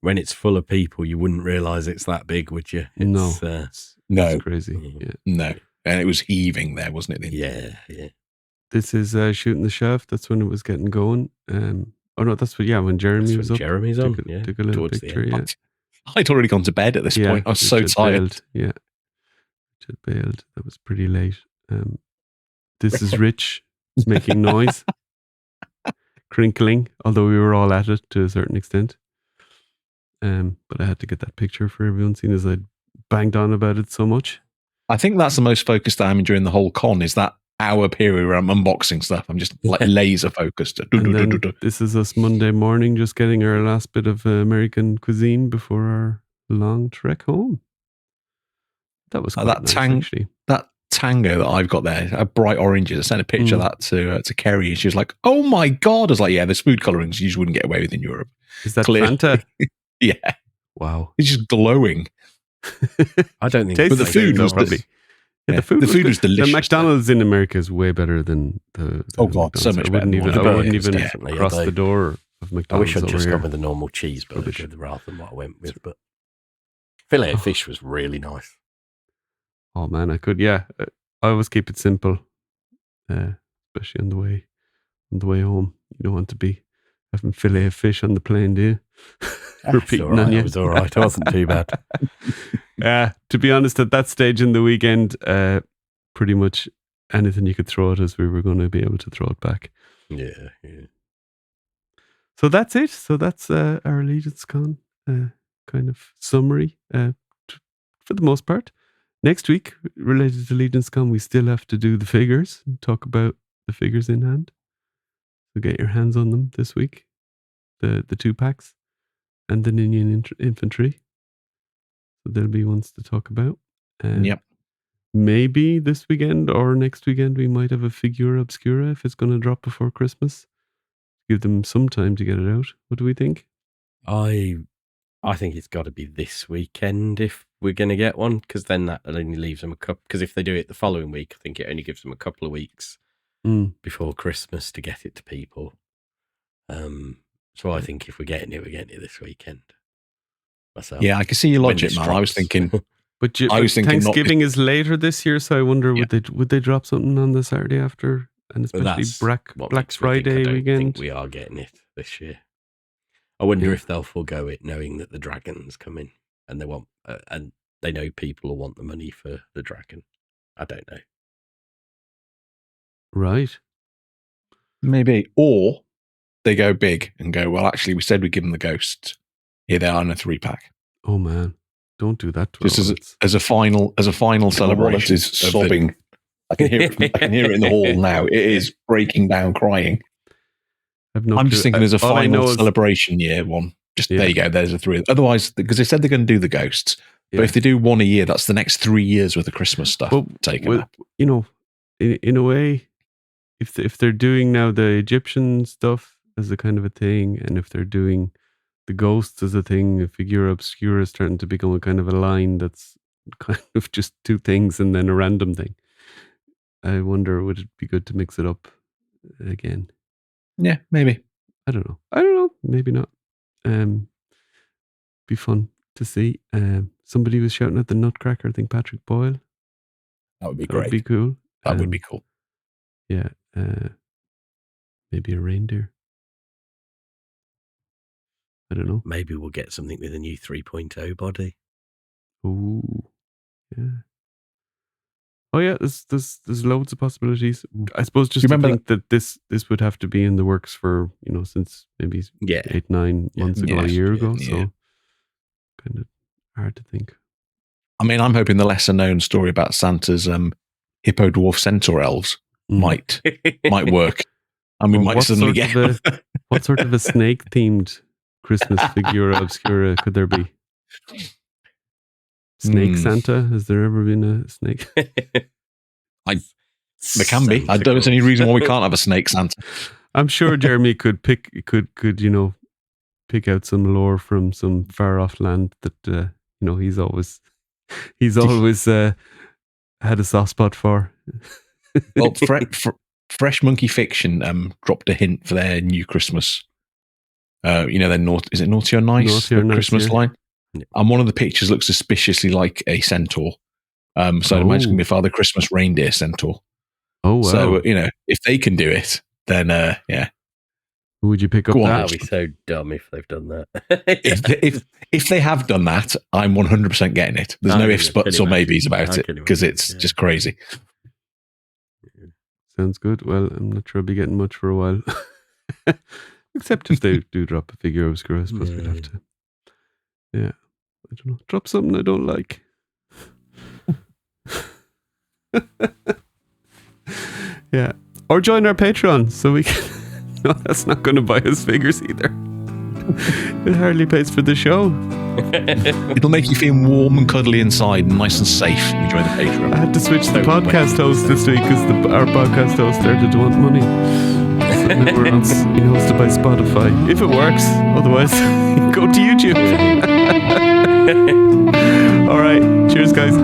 When it's full of people, you wouldn't realise it's that big, would you? No, It's crazy. Yeah. No, and it was heaving there, wasn't it? Yeah. This is shooting the shaft. That's when it was getting going. Oh no, that's when Jeremy was up. Jeremy's on. Took a little picture. Yeah, I'd already gone to bed at this point. I was so tired. Richard bailed. That was pretty late. This is Rich making noise, crinkling. Although we were all at it to a certain extent. But I had to get that picture for everyone, seeing as I'd banged on about it so much. I think that's the most focused I'm during the whole con, is that hour period where I'm unboxing stuff. I'm just like laser focused. And then this is us Monday morning, just getting our last bit of American cuisine before our long trek home. That was quite nice, actually. That tango that I've got there, a bright oranges. I sent a picture of that to Kerry, and she was like, "Oh my god!" I was like, "Yeah, there's food colorings you just wouldn't get away with in Europe." Is that Fanta? Yeah. Wow. It's just glowing. I don't think. But the food was probably. The food was delicious. The McDonald's in America is way better than the oh god, so much better. I wouldn't even cross the door of McDonald's. I wish I'd just gone with the normal cheeseburger rather than what I went with. But fillet of fish was really nice. Oh man, I could. Yeah, I always keep it simple, especially on the way home. You don't want to be having fillet of fish on the plane, do you? Repeating on you. It was all right. It wasn't too bad. To be honest, at that stage in the weekend, pretty much anything you could throw at us, we were going to be able to throw it back. Yeah. So that's it. So that's our Allegiance Con kind of summary for the most part. Next week, related to Allegiance Con, we still have to do the figures and talk about the figures in hand. So get your hands on them this week. The 2-packs and the Ninian infantry. So there'll be ones to talk about. Yep. Maybe this weekend or next weekend we might have a Figura Obscura if it's going to drop before Christmas. Give them some time to get it out. What do we think? I think it's got to be this weekend if we're going to get one, because then that only leaves them a couple. Because if they do it the following week, I think it only gives them a couple of weeks before Christmas to get it to people. So I think if we're getting it this weekend. Myself. Yeah, I can see your logic, man. I was thinking, Thanksgiving is later this year, so I wonder would they drop something on the Saturday after, and especially Black Friday weekend. I think we are getting it this year. I wonder if they'll forego it, knowing that the dragon's coming, and they want and they know people will want the money for the dragon. I don't know. Right. Maybe, or they go big and go, well, actually, we said we'd give them the ghosts. Here they are in a 3-pack. Oh man, don't do that to us. As a final celebration. Is sobbing. I can hear it in the hall now. It is breaking down, crying. I'm just thinking as a final celebration year one. Just there you go. There's a 3. Otherwise, because they said they're going to do the ghosts, but if they do one a year, that's the next 3 years worth of Christmas stuff taken up. You know, in a way, if they're doing now the Egyptian stuff as a kind of a thing, and if they're doing the ghosts as a thing, a Figura Obscura is starting to become a kind of a line that's kind of just 2 things and then a random thing. I wonder, would it be good to mix it up again? Yeah, maybe. I don't know. Maybe not. Be fun to see. Somebody was shouting at the Nutcracker. I think Patrick Boyle. That would be great. That would be cool. That would be cool. Yeah. Maybe a reindeer. I don't know. Maybe we'll get something with a new 3.0 body. Ooh, yeah. Oh yeah, there's loads of possibilities. I suppose just to remember think that this would have to be in the works for, since maybe 8-9 months ago, a year ago. Yeah. So kind of hard to think. I mean, I'm hoping the lesser known story about Santa's hippo dwarf centaur elves might work. And we might suddenly get what sort of a snake themed Christmas figura obscura could there be? Snake Santa? Has there ever been a snake? There can be. I don't see any reason why we can't have a snake Santa. I'm sure Jeremy could pick out some lore from some far off land that he's always had a soft spot for. Well, Fresh Monkey Fiction dropped a hint for their new Christmas. Their is it Naughty or Nice? Christmas line. And one of the pictures looks suspiciously like a centaur. So I'd imagine it's going to be Father Christmas reindeer centaur. Oh, wow. So, if they can do it, then, yeah. Would you pick up that? That would be so dumb if they've done that. if they have done that, I'm 100% getting it. There's no ifs, buts, or maybes about it because it's just crazy. Sounds good. Well, I'm not sure I'll be getting much for a while. Except if they do drop a figure obscure, I suppose we'd have to. Yeah. I don't know. Drop something I don't like. Yeah. Or join our Patreon so we can. No, that's not going to buy us figures either. It hardly pays for the show. It'll make you feel warm and cuddly inside and nice and safe when you join the Patreon. I had to switch the podcast host this week because our podcast host started to want money. So now we're being hosted by Spotify. If it works. Otherwise, go to YouTube. All right. Cheers, guys.